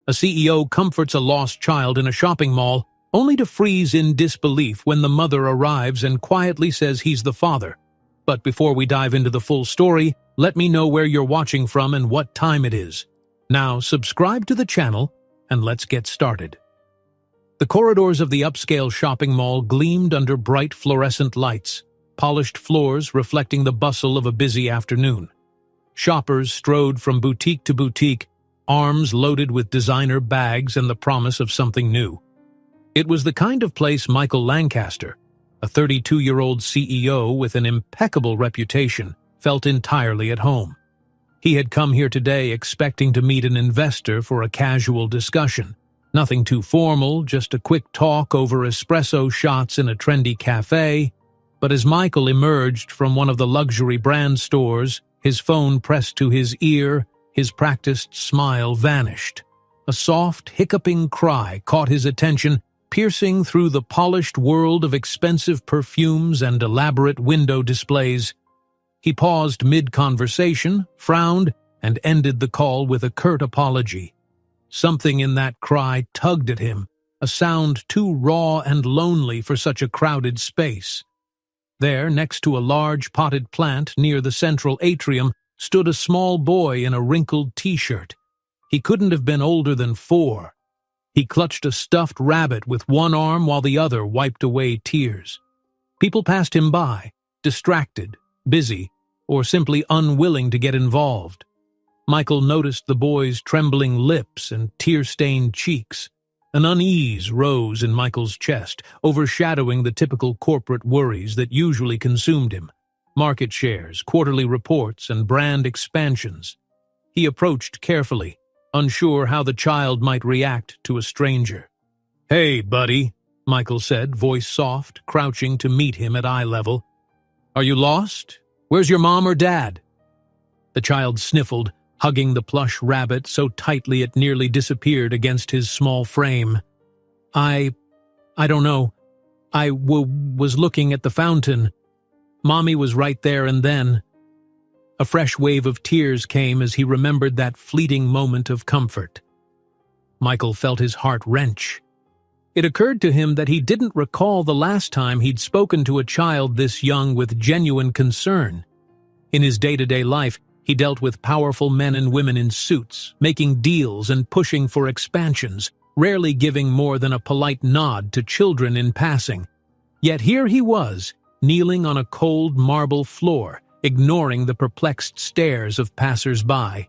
A CEO comforts a lost child in a shopping mall, only to freeze in disbelief when the mother arrives and quietly says he's the father. But before we dive into the full story, let me know where you're watching from and what time it is. Now, subscribe to the channel, and let's get started. The corridors of the upscale shopping mall gleamed under bright fluorescent lights, polished floors reflecting the bustle of a busy afternoon. Shoppers strode from boutique to boutique, arms loaded with designer bags and the promise of something new. It was the kind of place Michael Lancaster, a 32-year-old CEO with an impeccable reputation, felt entirely at home. He had come here today expecting to meet an investor for a casual discussion. Nothing too formal, just a quick talk over espresso shots in a trendy cafe. But as Michael emerged from one of the luxury brand stores, his phone pressed to his ear, his practiced smile vanished. A soft, hiccuping cry caught his attention, piercing through the polished world of expensive perfumes and elaborate window displays. He paused mid-conversation, frowned, and ended the call with a curt apology. Something in that cry tugged at him, a sound too raw and lonely for such a crowded space. There, next to a large potted plant near the central atrium, stood a small boy in a wrinkled t-shirt. He couldn't have been older than 4. He clutched a stuffed rabbit with one arm while the other wiped away tears. People passed him by, distracted, busy, or simply unwilling to get involved. Michael noticed the boy's trembling lips and tear-stained cheeks. An unease rose in Michael's chest, overshadowing the typical corporate worries that usually consumed him. Market shares, quarterly reports, and brand expansions. He approached carefully, unsure how the child might react to a stranger. "Hey, buddy," Michael said, voice soft, crouching to meet him at eye level. "Are you lost? Where's your mom or dad?" The child sniffled, hugging the plush rabbit so tightly it nearly disappeared against his small frame. I don't know. I was looking at the fountain. Mommy was right there and then." A fresh wave of tears came as he remembered that fleeting moment of comfort. Michael felt his heart wrench. It occurred to him that he didn't recall the last time he'd spoken to a child this young with genuine concern. In his day-to-day life, he dealt with powerful men and women in suits, making deals and pushing for expansions, rarely giving more than a polite nod to children in passing. Yet here he was, kneeling on a cold marble floor, ignoring the perplexed stares of passers-by.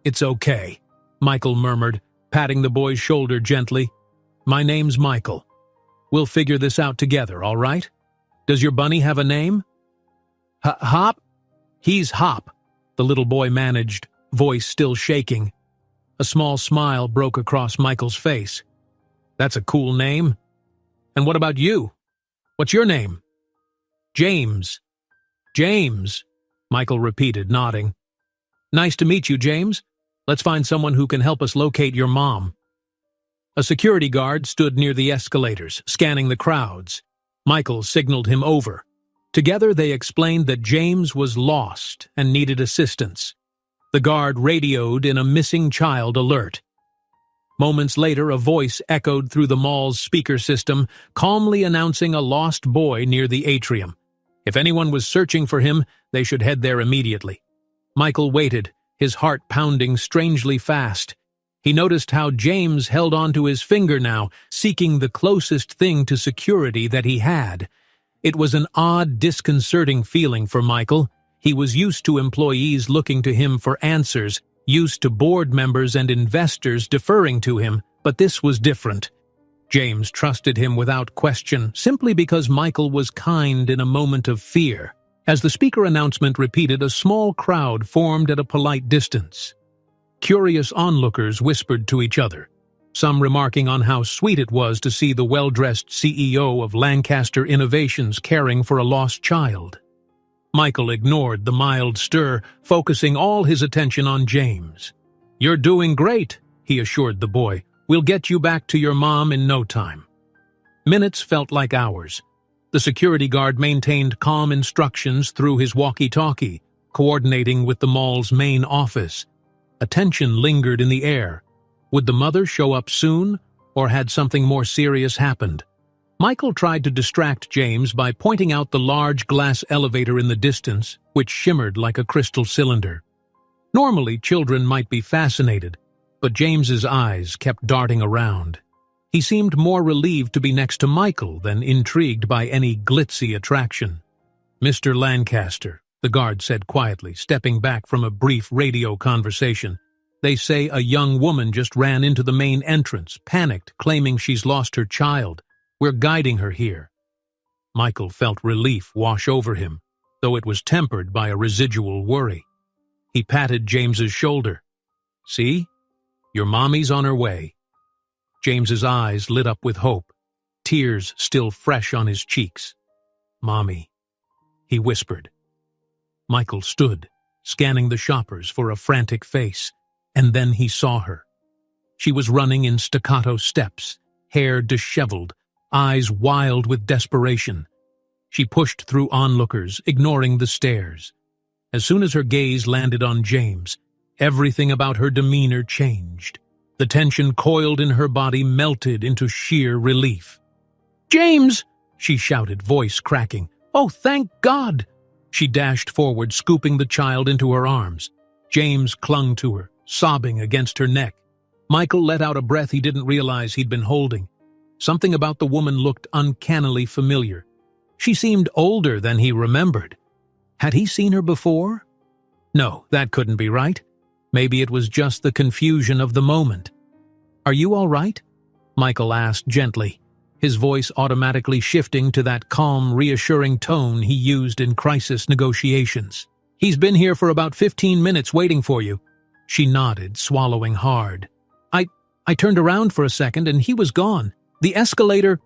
"It's okay," Michael murmured, patting the boy's shoulder gently. "My name's Michael. We'll figure this out together, all right? Does your bunny have a name?" "Hop? He's Hop," the little boy managed, voice still shaking. A small smile broke across Michael's face. "That's a cool name. And what about you? What's your name?" "James." "James," Michael repeated, nodding. "Nice to meet you, James. Let's find someone who can help us locate your mom." A security guard stood near the escalators, scanning the crowds. Michael signaled him over. Together they explained that James was lost and needed assistance. The guard radioed in a missing child alert. Moments later, a voice echoed through the mall's speaker system, calmly announcing a lost boy near the atrium. If anyone was searching for him, they should head there immediately. Michael waited, his heart pounding strangely fast. He noticed how James held onto his finger now, seeking the closest thing to security that he had. It was an odd, disconcerting feeling for Michael. He was used to employees looking to him for answers, used to board members and investors deferring to him, but this was different. James trusted him without question, simply because Michael was kind in a moment of fear. As the speaker announcement repeated, a small crowd formed at a polite distance. Curious onlookers whispered to each other, some remarking on how sweet it was to see the well-dressed CEO of Lancaster Innovations caring for a lost child. Michael ignored the mild stir, focusing all his attention on James. "You're doing great," he assured the boy. "We'll get you back to your mom in no time." Minutes felt like hours. The security guard maintained calm instructions through his walkie-talkie, coordinating with the mall's main office. A tension lingered in the air. Would the mother show up soon, or had something more serious happened? Michael tried to distract James by pointing out the large glass elevator in the distance, which shimmered like a crystal cylinder. Normally, children might be fascinated, but James's eyes kept darting around. He seemed more relieved to be next to Michael than intrigued by any glitzy attraction. "Mr. Lancaster," the guard said quietly, stepping back from a brief radio conversation. "They say a young woman just ran into the main entrance, panicked, claiming she's lost her child. We're guiding her here." Michael felt relief wash over him, though it was tempered by a residual worry. He patted James's shoulder. "See? Your mommy's on her way." James's eyes lit up with hope, tears still fresh on his cheeks. "Mommy," he whispered. Michael stood, scanning the shoppers for a frantic face, and then he saw her. She was running in staccato steps, hair disheveled, eyes wild with desperation. She pushed through onlookers, ignoring the stares. As soon as her gaze landed on James, everything about her demeanor changed. The tension coiled in her body melted into sheer relief. "James!" she shouted, voice cracking. "Oh, thank God!" She dashed forward, scooping the child into her arms. James clung to her, sobbing against her neck. Michael let out a breath he didn't realize he'd been holding. Something about the woman looked uncannily familiar. She seemed older than he remembered. Had he seen her before? No, that couldn't be right. Maybe it was just the confusion of the moment. "Are you all right?" Michael asked gently, his voice automatically shifting to that calm, reassuring tone he used in crisis negotiations. "He's been here for about 15 minutes waiting for you." She nodded, swallowing hard. I turned around for a second and he was gone. The escalator—"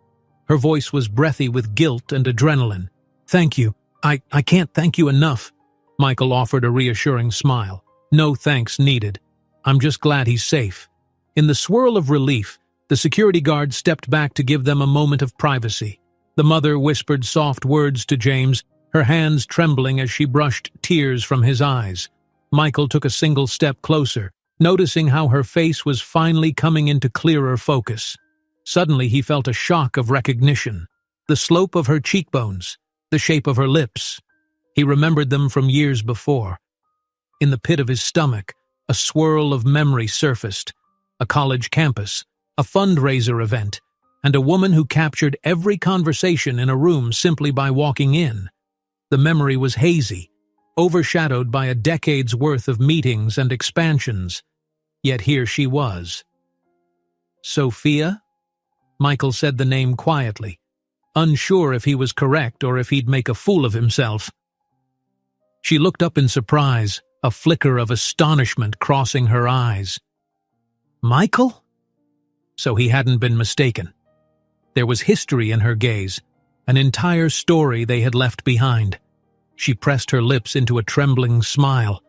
Her voice was breathy with guilt and adrenaline. "Thank you. I can't thank you enough." Michael offered a reassuring smile. "No thanks needed. I'm just glad he's safe." In the swirl of relief, the security guard stepped back to give them a moment of privacy. The mother whispered soft words to James, her hands trembling as she brushed tears from his eyes. Michael took a single step closer, noticing how her face was finally coming into clearer focus. Suddenly he felt a shock of recognition. The slope of her cheekbones, the shape of her lips. He remembered them from years before. In the pit of his stomach, a swirl of memory surfaced. A college campus, a fundraiser event, and a woman who captured every conversation in a room simply by walking in. The memory was hazy, overshadowed by a decade's worth of meetings and expansions. Yet here she was. "Sophia?" Michael said the name quietly, unsure if he was correct or if he'd make a fool of himself. She looked up in surprise, a flicker of astonishment crossing her eyes. "Michael?" So he hadn't been mistaken. There was history in her gaze, an entire story they had left behind. She pressed her lips into a trembling smile.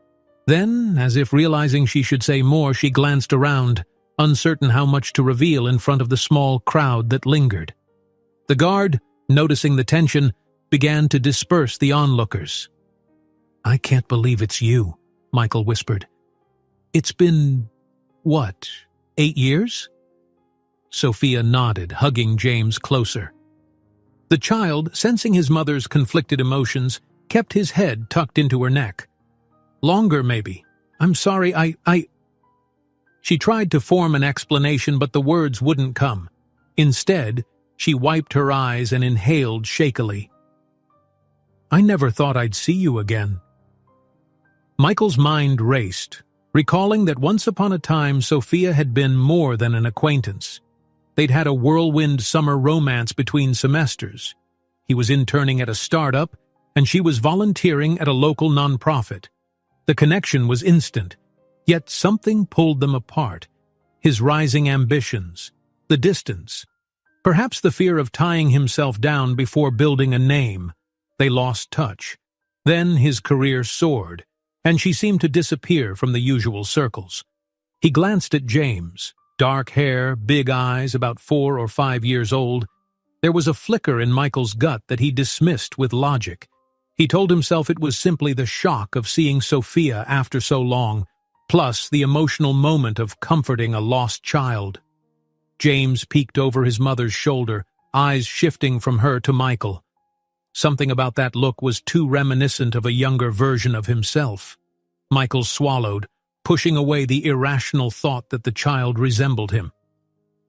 Then, as if realizing she should say more, she glanced around, uncertain how much to reveal in front of the small crowd that lingered. The guard, noticing the tension, began to disperse the onlookers. "I can't believe it's you," Michael whispered. "It's been, 8 years?" Sophia nodded, hugging James closer. The child, sensing his mother's conflicted emotions, kept his head tucked into her neck. "Longer, maybe. I'm sorry, I... She tried to form an explanation, but the words wouldn't come. Instead, she wiped her eyes and inhaled shakily. "I never thought I'd see you again." Michael's mind raced, recalling that once upon a time Sophia had been more than an acquaintance. They'd had a whirlwind summer romance between semesters. He was interning at a startup, and she was volunteering at a local nonprofit. The connection was instant, yet something pulled them apart. His rising ambitions, the distance, perhaps the fear of tying himself down before building a name. They lost touch. Then his career soared, and she seemed to disappear from the usual circles. He glanced at James, dark hair, big eyes, about 4 or 5 years old. There was a flicker in Michael's gut that he dismissed with logic. He told himself it was simply the shock of seeing Sophia after so long, plus the emotional moment of comforting a lost child. James peeked over his mother's shoulder, eyes shifting from her to Michael. Something about that look was too reminiscent of a younger version of himself. Michael swallowed, pushing away the irrational thought that the child resembled him.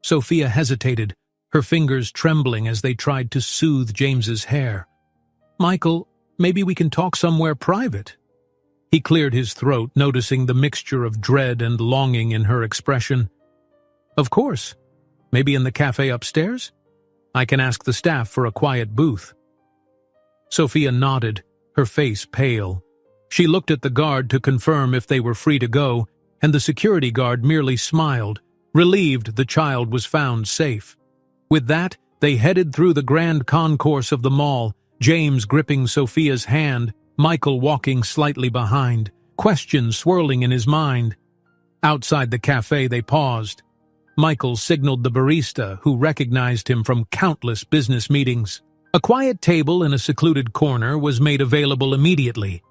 Sophia hesitated, her fingers trembling as they tried to soothe James's hair. "Michael, maybe we can talk somewhere private." He cleared his throat, noticing the mixture of dread and longing in her expression. "Of course. Maybe in the cafe upstairs? I can ask the staff for a quiet booth." Sophia nodded, her face pale. She looked at the guard to confirm if they were free to go, and the security guard merely smiled, relieved the child was found safe. With that, they headed through the grand concourse of the mall, James gripping Sophia's hand, Michael walking slightly behind, questions swirling in his mind. Outside the cafe, they paused. Michael signaled the barista, who recognized him from countless business meetings. A quiet table in a secluded corner was made available immediately.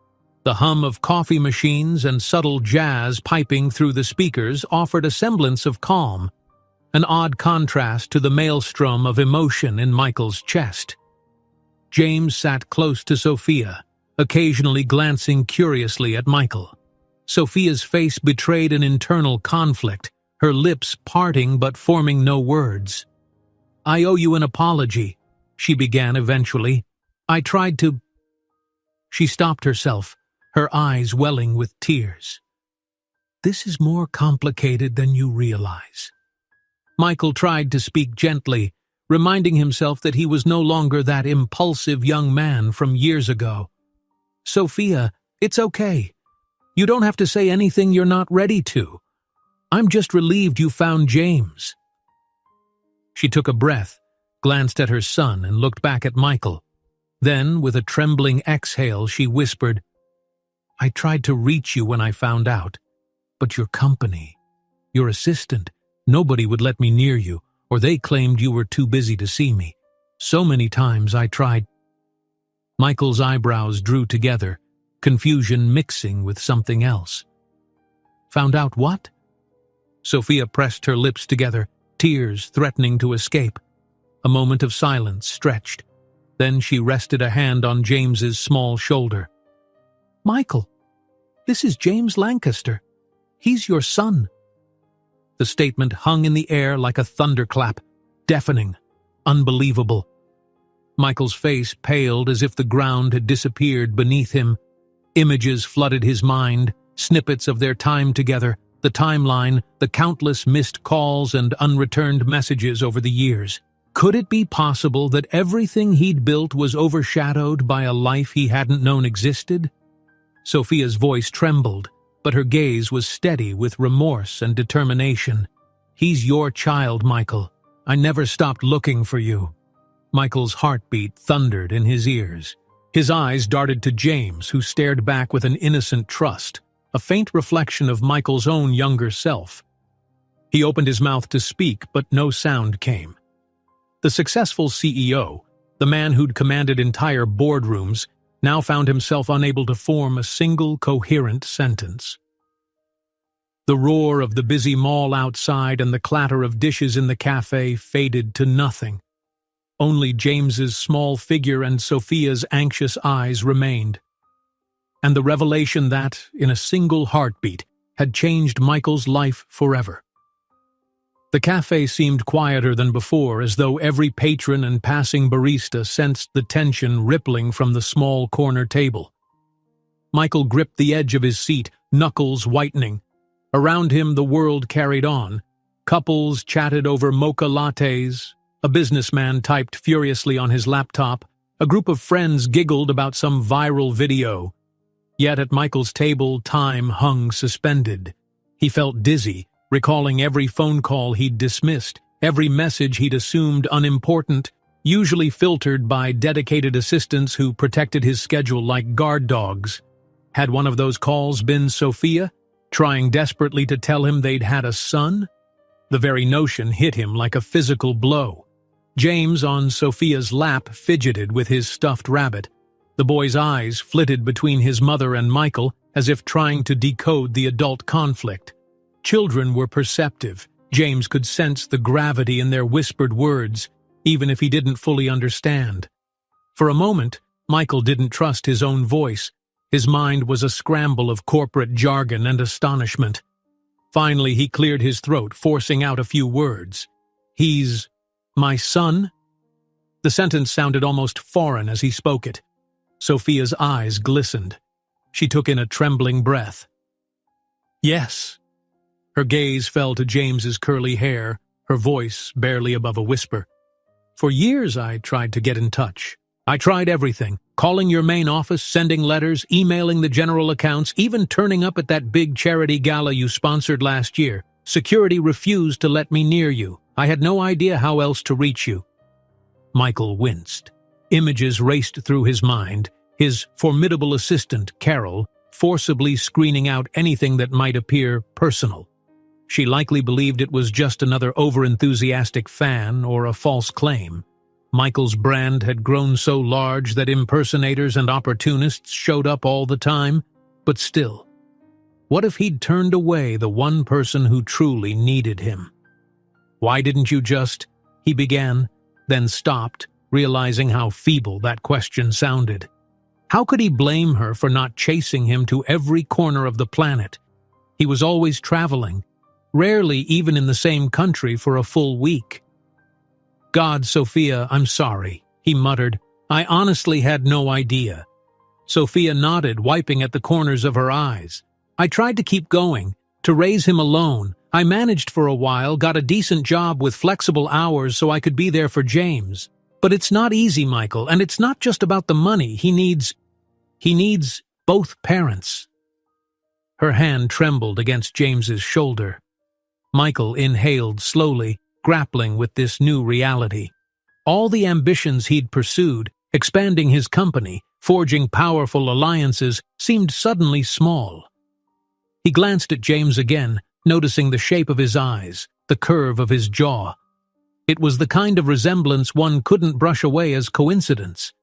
The hum of coffee machines and subtle jazz piping through the speakers offered a semblance of calm, an odd contrast to the maelstrom of emotion in Michael's chest. James sat close to Sophia, occasionally glancing curiously at Michael. Sophia's face betrayed an internal conflict, her lips parting but forming no words. "I owe you an apology," she began eventually. "I tried to—" She stopped herself, her eyes welling with tears. "This is more complicated than you realize." Michael tried to speak gently, reminding himself that he was no longer that impulsive young man from years ago. "Sophia, it's okay. You don't have to say anything you're not ready to. I'm just relieved you found James." She took a breath, glanced at her son, and looked back at Michael. Then, with a trembling exhale, she whispered, "I tried to reach you when I found out, but your company, your assistant, nobody would let me near you, or they claimed you were too busy to see me. So many times I tried." Michael's eyebrows drew together, confusion mixing with something else. "Found out what?" Sophia pressed her lips together, tears threatening to escape. A moment of silence stretched. Then she rested a hand on James's small shoulder. "Michael, this is James Lancaster. He's your son." The statement hung in the air like a thunderclap, deafening, unbelievable. Michael's face paled as if the ground had disappeared beneath him. Images flooded his mind, snippets of their time together, the timeline, the countless missed calls and unreturned messages over the years. Could it be possible that everything he'd built was overshadowed by a life he hadn't known existed? Sophia's voice trembled, but her gaze was steady with remorse and determination. "He's your child, Michael. I never stopped looking for you." Michael's heartbeat thundered in his ears. His eyes darted to James, who stared back with an innocent trust, a faint reflection of Michael's own younger self. He opened his mouth to speak, but no sound came. The successful CEO, the man who'd commanded entire boardrooms, now found himself unable to form a single coherent sentence. The roar of the busy mall outside and the clatter of dishes in the cafe faded to nothing. Only James's small figure and Sophia's anxious eyes remained. And the revelation that, in a single heartbeat, had changed Michael's life forever. The cafe seemed quieter than before, as though every patron and passing barista sensed the tension rippling from the small corner table. Michael gripped the edge of his seat, knuckles whitening. Around him the world carried on. Couples chatted over mocha lattes, a businessman typed furiously on his laptop, a group of friends giggled about some viral video. Yet at Michael's table, time hung suspended. He felt dizzy, recalling every phone call he'd dismissed, every message he'd assumed unimportant, usually filtered by dedicated assistants who protected his schedule like guard dogs. Had one of those calls been Sophia, trying desperately to tell him they'd had a son? The very notion hit him like a physical blow. James, on Sophia's lap, fidgeted with his stuffed rabbit. The boy's eyes flitted between his mother and Michael, as if trying to decode the adult conflict. Children were perceptive. James could sense the gravity in their whispered words, even if he didn't fully understand. For a moment, Michael didn't trust his own voice. His mind was a scramble of corporate jargon and astonishment. Finally, he cleared his throat, forcing out a few words. "He's my son?" The sentence sounded almost foreign as he spoke it. Sophia's eyes glistened. She took in a trembling breath. "Yes." Her gaze fell to James's curly hair, her voice barely above a whisper. "For years I tried to get in touch. I tried everything, calling your main office, sending letters, emailing the general accounts, even turning up at that big charity gala you sponsored last year. Security refused to let me near you. I had no idea how else to reach you." Michael winced. Images raced through his mind, his formidable assistant, Carol, forcibly screening out anything that might appear personal. She likely believed it was just another overenthusiastic fan or a false claim. Michael's brand had grown so large that impersonators and opportunists showed up all the time, but still, what if he'd turned away the one person who truly needed him? "Why didn't you just—" he began, then stopped, realizing how feeble that question sounded. How could he blame her for not chasing him to every corner of the planet? He was always traveling, rarely even in the same country for a full week. "God, Sophia, I'm sorry," he muttered. "I honestly had no idea." Sophia nodded, wiping at the corners of her eyes. "I tried to keep going, to raise him alone. I managed for a while, got a decent job with flexible hours so I could be there for James. But it's not easy, Michael, and it's not just about the money. He needs both parents." Her hand trembled against James's shoulder. Michael inhaled slowly, grappling with this new reality. All the ambitions he'd pursued, expanding his company, forging powerful alliances, seemed suddenly small. He glanced at James again, noticing the shape of his eyes, the curve of his jaw. It was the kind of resemblance one couldn't brush away as coincidence.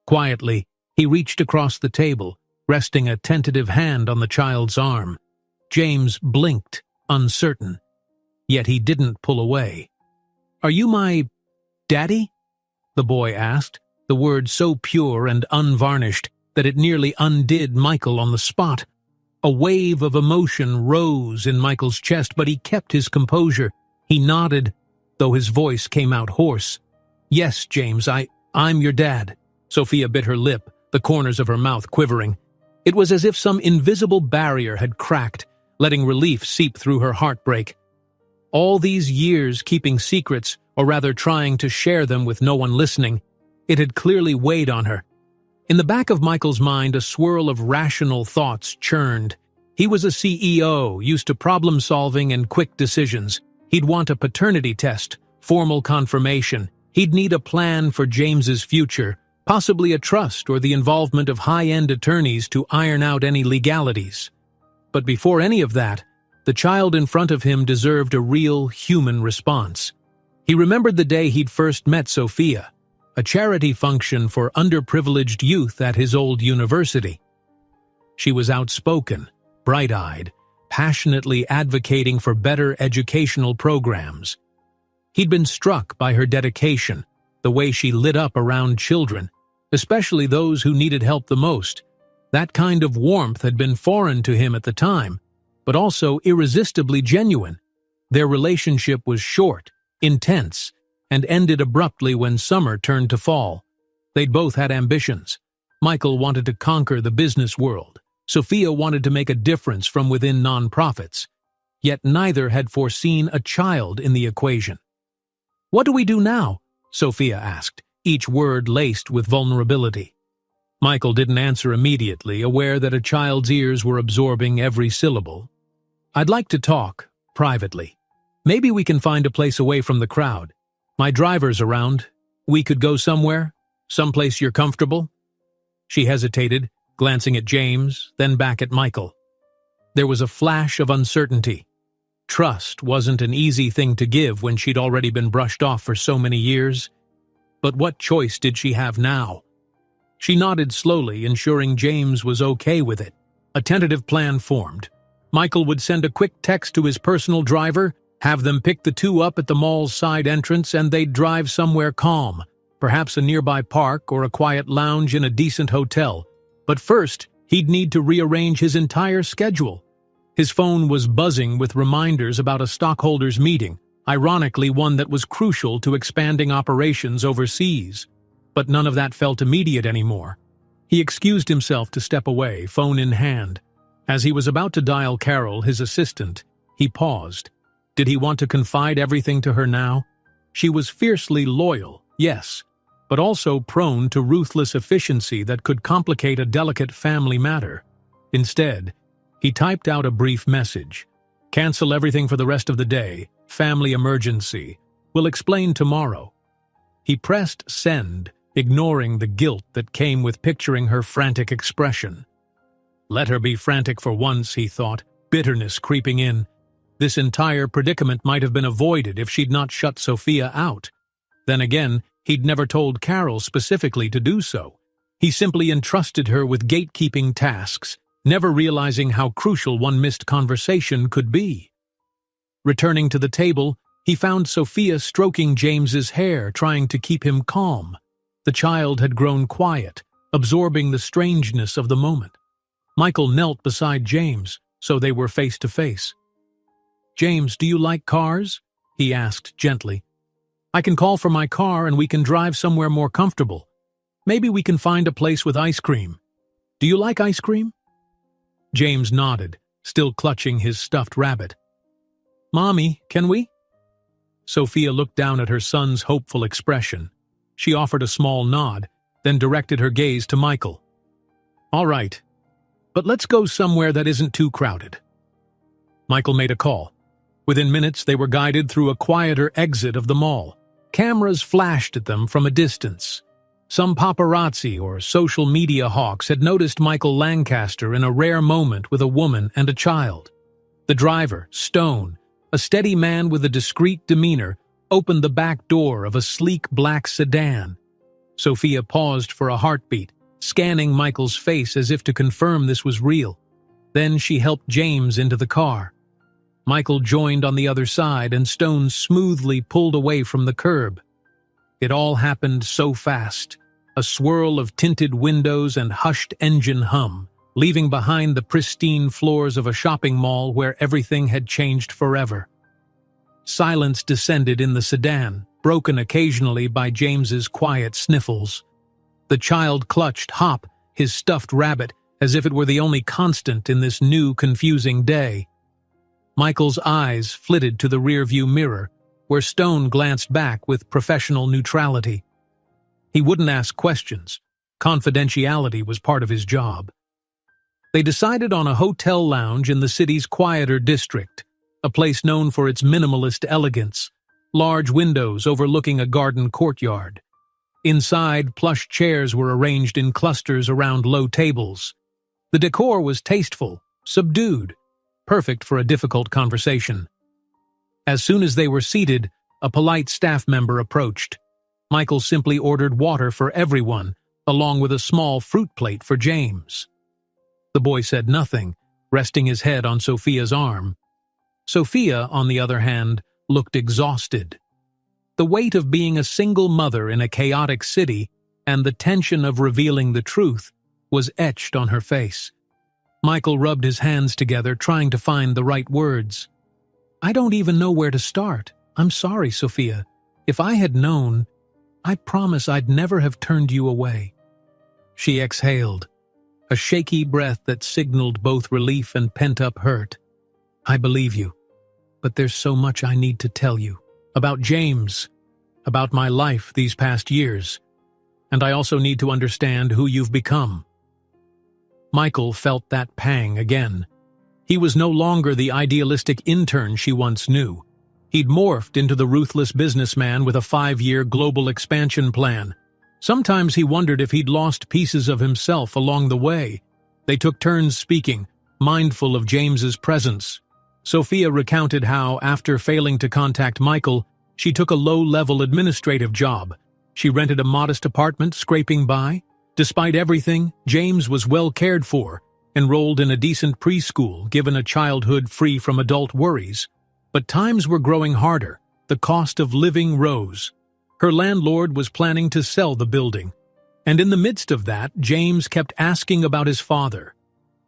Quietly, he reached across the table, resting a tentative hand on the child's arm. James blinked, uncertain. Yet he didn't pull away. "Are you my daddy?" the boy asked, the word so pure and unvarnished that it nearly undid Michael on the spot. A wave of emotion rose in Michael's chest, but he kept his composure. He nodded, though his voice came out hoarse. "Yes, James, I'm your dad." Sophia bit her lip, the corners of her mouth quivering. It was as if some invisible barrier had cracked, letting relief seep through her heartbreak. All these years keeping secrets, or rather trying to share them with no one listening, it had clearly weighed on her. In the back of Michael's mind, a swirl of rational thoughts churned. He was a CEO, used to problem-solving and quick decisions. He'd want a paternity test, formal confirmation. He'd need a plan for James's future, possibly a trust or the involvement of high-end attorneys to iron out any legalities. But before any of that, the child in front of him deserved a real human response. He remembered the day he'd first met Sophia, a charity function for underprivileged youth at his old university. She was outspoken, bright-eyed, passionately advocating for better educational programs. He'd been struck by her dedication, the way she lit up around children, especially those who needed help the most. That kind of warmth had been foreign to him at the time, but also irresistibly genuine. Their relationship was short, intense, and ended abruptly when summer turned to fall. They'd both had ambitions. Michael wanted to conquer the business world. Sophia wanted to make a difference from within nonprofits. Yet neither had foreseen a child in the equation. "What do we do now?" Sophia asked, each word laced with vulnerability. Michael didn't answer immediately, aware that a child's ears were absorbing every syllable. "I'd like to talk, privately. Maybe we can find a place away from the crowd. My driver's around. We could go somewhere? Someplace you're comfortable?" She hesitated, glancing at James, then back at Michael. There was a flash of uncertainty. Trust wasn't an easy thing to give when she'd already been brushed off for so many years. But what choice did she have now? She nodded slowly, ensuring James was okay with it. A tentative plan formed. Michael would send a quick text to his personal driver, have them pick the two up at the mall's side entrance, and they'd drive somewhere calm, perhaps a nearby park or a quiet lounge in a decent hotel. But first, he'd need to rearrange his entire schedule. His phone was buzzing with reminders about a stockholders' meeting, ironically one that was crucial to expanding operations overseas. But none of that felt immediate anymore. He excused himself to step away, phone in hand. As he was about to dial Carol, his assistant, he paused. Did he want to confide everything to her now? She was fiercely loyal, yes, but also prone to ruthless efficiency that could complicate a delicate family matter. Instead, he typed out a brief message. Cancel everything for the rest of the day. Family emergency. We'll explain tomorrow. He pressed send, ignoring the guilt that came with picturing her frantic expression. Let her be frantic for once, he thought, bitterness creeping in. This entire predicament might have been avoided if she'd not shut Sophia out. Then again, he'd never told Carol specifically to do so. He simply entrusted her with gatekeeping tasks, never realizing how crucial one missed conversation could be. Returning to the table, he found Sophia stroking James's hair, trying to keep him calm. The child had grown quiet, absorbing the strangeness of the moment. Michael knelt beside James, so they were face to face. "James, do you like cars?" he asked gently. "I can call for my car and we can drive somewhere more comfortable. Maybe we can find a place with ice cream. Do you like ice cream?" James nodded, still clutching his stuffed rabbit. "Mommy, can we?" Sophia looked down at her son's hopeful expression. She offered a small nod, then directed her gaze to Michael. "All right, but let's go somewhere that isn't too crowded." Michael made a call. Within minutes, they were guided through a quieter exit of the mall. Cameras flashed at them from a distance. Some paparazzi or social media hawks had noticed Michael Lancaster in a rare moment with a woman and a child. The driver, Stone, a steady man with a discreet demeanor, opened the back door of a sleek black sedan. Sophia paused for a heartbeat, scanning Michael's face as if to confirm this was real. Then she helped James into the car. Michael joined on the other side and Stone smoothly pulled away from the curb. It all happened so fast, a swirl of tinted windows and hushed engine hum, leaving behind the pristine floors of a shopping mall where everything had changed forever. Silence descended in the sedan, broken occasionally by James's quiet sniffles. The child clutched Hop, his stuffed rabbit, as if it were the only constant in this new, confusing day. Michael's eyes flitted to the rearview mirror, where Stone glanced back with professional neutrality. He wouldn't ask questions. Confidentiality was part of his job. They decided on a hotel lounge in the city's quieter district, a place known for its minimalist elegance, large windows overlooking a garden courtyard. Inside, plush chairs were arranged in clusters around low tables. The decor was tasteful, subdued, perfect for a difficult conversation. As soon as they were seated, a polite staff member approached. Michael simply ordered water for everyone, along with a small fruit plate for James. The boy said nothing, resting his head on Sophia's arm. Sophia, on the other hand, looked exhausted. The weight of being a single mother in a chaotic city and the tension of revealing the truth was etched on her face. Michael rubbed his hands together, trying to find the right words. "I don't even know where to start. I'm sorry, Sophia. If I had known, I promise I'd never have turned you away." She exhaled, a shaky breath that signaled both relief and pent-up hurt. "I believe you, but there's so much I need to tell you. About James, about my life these past years, and I also need to understand who you've become." Michael felt that pang again. He was no longer the idealistic intern she once knew. He'd morphed into the ruthless businessman with a 5-year global expansion plan. Sometimes he wondered if he'd lost pieces of himself along the way. They took turns speaking, mindful of James's presence. Sophia recounted how, after failing to contact Michael, she took a low-level administrative job. She rented a modest apartment, scraping by. Despite everything, James was well cared for, enrolled in a decent preschool, given a childhood free from adult worries. But times were growing harder. The cost of living rose. Her landlord was planning to sell the building. And in the midst of that, James kept asking about his father.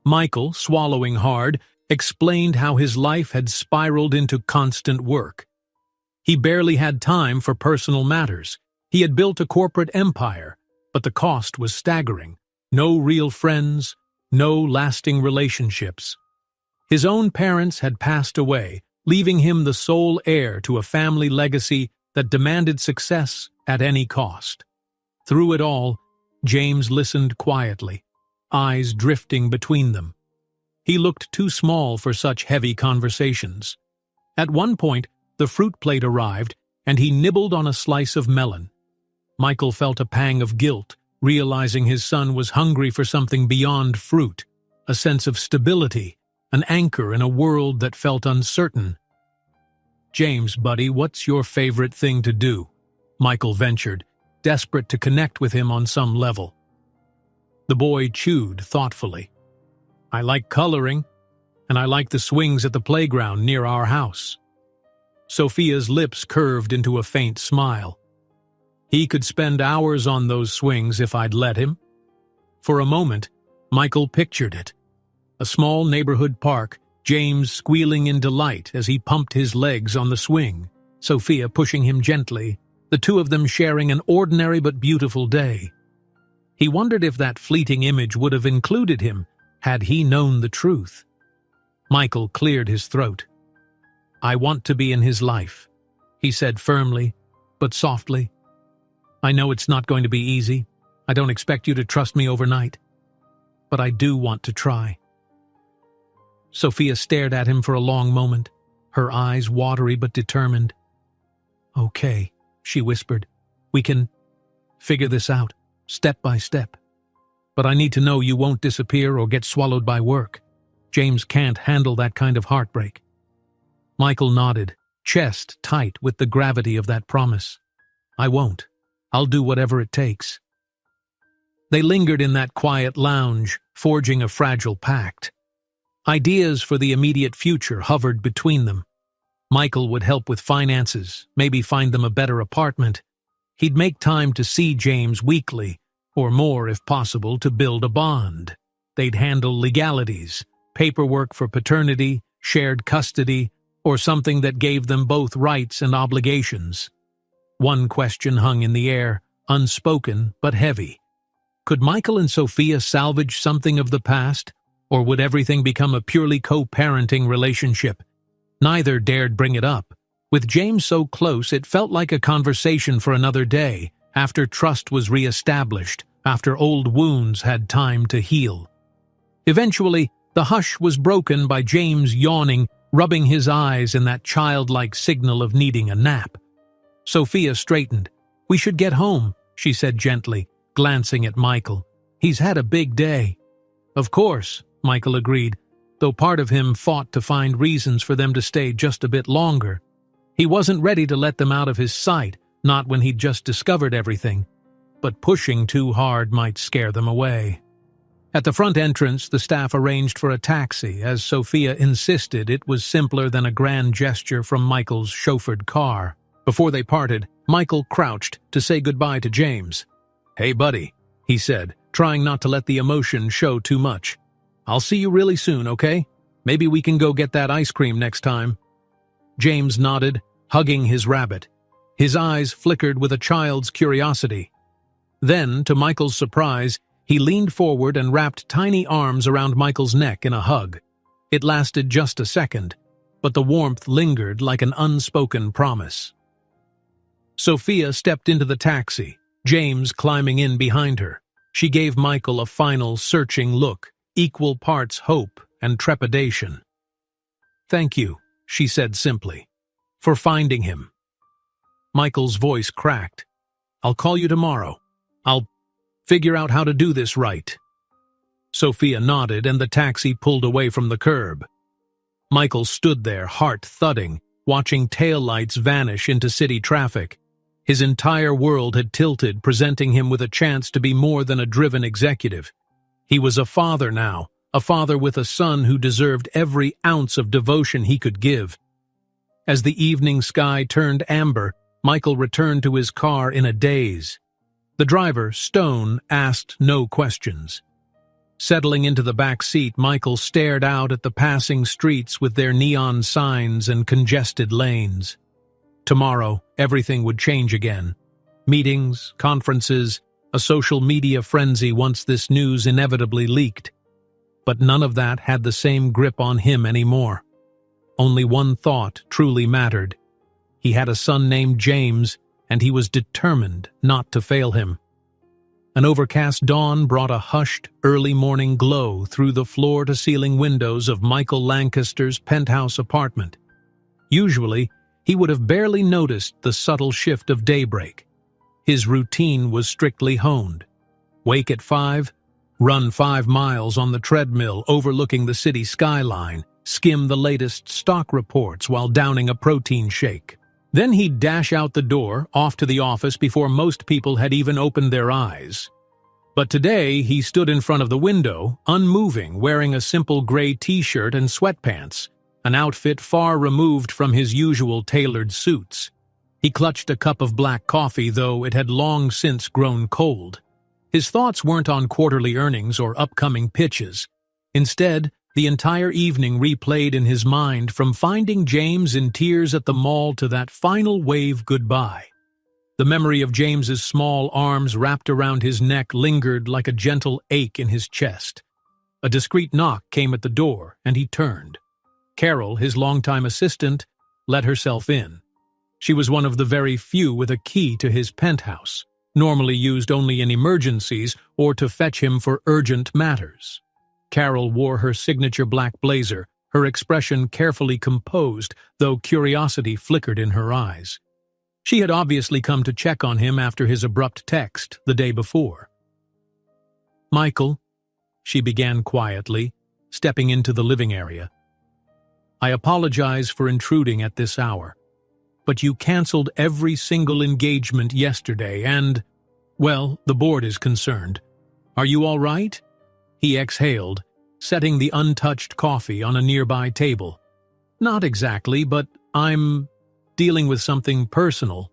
Michael, swallowing hard, explained how his life had spiraled into constant work. He barely had time for personal matters. He had built a corporate empire, but the cost was staggering. No real friends, no lasting relationships. His own parents had passed away, leaving him the sole heir to a family legacy that demanded success at any cost. Through it all, James listened quietly, eyes drifting between them. He looked too small for such heavy conversations. At one point, the fruit plate arrived, and he nibbled on a slice of melon. Michael felt a pang of guilt, realizing his son was hungry for something beyond fruit, a sense of stability, an anchor in a world that felt uncertain. "James, buddy, what's your favorite thing to do?" Michael ventured, desperate to connect with him on some level. The boy chewed thoughtfully. "I like coloring, and I like the swings at the playground near our house." Sophia's lips curved into a faint smile. "He could spend hours on those swings if I'd let him." For a moment, Michael pictured it. A small neighborhood park, James squealing in delight as he pumped his legs on the swing, Sophia pushing him gently, the two of them sharing an ordinary but beautiful day. He wondered if that fleeting image would have included him had he known the truth. Michael cleared his throat. "I want to be in his life," he said firmly, but softly. "I know it's not going to be easy. I don't expect you to trust me overnight. But I do want to try." Sophia stared at him for a long moment, her eyes watery but determined. "Okay," she whispered. "We can figure this out, step by step. But I need to know you won't disappear or get swallowed by work. James can't handle that kind of heartbreak." Michael nodded, chest tight with the gravity of that promise. "I won't. I'll do whatever it takes." They lingered in that quiet lounge, forging a fragile pact. Ideas for the immediate future hovered between them. Michael would help with finances, maybe find them a better apartment. He'd make time to see James weekly, or more if possible, to build a bond. They'd handle legalities, paperwork for paternity, shared custody, or something that gave them both rights and obligations. One question hung in the air, unspoken but heavy. Could Michael and Sophia salvage something of the past, or would everything become a purely co-parenting relationship? Neither dared bring it up. With James so close, it felt like a conversation for another day, after trust was re-established, after old wounds had time to heal. Eventually, the hush was broken by James yawning, rubbing his eyes in that childlike signal of needing a nap. Sophia straightened. "We should get home," she said gently, glancing at Michael. "He's had a big day." "Of course," Michael agreed, though part of him fought to find reasons for them to stay just a bit longer. He wasn't ready to let them out of his sight, not when he'd just discovered everything. But pushing too hard might scare them away. At the front entrance, the staff arranged for a taxi, as Sophia insisted it was simpler than a grand gesture from Michael's chauffeured car. Before they parted, Michael crouched to say goodbye to James. "Hey, buddy," he said, trying not to let the emotion show too much. "I'll see you really soon, okay? Maybe we can go get that ice cream next time." James nodded, hugging his rabbit. His eyes flickered with a child's curiosity. Then, to Michael's surprise, he leaned forward and wrapped tiny arms around Michael's neck in a hug. It lasted just a second, but the warmth lingered like an unspoken promise. Sophia stepped into the taxi, James climbing in behind her. She gave Michael a final searching look, equal parts hope and trepidation. "Thank you," she said simply, "for finding him." Michael's voice cracked. "I'll call you tomorrow. I'll figure out how to do this right." Sophia nodded and the taxi pulled away from the curb. Michael stood there, heart thudding, watching taillights vanish into city traffic. His entire world had tilted, presenting him with a chance to be more than a driven executive. He was a father now, a father with a son who deserved every ounce of devotion he could give. As the evening sky turned amber, Michael returned to his car in a daze. The driver, Stone, asked no questions. Settling into the back seat, Michael stared out at the passing streets with their neon signs and congested lanes. Tomorrow, everything would change again. Meetings, conferences, a social media frenzy once this news inevitably leaked. But none of that had the same grip on him anymore. Only one thought truly mattered. He had a son named James, and he was determined not to fail him. An overcast dawn brought a hushed, early-morning glow through the floor-to-ceiling windows of Michael Lancaster's penthouse apartment. Usually, he would have barely noticed the subtle shift of daybreak. His routine was strictly honed. Wake at 5, run 5 miles on the treadmill overlooking the city skyline, skim the latest stock reports while downing a protein shake. Then he'd dash out the door, off to the office before most people had even opened their eyes. But today, he stood in front of the window, unmoving, wearing a simple gray t-shirt and sweatpants, an outfit far removed from his usual tailored suits. He clutched a cup of black coffee, though it had long since grown cold. His thoughts weren't on quarterly earnings or upcoming pitches. Instead, the entire evening replayed in his mind, from finding James in tears at the mall to that final wave goodbye. The memory of James's small arms wrapped around his neck lingered like a gentle ache in his chest. A discreet knock came at the door, and he turned. Carol, his longtime assistant, let herself in. She was one of the very few with a key to his penthouse, normally used only in emergencies or to fetch him for urgent matters. Carol wore her signature black blazer, her expression carefully composed, though curiosity flickered in her eyes. She had obviously come to check on him after his abrupt text the day before. "Michael," she began quietly, stepping into the living area. "I apologize for intruding at this hour, but you canceled every single engagement yesterday and, well, the board is concerned. Are you all right?" He exhaled, setting the untouched coffee on a nearby table. "Not exactly, but I'm dealing with something personal."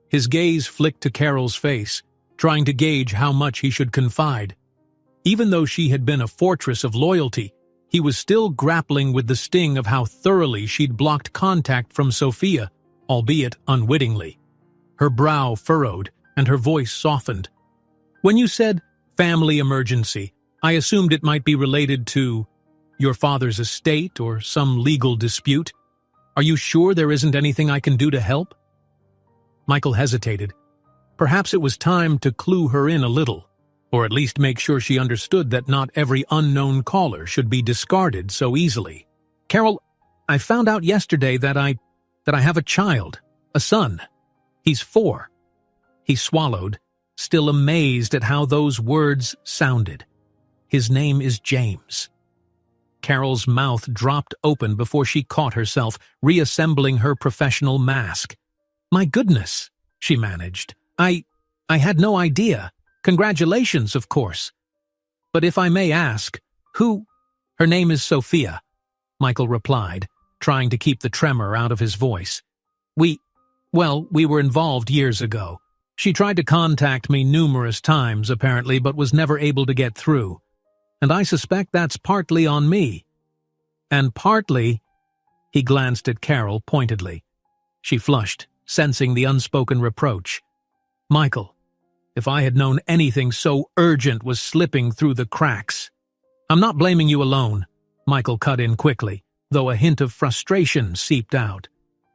His gaze flicked to Carol's face, trying to gauge how much he should confide. Even though she had been a fortress of loyalty, he was still grappling with the sting of how thoroughly she'd blocked contact from Sophia, albeit unwittingly. Her brow furrowed, and her voice softened. "When you said family emergency, I assumed it might be related to your father's estate or some legal dispute. Are you sure there isn't anything I can do to help?" Michael hesitated. Perhaps it was time to clue her in a little, or at least make sure she understood that not every unknown caller should be discarded so easily. "Carol, I found out yesterday that I have a child, a son. He's 4. He swallowed, still amazed at how those words sounded. "His name is James." Carol's mouth dropped open before she caught herself, reassembling her professional mask. "My goodness," she managed. I had no idea. Congratulations, of course. But if I may ask, who—" "Her name is Sophia," Michael replied, trying to keep the tremor out of his voice. We were involved years ago. She tried to contact me numerous times, apparently, but was never able to get through. And I suspect that's partly on me. And partly—" He glanced at Carol pointedly. She flushed, sensing the unspoken reproach. "Michael, if I had known anything so urgent was slipping through the cracks." "I'm not blaming you alone," Michael cut in quickly, though a hint of frustration seeped out.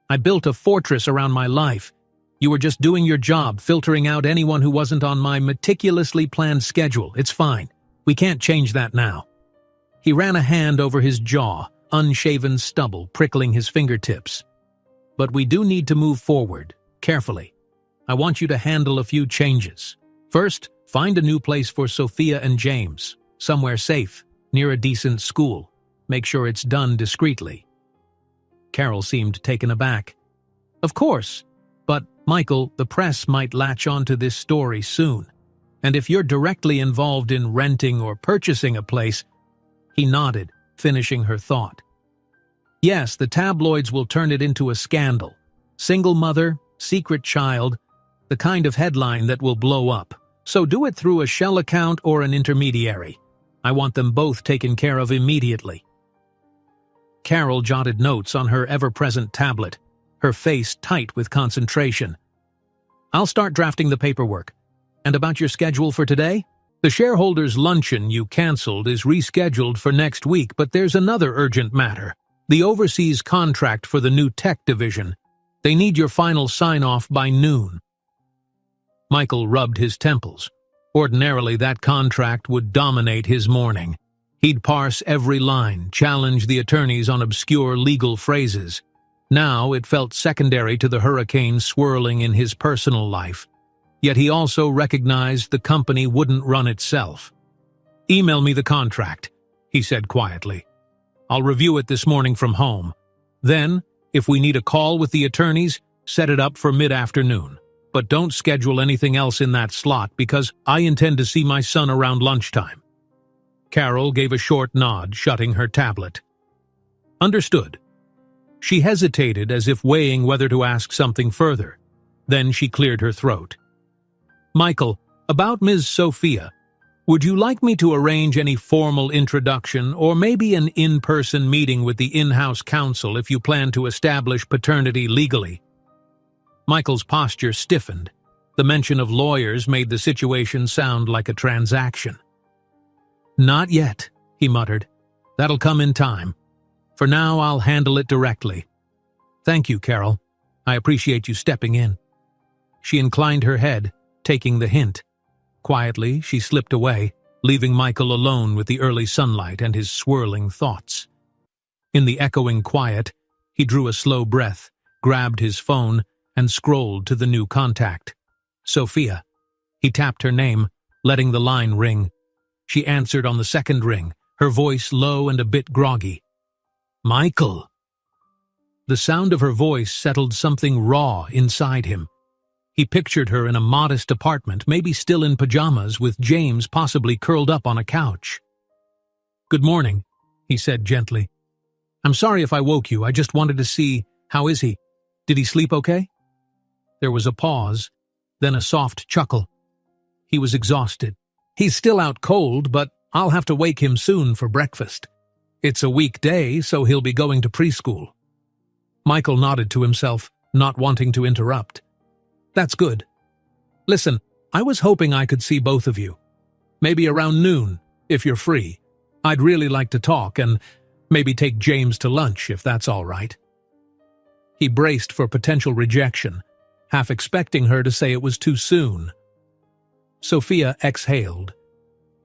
"I built a fortress around my life. You were just doing your job, filtering out anyone who wasn't on my meticulously planned schedule. It's fine. We can't change that now." He ran a hand over his jaw, unshaven stubble prickling his fingertips. "But we do need to move forward, carefully. I want you to handle a few changes. First, find a new place for Sophia and James, somewhere safe, near a decent school. Make sure it's done discreetly." Carol seemed taken aback. "Of course, but, Michael, the press might latch onto this story soon. And if you're directly involved in renting or purchasing a place, He nodded, finishing her thought. Yes, the tabloids will turn it into a scandal. Single mother, secret child, the kind of headline that will blow up. So do it through a shell account or an intermediary. I want them both taken care of immediately. Carol jotted notes on her ever-present tablet, her face tight with concentration. I'll start drafting the paperwork. And about your schedule for today? The shareholders' luncheon you canceled is rescheduled for next week, but there's another urgent matter. The overseas contract for the new tech division. They need your final sign-off by noon. Michael rubbed his temples. Ordinarily, that contract would dominate his morning. He'd parse every line, challenge the attorneys on obscure legal phrases. Now it felt secondary to the hurricane swirling in his personal life. Yet he also recognized the company wouldn't run itself. Email me the contract, he said quietly. I'll review it this morning from home. Then, if we need a call with the attorneys, set it up for mid-afternoon. But don't schedule anything else in that slot because I intend to see my son around lunchtime. Carol gave a short nod, shutting her tablet. Understood. She hesitated as if weighing whether to ask something further. Then she cleared her throat. Michael, about Ms. Sophia, would you like me to arrange any formal introduction or maybe an in-person meeting with the in-house counsel if you plan to establish paternity legally? Michael's posture stiffened. The mention of lawyers made the situation sound like a transaction. Not yet, he muttered. That'll come in time. For now, I'll handle it directly. Thank you, Carol. I appreciate you stepping in. She inclined her head, taking the hint. Quietly, she slipped away, leaving Michael alone with the early sunlight and his swirling thoughts. In the echoing quiet, he drew a slow breath, grabbed his phone, and scrolled to the new contact. Sophia. He tapped her name, letting the line ring. She answered on the second ring, her voice low and a bit groggy. Michael. The sound of her voice settled something raw inside him. He pictured her in a modest apartment, maybe still in pajamas, with James possibly curled up on a couch. Good morning, he said gently. I'm sorry if I woke you. I just wanted to see, how is he? Did he sleep okay? There was a pause, then a soft chuckle. He was exhausted. He's still out cold, but I'll have to wake him soon for breakfast. It's a weekday, so he'll be going to preschool. Michael nodded to himself, not wanting to interrupt. That's good. Listen, I was hoping I could see both of you. Maybe around noon, if you're free. I'd really like to talk and maybe take James to lunch, if that's all right. He braced for potential rejection, half expecting her to say it was too soon. Sophia exhaled,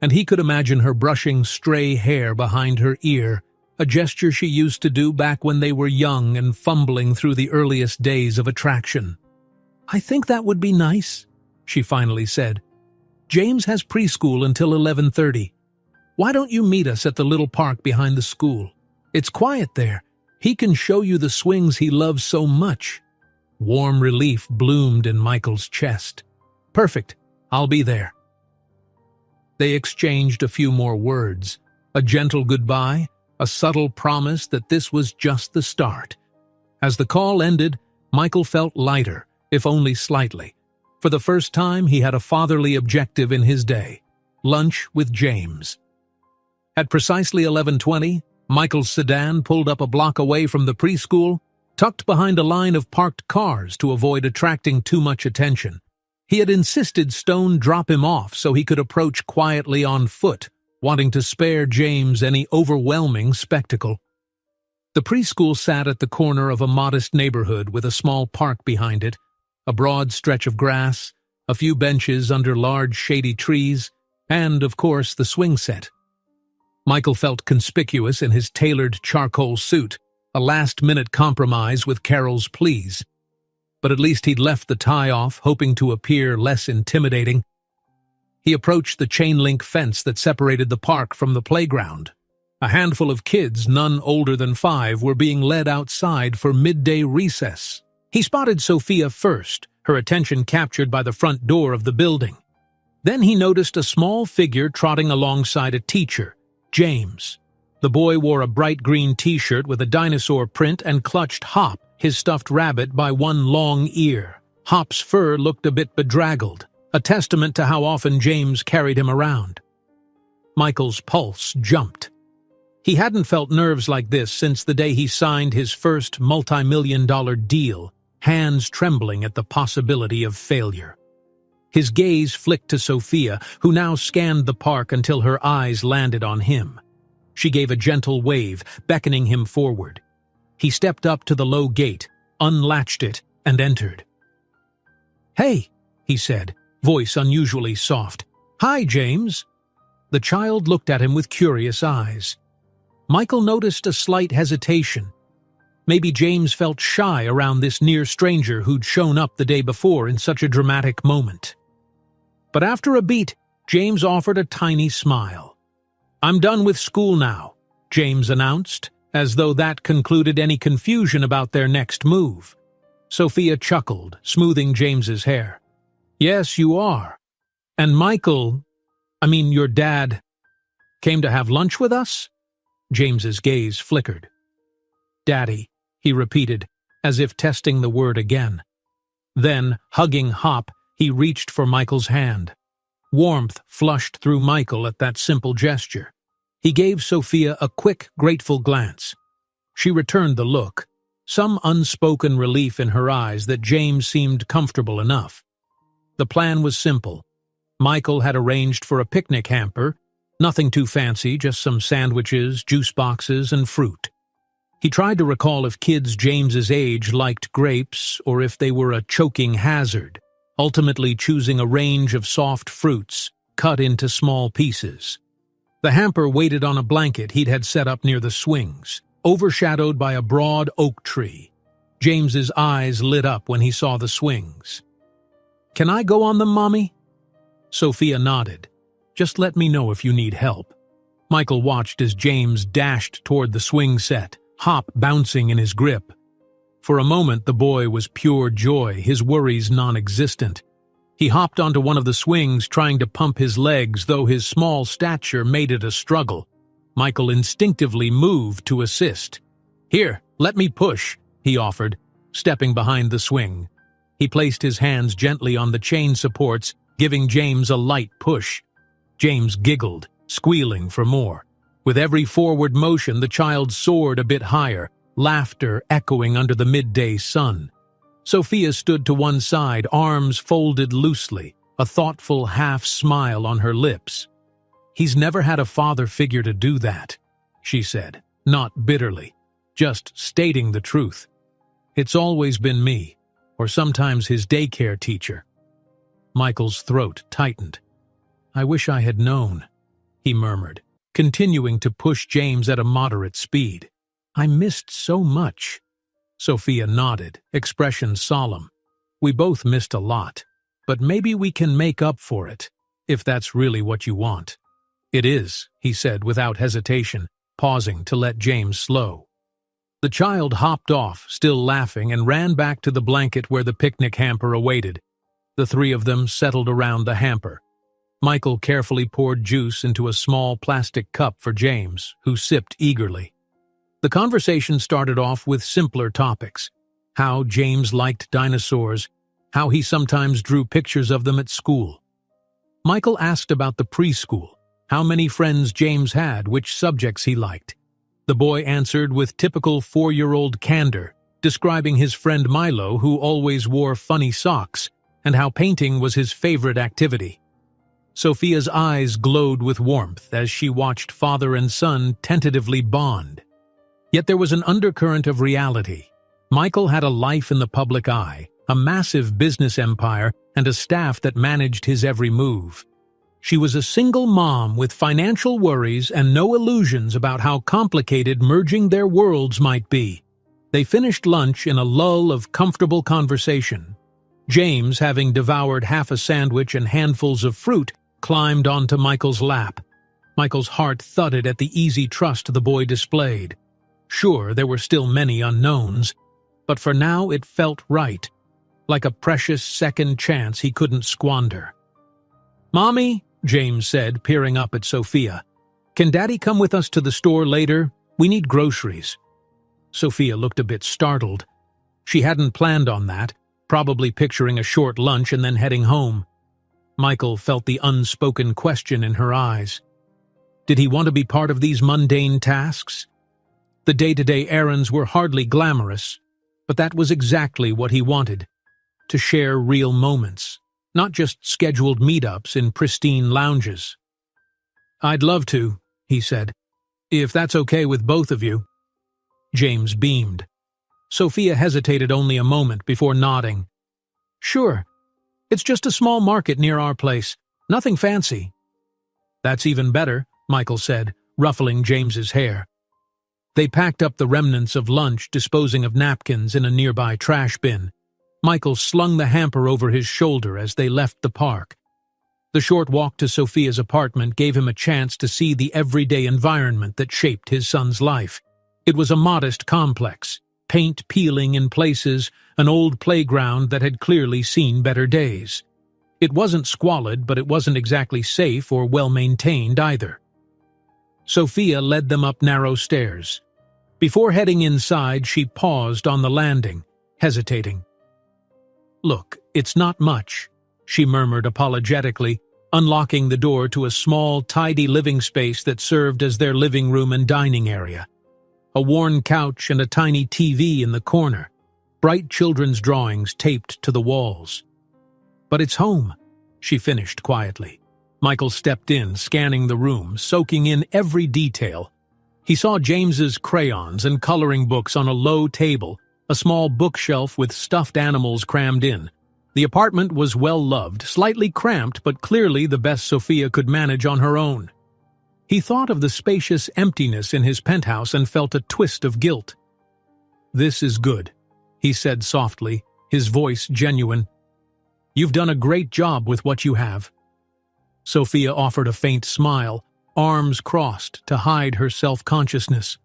and he could imagine her brushing stray hair behind her ear, a gesture she used to do back when they were young and fumbling through the earliest days of attraction. I think that would be nice, she finally said. James has preschool until 11:30. Why don't you meet us at the little park behind the school? It's quiet there. He can show you the swings he loves so much. Warm relief bloomed in Michael's chest. Perfect. I'll be there. They exchanged a few more words, a gentle goodbye, a subtle promise that this was just the start. As the call ended, Michael felt lighter, if only slightly. For the first time, he had a fatherly objective in his day: lunch with James. At precisely 11:20, Michael's sedan pulled up a block away from the preschool, tucked behind a line of parked cars to avoid attracting too much attention. He had insisted Stone drop him off so he could approach quietly on foot, wanting to spare James any overwhelming spectacle. The preschool sat at the corner of a modest neighborhood with a small park behind it, a broad stretch of grass, a few benches under large shady trees, and, of course, the swing set. Michael felt conspicuous in his tailored charcoal suit, a last-minute compromise with Carol's pleas. But at least he'd left the tie off, hoping to appear less intimidating. He approached the chain-link fence that separated the park from the playground. A handful of kids, none older than 5, were being led outside for midday recess. He spotted Sophia first, her attention captured by the front door of the building. Then he noticed a small figure trotting alongside a teacher, James. The boy wore a bright green t-shirt with a dinosaur print and clutched Hop, his stuffed rabbit, by one long ear. Hop's fur looked a bit bedraggled, a testament to how often James carried him around. Michael's pulse jumped. He hadn't felt nerves like this since the day he signed his first multi-million-dollar deal, hands trembling at the possibility of failure. His gaze flicked to Sophia, who now scanned the park until her eyes landed on him. She gave a gentle wave, beckoning him forward. He stepped up to the low gate, unlatched it, and entered. "Hey," he said, voice unusually soft. "Hi, James." The child looked at him with curious eyes. Michael noticed a slight hesitation. Maybe James felt shy around this near stranger who'd shown up the day before in such a dramatic moment. But after a beat, James offered a tiny smile. "I'm done with school now," James announced, as though that concluded any confusion about their next move. Sophia chuckled, smoothing James's hair. "Yes, you are. And your dad, came to have lunch with us?" James's gaze flickered. "Daddy," he repeated, as if testing the word again. Then, hugging Hop, he reached for Michael's hand. Warmth flushed through Michael at that simple gesture. He gave Sophia a quick, grateful glance. She returned the look, some unspoken relief in her eyes that James seemed comfortable enough. The plan was simple. Michael had arranged for a picnic hamper, nothing too fancy, just some sandwiches, juice boxes, and fruit. He tried to recall if kids James's age liked grapes or if they were a choking hazard, ultimately choosing a range of soft fruits cut into small pieces. The hamper waited on a blanket he'd had set up near the swings, overshadowed by a broad oak tree. James's eyes lit up when he saw the swings. "Can I go on them, Mommy?" Sophia nodded. "Just let me know if you need help." Michael watched as James dashed toward the swing set, Hop bouncing in his grip. For a moment the boy was pure joy, his worries non-existent. He hopped onto one of the swings, trying to pump his legs, though his small stature made it a struggle. Michael instinctively moved to assist. "Here, let me push," he offered, stepping behind the swing. He placed his hands gently on the chain supports, giving James a light push. James giggled, squealing for more. With every forward motion, the child soared a bit higher, laughter echoing under the midday sun. Sophia stood to one side, arms folded loosely, a thoughtful half-smile on her lips. "He's never had a father figure to do that," she said, not bitterly, just stating the truth. "It's always been me, or sometimes his daycare teacher." Michael's throat tightened. "I wish I had known," he murmured, continuing to push James at a moderate speed. "I missed so much." Sophia nodded, expression solemn. "We both missed a lot, but maybe we can make up for it, if that's really what you want." "It is," he said without hesitation, pausing to let James slow. The child hopped off, still laughing, and ran back to the blanket where the picnic hamper awaited. The three of them settled around the hamper. Michael carefully poured juice into a small plastic cup for James, who sipped eagerly. The conversation started off with simpler topics. How James liked dinosaurs, how he sometimes drew pictures of them at school. Michael asked about the preschool, how many friends James had, which subjects he liked. The boy answered with typical 4-year-old candor, describing his friend Milo, who always wore funny socks, and how painting was his favorite activity. Sophia's eyes glowed with warmth as she watched father and son tentatively bond. Yet there was an undercurrent of reality. Michael had a life in the public eye, a massive business empire, and a staff that managed his every move. She was a single mom with financial worries and no illusions about how complicated merging their worlds might be. They finished lunch in a lull of comfortable conversation. James, having devoured half a sandwich and handfuls of fruit, climbed onto Michael's lap. Michael's heart thudded at the easy trust the boy displayed. Sure, there were still many unknowns, but for now it felt right, like a precious second chance he couldn't squander. "Mommy," James said, peering up at Sophia, Can Daddy come with us to the store later? We need groceries." Sophia looked a bit startled. She hadn't planned on that, probably picturing a short lunch and then heading home. Michael felt the unspoken question in her eyes. Did he want to be part of these mundane tasks? The day-to-day errands were hardly glamorous, but that was exactly what he wanted. To share real moments, not just scheduled meetups in pristine lounges. "I'd love to," he said, "if that's okay with both of you." James beamed. Sophia hesitated only a moment before nodding. "Sure. It's just a small market near our place. Nothing fancy." "That's even better," Michael said, ruffling James's hair. They packed up the remnants of lunch, disposing of napkins in a nearby trash bin. Michael slung the hamper over his shoulder as they left the park. The short walk to Sophia's apartment gave him a chance to see the everyday environment that shaped his son's life. It was a modest complex, paint peeling in places, an old playground that had clearly seen better days. It wasn't squalid, but it wasn't exactly safe or well-maintained either. Sophia led them up narrow stairs. Before heading inside, she paused on the landing, hesitating. "Look, it's not much," she murmured apologetically, unlocking the door to a small, tidy living space that served as their living room and dining area. A worn couch and a tiny TV in the corner, bright children's drawings taped to the walls. "But it's home," she finished quietly. Michael stepped in, scanning the room, soaking in every detail. He saw James's crayons and coloring books on a low table, a small bookshelf with stuffed animals crammed in. The apartment was well-loved, slightly cramped, but clearly the best Sophia could manage on her own. He thought of the spacious emptiness in his penthouse and felt a twist of guilt. "This is good," he said softly, his voice genuine. "You've done a great job with what you have." Sophia offered a faint smile, arms crossed to hide her self-consciousness.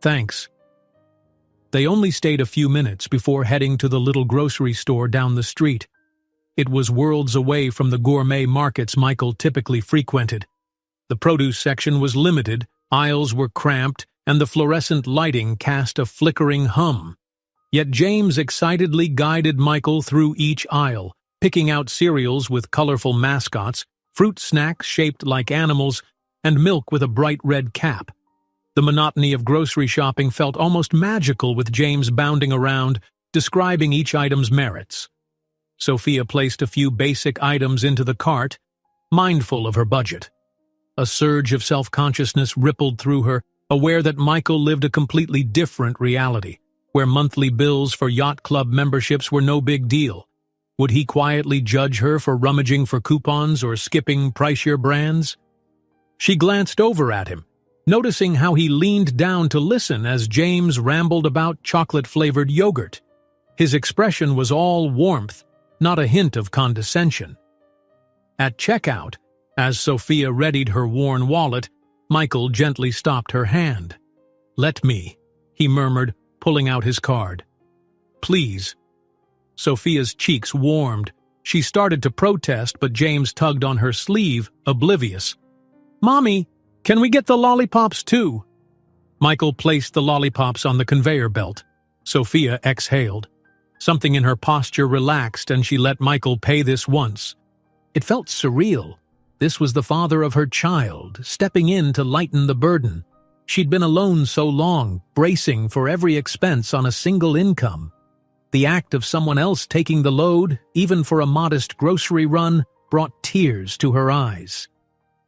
"Thanks." They only stayed a few minutes before heading to the little grocery store down the street. It was worlds away from the gourmet markets Michael typically frequented. The produce section was limited, aisles were cramped, and the fluorescent lighting cast a flickering hum. Yet James excitedly guided Michael through each aisle, picking out cereals with colorful mascots, fruit snacks shaped like animals, and milk with a bright red cap. The monotony of grocery shopping felt almost magical with James bounding around, describing each item's merits. Sophia placed a few basic items into the cart, mindful of her budget. A surge of self-consciousness rippled through her, aware that Michael lived a completely different reality, where monthly bills for yacht club memberships were no big deal. Would he quietly judge her for rummaging for coupons or skipping pricier brands? She glanced over at him, noticing how he leaned down to listen as James rambled about chocolate-flavored yogurt. His expression was all warmth, not a hint of condescension. At checkout, as Sophia readied her worn wallet, Michael gently stopped her hand. "Let me," he murmured, pulling out his card. "Please." Sophia's cheeks warmed. She started to protest, but James tugged on her sleeve, oblivious. "Mommy, can we get the lollipops too?" Michael placed the lollipops on the conveyor belt. Sophia exhaled. Something in her posture relaxed, and she let Michael pay this once. It felt surreal. This was the father of her child, stepping in to lighten the burden. She'd been alone so long, bracing for every expense on a single income. The act of someone else taking the load, even for a modest grocery run, brought tears to her eyes.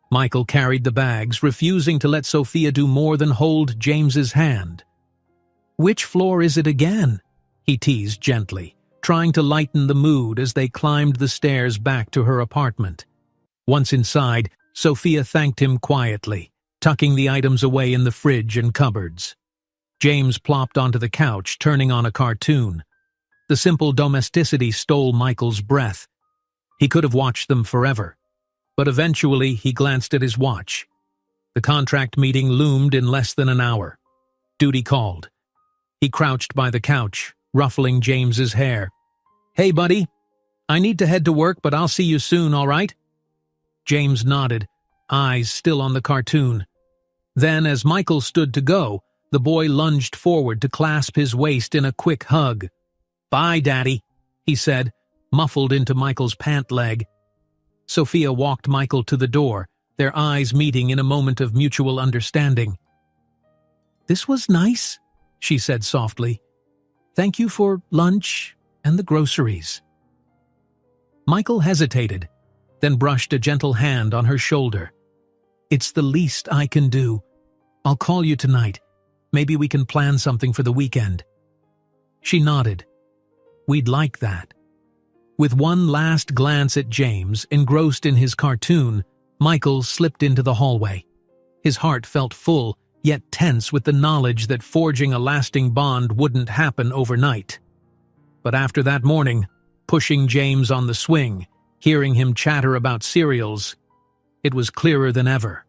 Michael carried the bags, refusing to let Sophia do more than hold James's hand. "Which floor is it again?" he teased gently, trying to lighten the mood as they climbed the stairs back to her apartment. Once inside, Sophia thanked him quietly, tucking the items away in the fridge and cupboards. James plopped onto the couch, turning on a cartoon. The simple domesticity stole Michael's breath. He could have watched them forever. But eventually he glanced at his watch. The contract meeting loomed in less than an hour. Duty called. He crouched by the couch, ruffling James's hair. "Hey, buddy. I need to head to work, but I'll see you soon, all right?" James nodded. eyes still on the cartoon. Then, as Michael stood to go, the boy lunged forward to clasp his waist in a quick hug. "Bye, Daddy," he said, muffled into Michael's pant leg. Sophia walked Michael to the door, their eyes meeting in a moment of mutual understanding. "This was nice," she said softly. "Thank you for lunch and the groceries." Michael hesitated, then brushed a gentle hand on her shoulder. "It's the least I can do. I'll call you tonight. Maybe we can plan something for the weekend." She nodded. "We'd like that." With one last glance at James, engrossed in his cartoon, Michael slipped into the hallway. His heart felt full, yet tense with the knowledge that forging a lasting bond wouldn't happen overnight. But after that morning, pushing James on the swing, hearing him chatter about cereals, it was clearer than ever.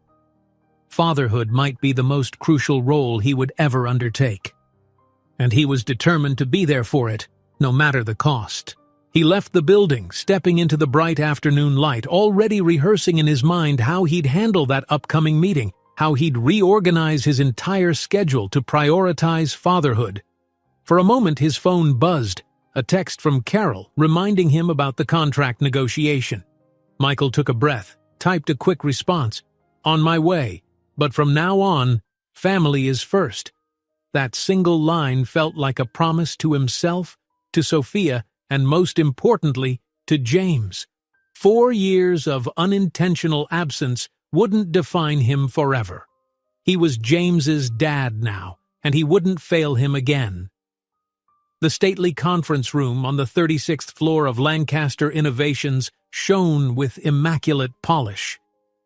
Fatherhood might be the most crucial role he would ever undertake. And he was determined to be there for it, no matter the cost. He left the building, stepping into the bright afternoon light, already rehearsing in his mind how he'd handle that upcoming meeting, how he'd reorganize his entire schedule to prioritize fatherhood. For a moment his phone buzzed, a text from Carol reminding him about the contract negotiation. Michael took a breath, typed a quick response, "On my way, but from now on, family is first." That single line felt like a promise to himself, to Sophia, and most importantly, to James. 4 years of unintentional absence wouldn't define him forever. He was James's dad now, and he wouldn't fail him again. The stately conference room on the 36th floor of Lancaster Innovations shone with immaculate polish.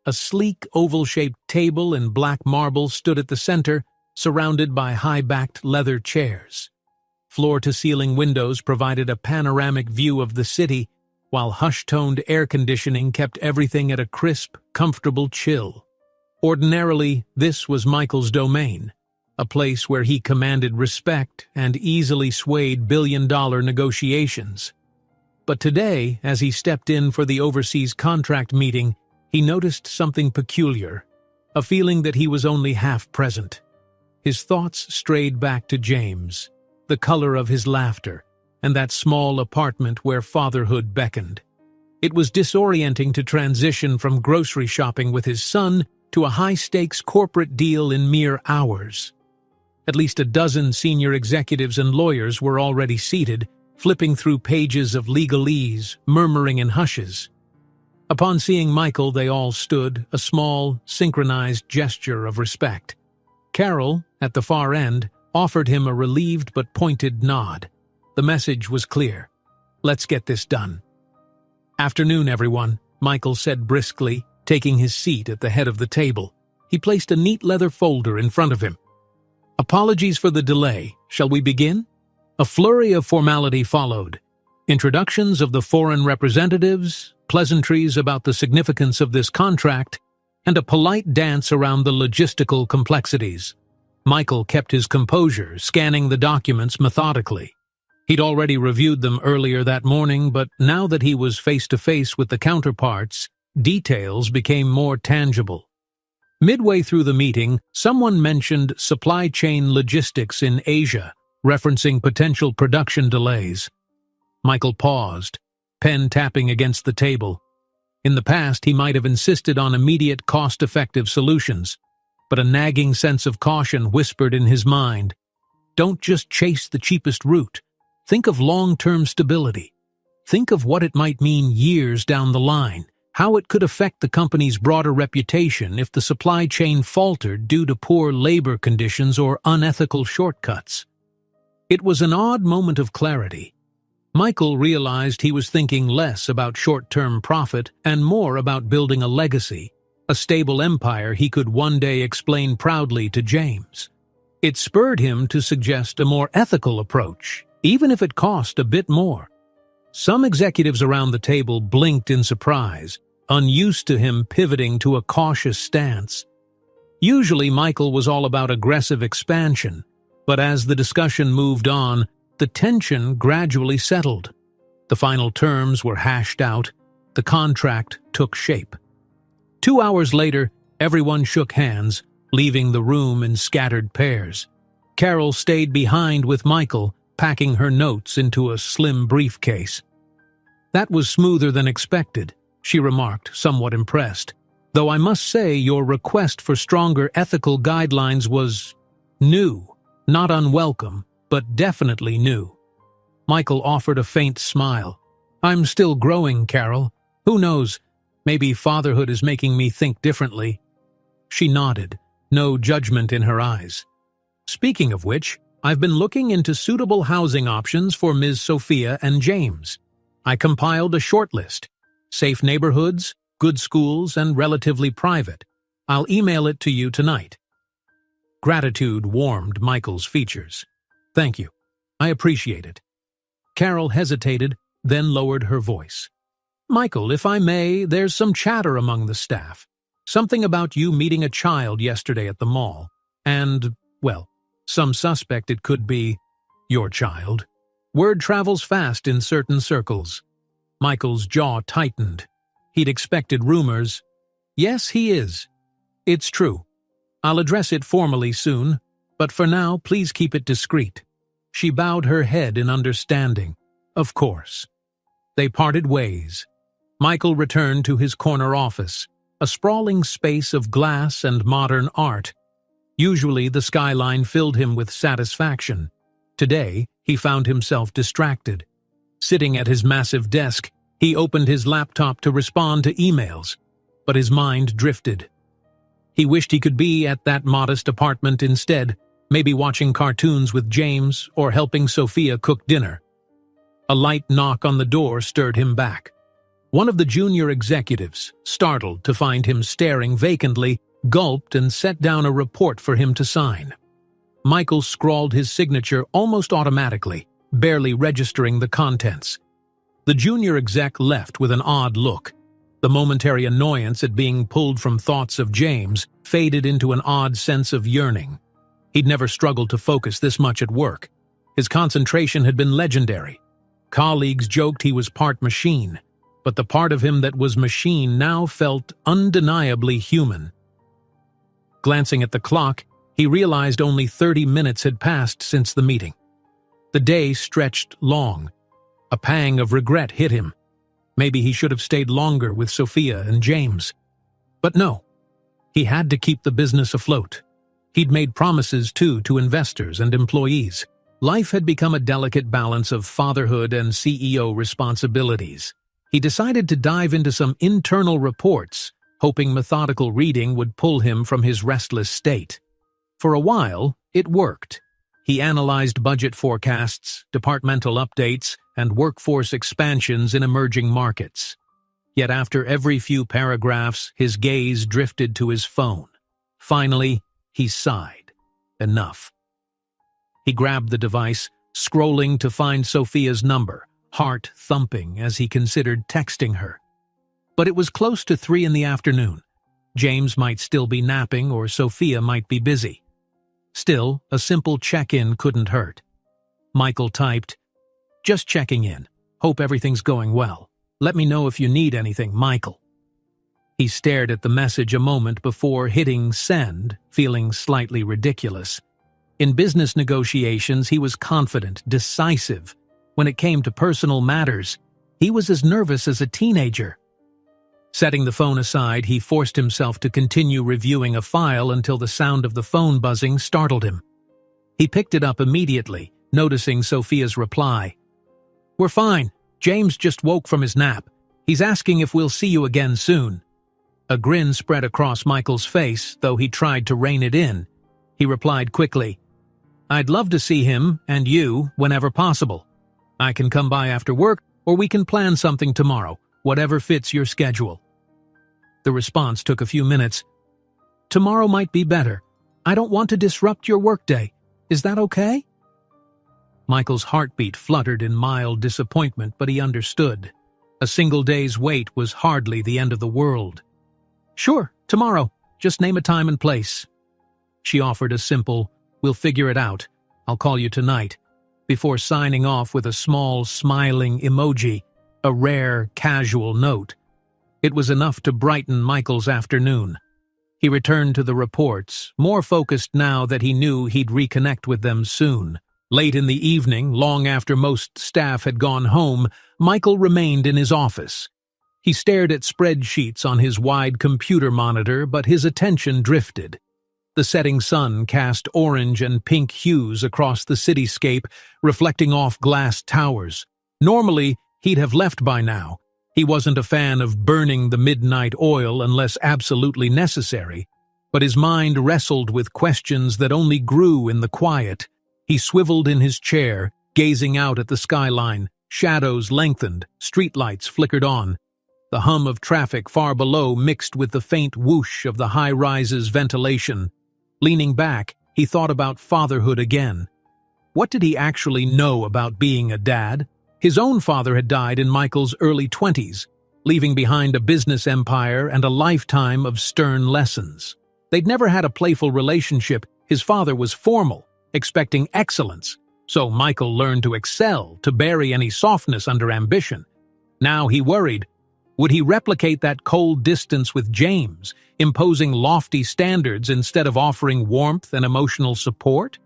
A sleek, oval-shaped table in black marble stood at the center, surrounded by high-backed leather chairs. Floor-to-ceiling windows provided a panoramic view of the city, while hush-toned air conditioning kept everything at a crisp, comfortable chill. Ordinarily, this was Michael's domain, a place where he commanded respect and easily swayed billion-dollar negotiations. But today, as he stepped in for the overseas contract meeting, he noticed something peculiar, a feeling that he was only half present. His thoughts strayed back to James, the color of his laughter, and that small apartment where fatherhood beckoned. It was disorienting to transition from grocery shopping with his son to a high-stakes corporate deal in mere hours. At least a dozen senior executives and lawyers were already seated, flipping through pages of legalese, murmuring in hushes. Upon seeing Michael, they all stood, a small, synchronized gesture of respect. Carol, at the far end, offered him a relieved but pointed nod. The message was clear. "Let's get this done." "Afternoon, everyone," Michael said briskly, taking his seat at the head of the table. He placed a neat leather folder in front of him. "Apologies for the delay. Shall we begin?" A flurry of formality followed. Introductions of the foreign representatives, pleasantries about the significance of this contract, and a polite dance around the logistical complexities. Michael kept his composure, scanning the documents methodically. He'd already reviewed them earlier that morning, but now that he was face-to-face with the counterparts, details became more tangible. Midway through the meeting, someone mentioned supply chain logistics in Asia, referencing potential production delays. Michael paused, pen tapping against the table. In the past, he might have insisted on immediate, cost-effective solutions, but a nagging sense of caution whispered in his mind, "Don't just chase the cheapest route. Think of long-term stability. Think of what it might mean years down the line, how it could affect the company's broader reputation if the supply chain faltered due to poor labor conditions or unethical shortcuts." It was an odd moment of clarity. Michael realized he was thinking less about short-term profit and more about building a legacy, a stable empire he could one day explain proudly to James. It spurred him to suggest a more ethical approach, even if it cost a bit more. Some executives around the table blinked in surprise, unused to him pivoting to a cautious stance. Usually Michael was all about aggressive expansion, but as the discussion moved on, the tension gradually settled. The final terms were hashed out, the contract took shape. 2 hours later, everyone shook hands, leaving the room in scattered pairs. Carol stayed behind with Michael, packing her notes into a slim briefcase. "That was smoother than expected," she remarked, somewhat impressed. "Though I must say your request for stronger ethical guidelines was new, not unwelcome, but definitely new." Michael offered a faint smile. "I'm still growing, Carol. Who knows? Maybe fatherhood is making me think differently." She nodded, no judgment in her eyes. "Speaking of which, I've been looking into suitable housing options for Ms. Sophia and James. I compiled a short list. Safe neighborhoods, good schools, and relatively private. I'll email it to you tonight." Gratitude warmed Michael's features. "Thank you. I appreciate it." Carol hesitated, then lowered her voice. "Michael, if I may, there's some chatter among the staff. Something about you meeting a child yesterday at the mall. And, well, some suspect it could be your child. Word travels fast in certain circles." Michael's jaw tightened. He'd expected rumors. "Yes, he is. It's true. I'll address it formally soon, but for now, please keep it discreet." She bowed her head in understanding. "Of course." They parted ways. Michael returned to his corner office, a sprawling space of glass and modern art. Usually the skyline filled him with satisfaction. Today, he found himself distracted. Sitting at his massive desk, he opened his laptop to respond to emails, but his mind drifted. He wished he could be at that modest apartment instead, maybe watching cartoons with James or helping Sophia cook dinner. A light knock on the door stirred him back. One of the junior executives, startled to find him staring vacantly, gulped and set down a report for him to sign. Michael scrawled his signature almost automatically, barely registering the contents. The junior exec left with an odd look. The momentary annoyance at being pulled from thoughts of James faded into an odd sense of yearning. He'd never struggled to focus this much at work. His concentration had been legendary. Colleagues joked he was part machine, but the part of him that was machine now felt undeniably human. Glancing at the clock, he realized only 30 minutes had passed since the meeting. The day stretched long. A pang of regret hit him. Maybe he should have stayed longer with Sophia and James. But no, he had to keep the business afloat. He'd made promises, too, to investors and employees. Life had become a delicate balance of fatherhood and CEO responsibilities. He decided to dive into some internal reports, hoping methodical reading would pull him from his restless state. For a while, it worked. He analyzed budget forecasts, departmental updates, and workforce expansions in emerging markets. Yet after every few paragraphs, his gaze drifted to his phone. Finally, he sighed. Enough. He grabbed the device, scrolling to find Sophia's number, heart thumping as he considered texting her. But it was close to 3 in the afternoon. James might still be napping or Sophia might be busy. Still, a simple check-in couldn't hurt. Michael typed, "Just checking in. Hope everything's going well. Let me know if you need anything, Michael." He stared at the message a moment before hitting send, feeling slightly ridiculous. In business negotiations, he was confident, decisive. When it came to personal matters, he was as nervous as a teenager. Setting the phone aside, he forced himself to continue reviewing a file until the sound of the phone buzzing startled him. He picked it up immediately, noticing Sophia's reply. "We're fine. James just woke from his nap. He's asking if we'll see you again soon." A grin spread across Michael's face, though he tried to rein it in. He replied quickly, "I'd love to see him and you whenever possible. I can come by after work, or we can plan something tomorrow, whatever fits your schedule." The response took a few minutes. "Tomorrow might be better. I don't want to disrupt your workday. Is that okay?" Michael's heartbeat fluttered in mild disappointment, but he understood. A single day's wait was hardly the end of the world. "Sure, tomorrow. Just name a time and place." She offered a simple, "We'll figure it out. I'll call you tonight," before signing off with a small, smiling emoji, a rare, casual note. It was enough to brighten Michael's afternoon. He returned to the reports, more focused now that he knew he'd reconnect with them soon. Late in the evening, long after most staff had gone home, Michael remained in his office. He stared at spreadsheets on his wide computer monitor, but his attention drifted. The setting sun cast orange and pink hues across the cityscape, reflecting off glass towers. Normally, he'd have left by now. He wasn't a fan of burning the midnight oil unless absolutely necessary, but his mind wrestled with questions that only grew in the quiet. He swiveled in his chair, gazing out at the skyline. Shadows lengthened, streetlights flickered on. The hum of traffic far below mixed with the faint whoosh of the high-rise's ventilation. Leaning back, he thought about fatherhood again. What did he actually know about being a dad? His own father had died in Michael's early 20s, leaving behind a business empire and a lifetime of stern lessons. They'd never had a playful relationship. His father was formal, expecting excellence, so Michael learned to excel, to bury any softness under ambition. Now he worried, would he replicate that cold distance with James, imposing lofty standards instead of offering warmth and emotional support?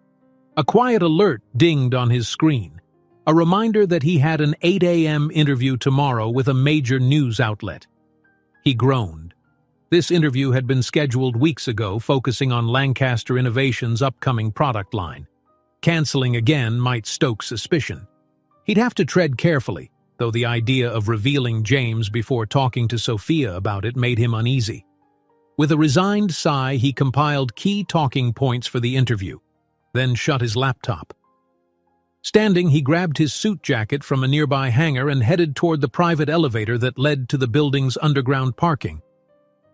A quiet alert dinged on his screen, a reminder that he had an 8 a.m. interview tomorrow with a major news outlet. He groaned. This interview had been scheduled weeks ago, focusing on Lancaster Innovations' upcoming product line. Canceling again might stoke suspicion. He'd have to tread carefully, though the idea of revealing James before talking to Sophia about it made him uneasy. With a resigned sigh, he compiled key talking points for the interview, then shut his laptop. Standing, he grabbed his suit jacket from a nearby hangar and headed toward the private elevator that led to the building's underground parking.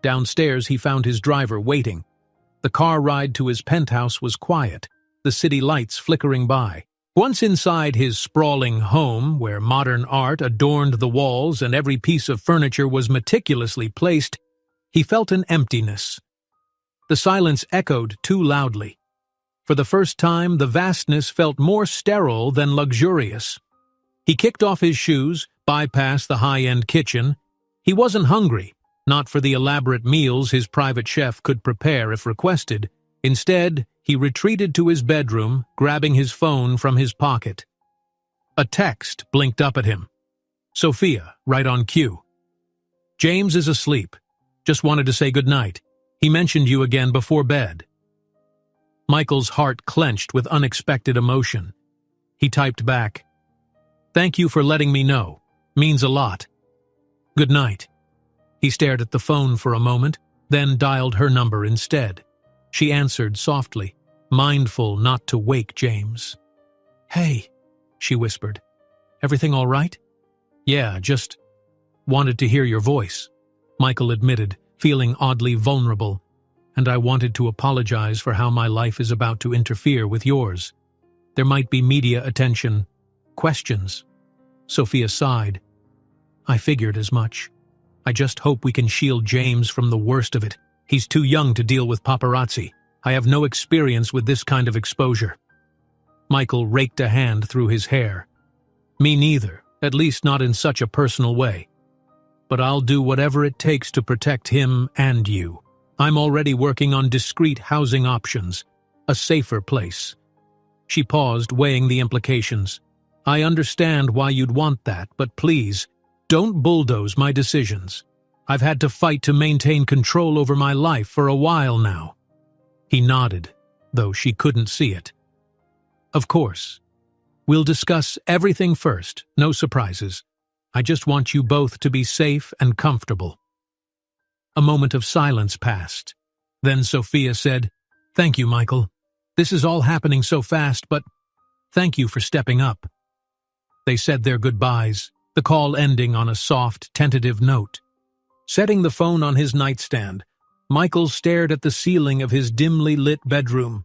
Downstairs, he found his driver waiting. The car ride to his penthouse was quiet, the city lights flickering by. Once inside his sprawling home, where modern art adorned the walls and every piece of furniture was meticulously placed, he felt an emptiness. The silence echoed too loudly. For the first time, the vastness felt more sterile than luxurious. He kicked off his shoes, bypassed the high-end kitchen. He wasn't hungry, not for the elaborate meals his private chef could prepare if requested. Instead, he retreated to his bedroom, grabbing his phone from his pocket. A text blinked up at him. Sophia, right on cue. James is asleep. Just wanted to say goodnight. He mentioned you again before bed. Michael's heart clenched with unexpected emotion. He typed back, "Thank you for letting me know. Means a lot. Good night." He stared at the phone for a moment, then dialed her number instead. She answered softly, mindful not to wake James. "Hey," she whispered. "Everything all right?" "Yeah, just wanted to hear your voice," Michael admitted, feeling oddly vulnerable. "And I wanted to apologize for how my life is about to interfere with yours. There might be media attention, questions." Sophia sighed. "I figured as much. I just hope we can shield James from the worst of it. He's too young to deal with paparazzi. I have no experience with this kind of exposure." Michael raked a hand through his hair. "Me neither, at least not in such a personal way. But I'll do whatever it takes to protect him and you. I'm already working on discreet housing options, a safer place." She paused, weighing the implications. "I understand why you'd want that, but please, don't bulldoze my decisions. I've had to fight to maintain control over my life for a while now." He nodded, though she couldn't see it. "Of course. We'll discuss everything first, no surprises. I just want you both to be safe and comfortable." A moment of silence passed. Then Sophia said, "Thank you, Michael. This is all happening so fast, but thank you for stepping up." They said their goodbyes, the call ending on a soft, tentative note. Setting the phone on his nightstand, Michael stared at the ceiling of his dimly lit bedroom.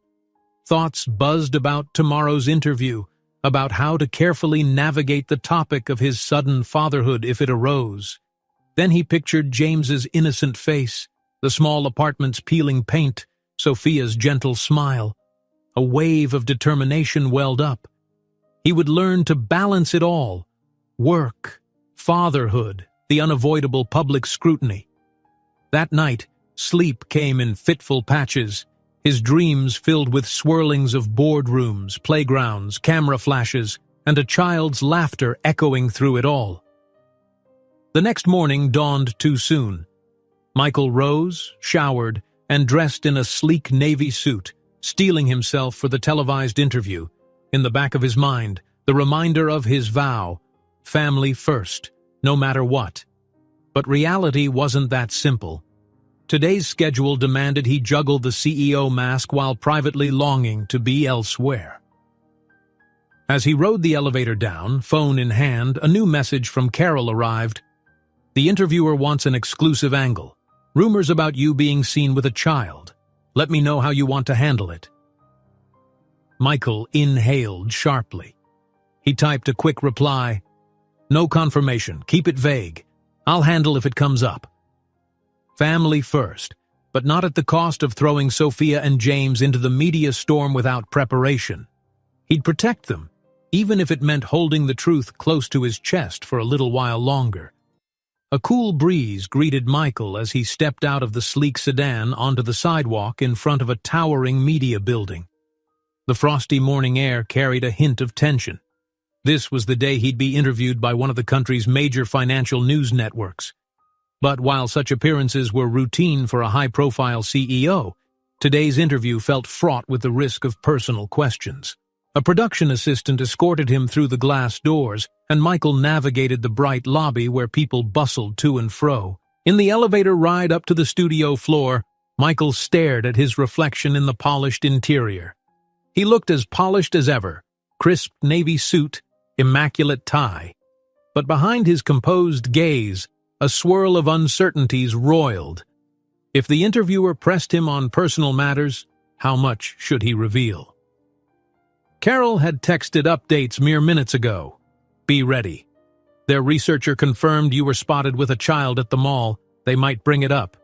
Thoughts buzzed about tomorrow's interview, about how to carefully navigate the topic of his sudden fatherhood if it arose. Then he pictured James's innocent face, the small apartment's peeling paint, Sophia's gentle smile. A wave of determination welled up. He would learn to balance it all: work, fatherhood, the unavoidable public scrutiny. That night, sleep came in fitful patches, his dreams filled with swirlings of boardrooms, playgrounds, camera flashes, and a child's laughter echoing through it all. The next morning dawned too soon. Michael rose, showered, and dressed in a sleek navy suit, steeling himself for the televised interview. In the back of his mind, the reminder of his vow, family first, no matter what. But reality wasn't that simple. Today's schedule demanded he juggle the CEO mask while privately longing to be elsewhere. As he rode the elevator down, phone in hand, a new message from Carol arrived. The interviewer wants an exclusive angle. Rumors about you being seen with a child. Let me know how you want to handle it. Michael inhaled sharply. He typed a quick reply. No confirmation. Keep it vague. I'll handle if it comes up. Family first, but not at the cost of throwing Sophia and James into the media storm without preparation. He'd protect them, even if it meant holding the truth close to his chest for a little while longer. A cool breeze greeted Michael as he stepped out of the sleek sedan onto the sidewalk in front of a towering media building. The frosty morning air carried a hint of tension. This was the day he'd be interviewed by one of the country's major financial news networks. But while such appearances were routine for a high-profile CEO, today's interview felt fraught with the risk of personal questions. A production assistant escorted him through the glass doors, and Michael navigated the bright lobby where people bustled to and fro. In the elevator ride up to the studio floor, Michael stared at his reflection in the polished interior. He looked as polished as ever, crisp navy suit, immaculate tie. But behind his composed gaze, a swirl of uncertainties roiled. If the interviewer pressed him on personal matters, how much should he reveal? Carol had texted updates mere minutes ago. Be ready. Their researcher confirmed you were spotted with a child at the mall. They might bring it up.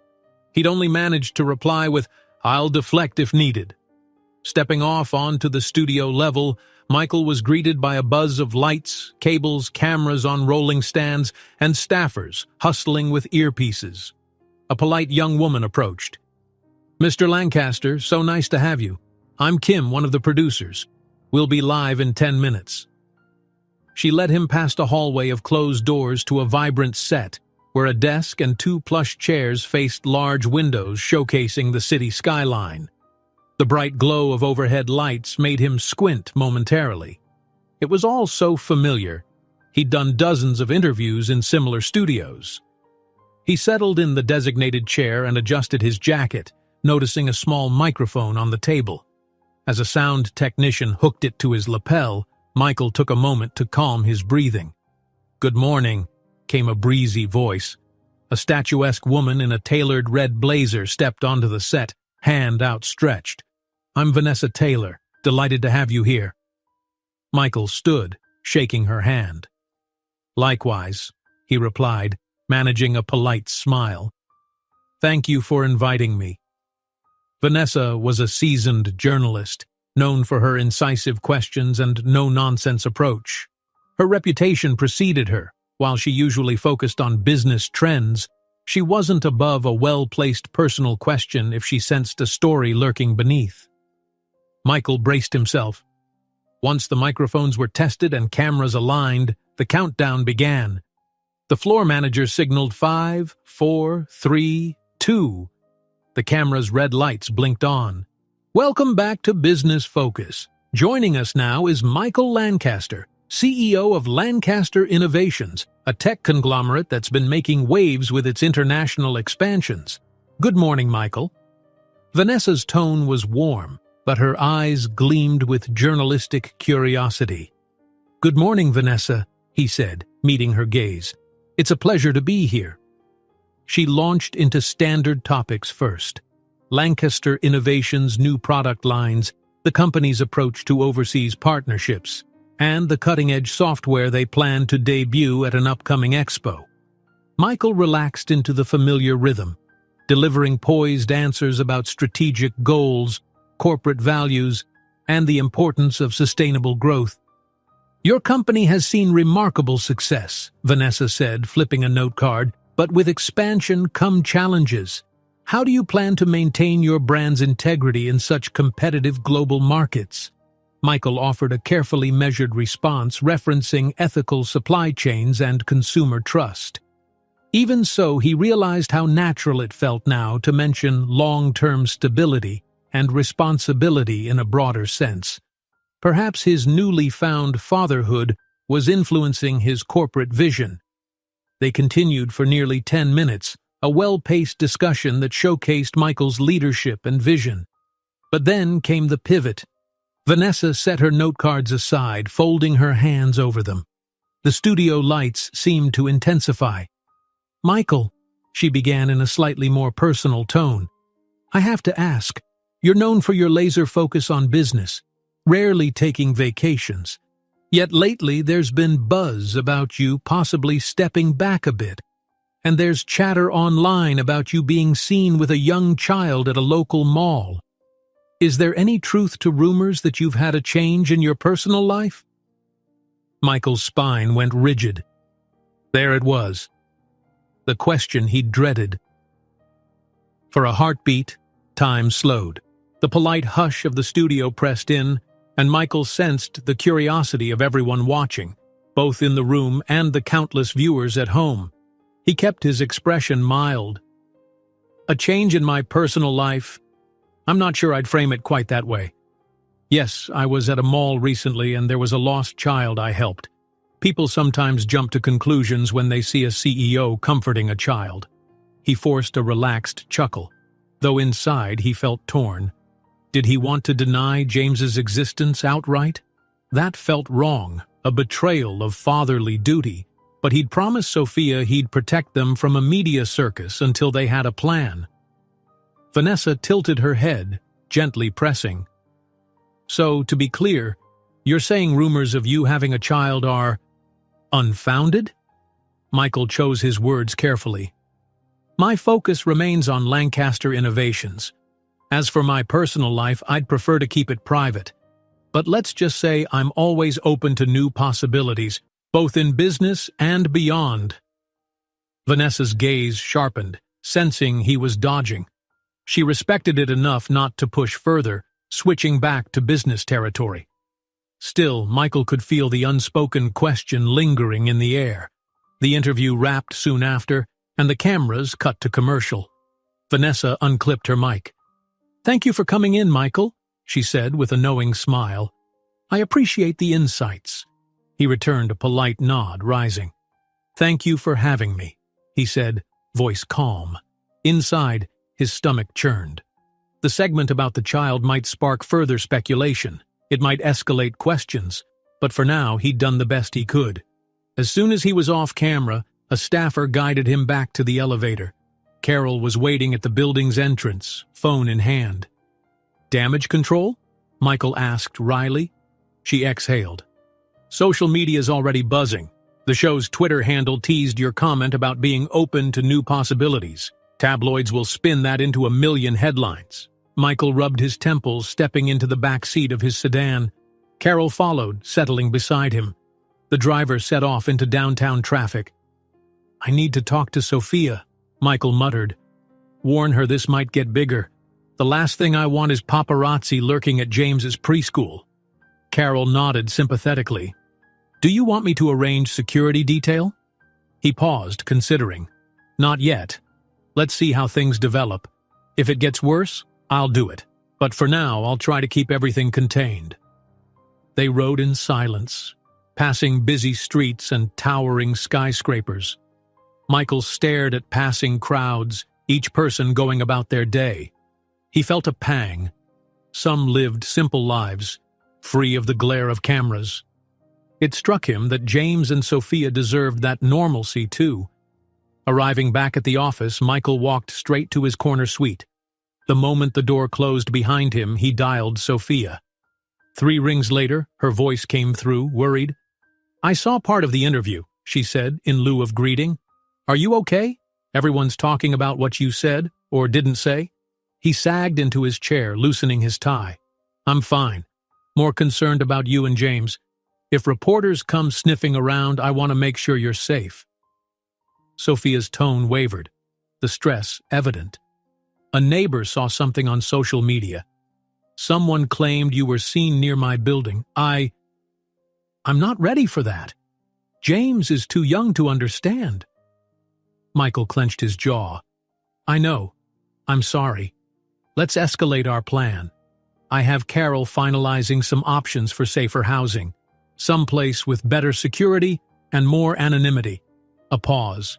He'd only managed to reply with, I'll deflect if needed. Stepping off onto the studio level, Michael was greeted by a buzz of lights, cables, cameras on rolling stands, and staffers hustling with earpieces. A polite young woman approached. Mr. Lancaster, so nice to have you. I'm Kim, one of the producers. We'll be live in 10 minutes. She led him past a hallway of closed doors to a vibrant set, where a desk and 2 plush chairs faced large windows showcasing the city skyline. The bright glow of overhead lights made him squint momentarily. It was all so familiar. He'd done dozens of interviews in similar studios. He settled in the designated chair and adjusted his jacket, noticing a small microphone on the table. As a sound technician hooked it to his lapel, Michael took a moment to calm his breathing. Good morning, came a breezy voice. A statuesque woman in a tailored red blazer stepped onto the set, hand outstretched. I'm Vanessa Taylor, delighted to have you here. Michael stood, shaking her hand. Likewise, he replied, managing a polite smile. Thank you for inviting me. Vanessa was a seasoned journalist, known for her incisive questions and no-nonsense approach. Her reputation preceded her. While she usually focused on business trends, she wasn't above a well-placed personal question if she sensed a story lurking beneath. Michael braced himself. Once the microphones were tested and cameras aligned, the countdown began. The floor manager signaled 5, 4, 3, 2. The camera's red lights blinked on. Welcome back to Business Focus. Joining us now is Michael Lancaster, CEO of Lancaster Innovations, a tech conglomerate that's been making waves with its international expansions. Good morning, Michael. Vanessa's tone was warm, but her eyes gleamed with journalistic curiosity. Good morning, Vanessa, he said, meeting her gaze. It's a pleasure to be here. She launched into standard topics first. Lancaster Innovations' new product lines, the company's approach to overseas partnerships, and the cutting-edge software they plan to debut at an upcoming expo. Michael relaxed into the familiar rhythm, delivering poised answers about strategic goals, corporate values, and the importance of sustainable growth. "Your company has seen remarkable success," Vanessa said, flipping a note card, "but with expansion come challenges. How do you plan to maintain your brand's integrity in such competitive global markets?" Michael offered a carefully measured response referencing ethical supply chains and consumer trust. Even so, he realized how natural it felt now to mention long-term stability and responsibility in a broader sense. Perhaps his newly found fatherhood was influencing his corporate vision. They continued for nearly 10 minutes, a well-paced discussion that showcased Michael's leadership and vision. But then came the pivot. Vanessa set her note cards aside, folding her hands over them. The studio lights seemed to intensify. "Michael," she began in a slightly more personal tone, "I have to ask, you're known for your laser focus on business, rarely taking vacations. Yet lately there's been buzz about you possibly stepping back a bit. And there's chatter online about you being seen with a young child at a local mall. Is there any truth to rumors that you've had a change in your personal life?" Michael's spine went rigid. There it was. The question he'd dreaded. For a heartbeat, time slowed. The polite hush of the studio pressed in, and Michael sensed the curiosity of everyone watching, both in the room and the countless viewers at home. He kept his expression mild. "A change in my personal life? I'm not sure I'd frame it quite that way. Yes, I was at a mall recently and there was a lost child I helped. People sometimes jump to conclusions when they see a CEO comforting a child." He forced a relaxed chuckle, though inside he felt torn. Did he want to deny James's existence outright? That felt wrong, a betrayal of fatherly duty, but he'd promised Sophia he'd protect them from a media circus until they had a plan. Vanessa tilted her head, gently pressing. "So, to be clear, you're saying rumors of you having a child are unfounded?" Michael chose his words carefully. "My focus remains on Lancaster Innovations. As for my personal life, I'd prefer to keep it private. But let's just say I'm always open to new possibilities, both in business and beyond." Vanessa's gaze sharpened, sensing he was dodging. She respected it enough not to push further, switching back to business territory. Still, Michael could feel the unspoken question lingering in the air. The interview wrapped soon after, and the cameras cut to commercial. Vanessa unclipped her mic. "Thank you for coming in, Michael," she said with a knowing smile. "I appreciate the insights." He returned a polite nod, rising. "Thank you for having me," he said, voice calm. Inside, his stomach churned. The segment about the child might spark further speculation. It might escalate questions, but for now he'd done the best he could. As soon as he was off camera, a staffer guided him back to the elevator. Carol was waiting at the building's entrance, phone in hand. "Damage control?" Michael asked wryly. She exhaled. "Social media's already buzzing. The show's Twitter handle teased your comment about being open to new possibilities. Tabloids will spin that into 1,000,000 headlines." Michael rubbed his temples, stepping into the back seat of his sedan. Carol followed, settling beside him. The driver set off into downtown traffic. "I need to talk to Sophia," Michael muttered. "Warn her this might get bigger. The last thing I want is paparazzi lurking at James's preschool." Carol nodded sympathetically. "Do you want me to arrange security detail?" He paused, considering. "Not yet. Let's see how things develop. If it gets worse, I'll do it. But for now, I'll try to keep everything contained." They rode in silence, passing busy streets and towering skyscrapers. Michael stared at passing crowds, each person going about their day. He felt a pang. Some lived simple lives, free of the glare of cameras. It struck him that James and Sophia deserved that normalcy too. Arriving back at the office, Michael walked straight to his corner suite. The moment the door closed behind him, he dialed Sophia. 3 rings later, her voice came through, worried. "I saw part of the interview," she said, in lieu of greeting. "Are you okay? Everyone's talking about what you said, or didn't say." He sagged into his chair, loosening his tie. "I'm fine. More concerned about you and James. If reporters come sniffing around, I want to make sure you're safe." Sophia's tone wavered, the stress evident. "A neighbor saw something on social media. Someone claimed you were seen near my building. I'm not ready for that. James is too young to understand." Michael clenched his jaw. "I know. I'm sorry. Let's escalate our plan. I have Carol finalizing some options for safer housing, someplace with better security and more anonymity." A pause.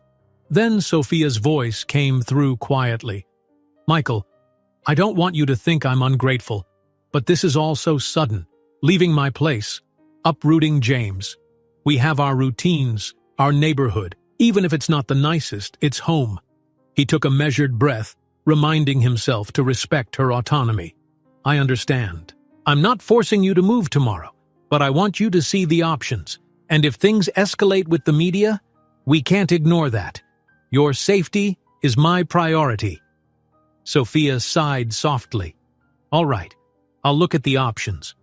Then Sophia's voice came through quietly. "Michael, I don't want you to think I'm ungrateful, but this is all so sudden. Leaving my place, uprooting James. We have our routines, our neighborhood. Even if it's not the nicest, it's home." He took a measured breath, reminding himself to respect her autonomy. "I understand. I'm not forcing you to move tomorrow, but I want you to see the options. And if things escalate with the media, we can't ignore that. Your safety is my priority." Sophia sighed softly. "All right, I'll look at the options.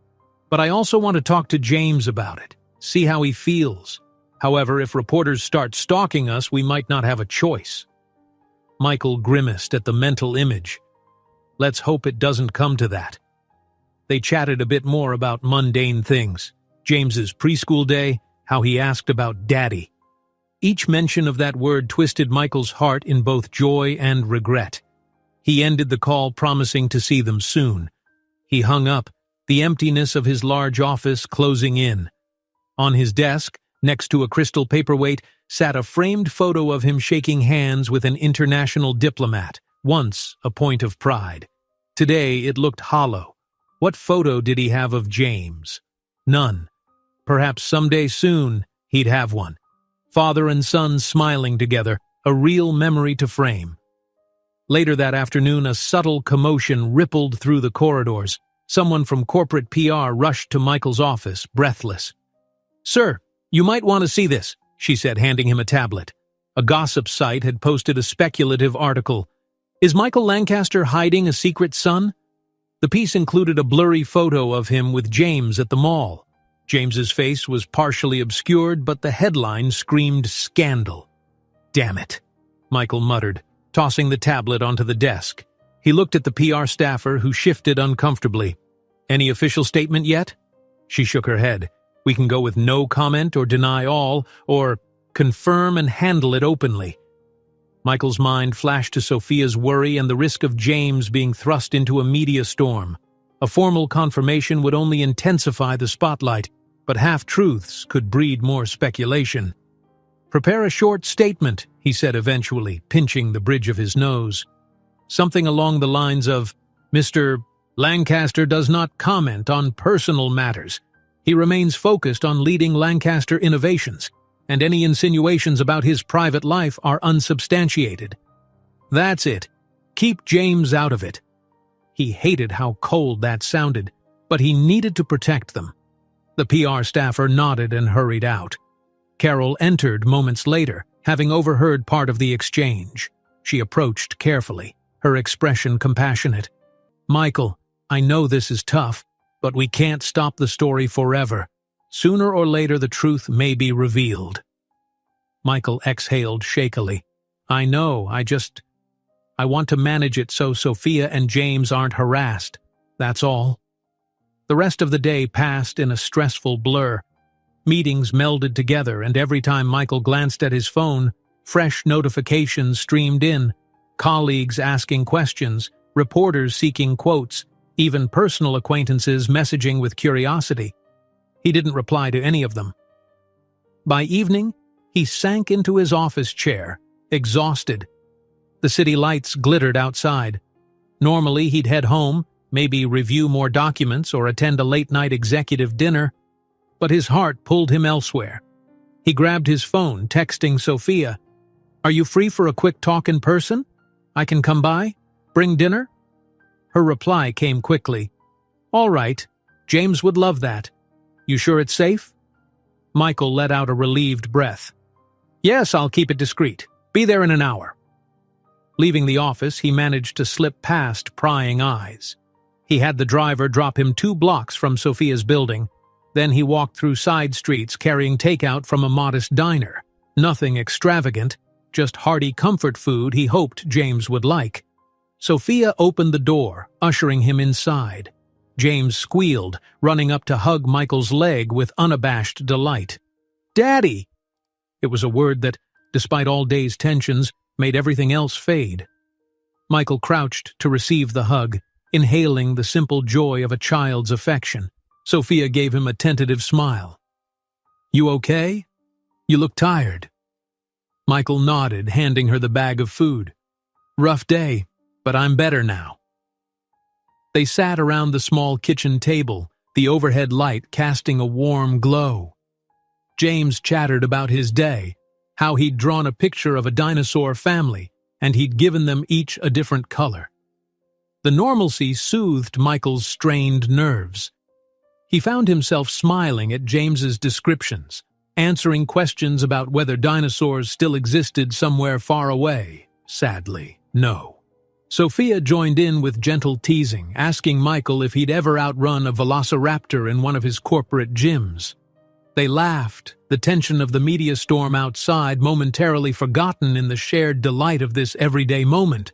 But I also want to talk to James about it, see how he feels. However, if reporters start stalking us, we might not have a choice." Michael grimaced at the mental image. Let's hope it doesn't come to that. They chatted a bit more about mundane things. James's preschool day, how he asked about Daddy. Each mention of that word twisted Michael's heart in both joy and regret. He ended the call promising to see them soon. He hung up, the emptiness of his large office closing in. On his desk, next to a crystal paperweight, sat a framed photo of him shaking hands with an international diplomat, once a point of pride. Today it looked hollow. What photo did he have of James? None. Perhaps someday soon he'd have one. Father and son smiling together, a real memory to frame. Later that afternoon, a subtle commotion rippled through the corridors. Someone from corporate PR rushed to Michael's office, breathless. "Sir, you might want to see this," she said, handing him a tablet. A gossip site had posted a speculative article. "Is Michael Lancaster hiding a secret son?" The piece included a blurry photo of him with James at the mall. James's face was partially obscured, but the headline screamed scandal. "Damn it," Michael muttered, tossing the tablet onto the desk. He looked at the PR staffer, who shifted uncomfortably. "Any official statement yet?" She shook her head. "We can go with no comment or deny all, or confirm and handle it openly." Michael's mind flashed to Sophia's worry and the risk of James being thrust into a media storm. A formal confirmation would only intensify the spotlight, but half-truths could breed more speculation. "Prepare a short statement," he said eventually, pinching the bridge of his nose. Something along the lines of, "Mr. Lancaster does not comment on personal matters. He remains focused on leading Lancaster Innovations, and any insinuations about his private life are unsubstantiated. That's it. Keep James out of it." He hated how cold that sounded, but he needed to protect them. The PR staffer nodded and hurried out. Carol entered moments later, having overheard part of the exchange. She approached carefully, her expression compassionate. "Michael, I know this is tough, but we can't stop the story forever. Sooner or later the truth may be revealed." Michael exhaled shakily. "I know, I want to manage it so Sophia and James aren't harassed. That's all." The rest of the day passed in a stressful blur. Meetings melded together, and every time Michael glanced at his phone, fresh notifications streamed in. Colleagues asking questions, reporters seeking quotes, even personal acquaintances messaging with curiosity. He didn't reply to any of them. By evening, he sank into his office chair, exhausted. The city lights glittered outside. Normally, he'd head home, maybe review more documents or attend a late-night executive dinner, but his heart pulled him elsewhere. He grabbed his phone, texting Sophia, "Are you free for a quick talk in person? I can come by? Bring dinner?" Her reply came quickly. "All right, James would love that. You sure it's safe?" Michael let out a relieved breath. "Yes, I'll keep it discreet. Be there in an hour." Leaving the office, he managed to slip past prying eyes. He had the driver drop him 2 blocks from Sophia's building. Then he walked through side streets carrying takeout from a modest diner. Nothing extravagant, just hearty comfort food he hoped James would like. Sophia opened the door, ushering him inside. James squealed, running up to hug Michael's leg with unabashed delight. "Daddy!" It was a word that, despite all day's tensions, made everything else fade. Michael crouched to receive the hug, inhaling the simple joy of a child's affection. Sophia gave him a tentative smile. "You okay? You look tired." Michael nodded, handing her the bag of food. "Rough day, but I'm better now." They sat around the small kitchen table, the overhead light casting a warm glow. James chattered about his day, how he'd drawn a picture of a dinosaur family, and he'd given them each a different color. The normalcy soothed Michael's strained nerves. He found himself smiling at James's descriptions, answering questions about whether dinosaurs still existed somewhere far away. Sadly, no. Sophia joined in with gentle teasing, asking Michael if he'd ever outrun a velociraptor in one of his corporate gyms. They laughed, the tension of the media storm outside momentarily forgotten in the shared delight of this everyday moment.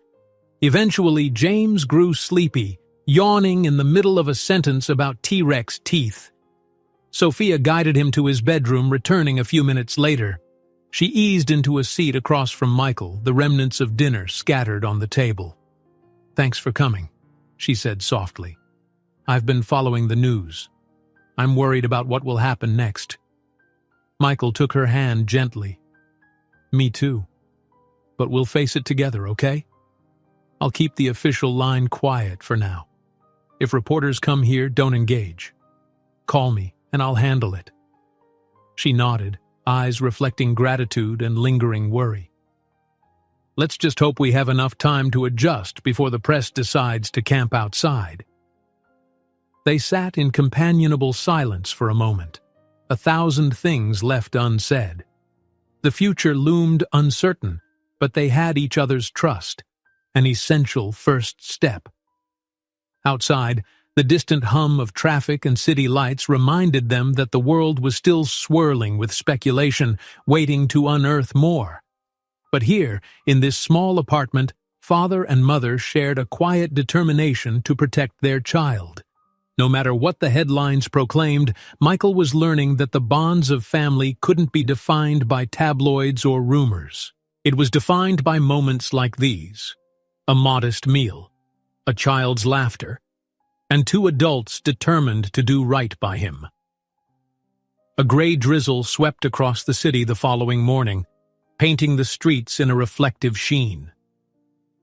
Eventually, James grew sleepy, yawning in the middle of a sentence about T-Rex teeth. Sophia guided him to his bedroom, returning a few minutes later. She eased into a seat across from Michael, the remnants of dinner scattered on the table. "Thanks for coming," she said softly. "I've been following the news. I'm worried about what will happen next." Michael took her hand gently. "Me too. But we'll face it together, okay? I'll keep the official line quiet for now. If reporters come here, don't engage. Call me, and I'll handle it." She nodded, eyes reflecting gratitude and lingering worry. "Let's just hope we have enough time to adjust before the press decides to camp outside." They sat in companionable silence for a moment, 1,000 things left unsaid. The future loomed uncertain, but they had each other's trust, an essential first step. Outside, the distant hum of traffic and city lights reminded them that the world was still swirling with speculation, waiting to unearth more. But here, in this small apartment, father and mother shared a quiet determination to protect their child. No matter what the headlines proclaimed, Michael was learning that the bonds of family couldn't be defined by tabloids or rumors. It was defined by moments like these: a modest meal, a child's laughter, and two adults determined to do right by him. A gray drizzle swept across the city the following morning, painting the streets in a reflective sheen.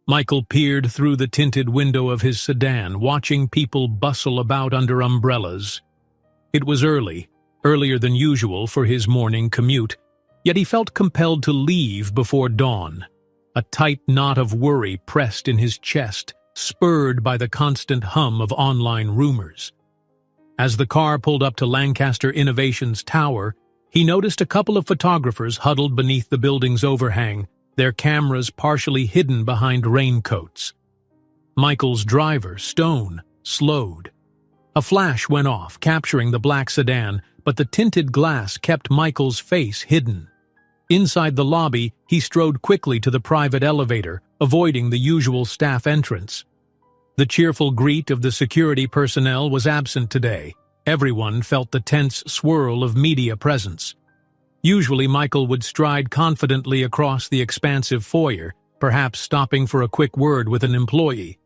Michael peered through the tinted window of his sedan, watching people bustle about under umbrellas. It was early, earlier than usual for his morning commute, yet he felt compelled to leave before dawn. A tight knot of worry pressed in his chest, spurred by the constant hum of online rumors. As the car pulled up to Lancaster Innovations Tower, he noticed a couple of photographers huddled beneath the building's overhang, their cameras partially hidden behind raincoats. Michael's driver, Stone, slowed. A flash went off, capturing the black sedan, but the tinted glass kept Michael's face hidden. Inside the lobby, he strode quickly to the private elevator, avoiding the usual staff entrance. The cheerful greet of the security personnel was absent today. Everyone felt the tense swirl of media presence. Usually, Michael would stride confidently across the expansive foyer, perhaps stopping for a quick word with an employee.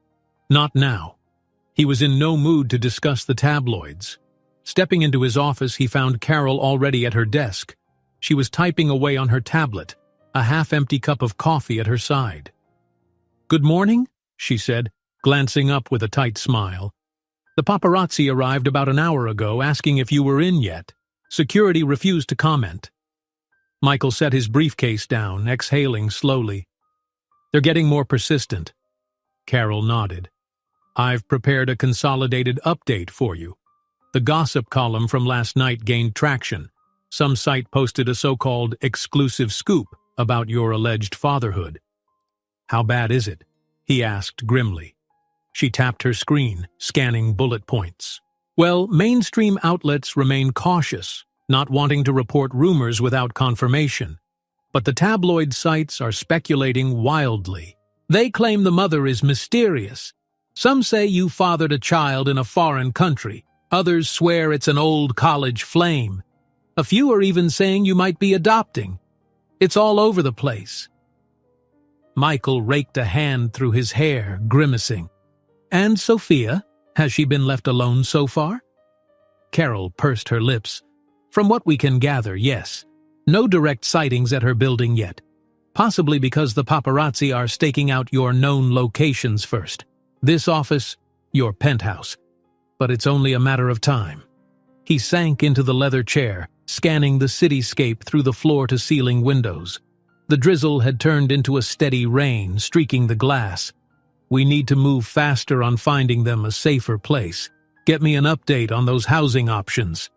Not now. He was in no mood to discuss the tabloids. Stepping into his office, he found Carol already at her desk. She was typing away on her tablet, a half-empty cup of coffee at her side. "Good morning," she said, glancing up with a tight smile. "The paparazzi arrived about an hour ago, asking if you were in yet. Security refused to comment." Michael set his briefcase down, exhaling slowly. "They're getting more persistent." Carol nodded. "I've prepared a consolidated update for you. The gossip column from last night gained traction. Some site posted a so-called exclusive scoop about your alleged fatherhood." "How bad is it?" he asked grimly. She tapped her screen, scanning bullet points. Well, mainstream outlets remain cautious, not wanting to report rumors without confirmation. But the tabloid sites are speculating wildly. They claim the mother is mysterious. Some say you fathered a child in a foreign country. Others swear it's an old college flame. A few are even saying you might be adopting. It's all over the place. Michael raked a hand through his hair, grimacing. And Sophia? Has she been left alone so far? Carol pursed her lips. From what we can gather, yes. No direct sightings at her building yet. Possibly because the paparazzi are staking out your known locations first. This office, your penthouse. But it's only a matter of time. He sank into the leather chair, scanning the cityscape through the floor-to-ceiling windows. The drizzle had turned into a steady rain, streaking the glass. We need to move faster on finding them a safer place. Get me an update on those housing options.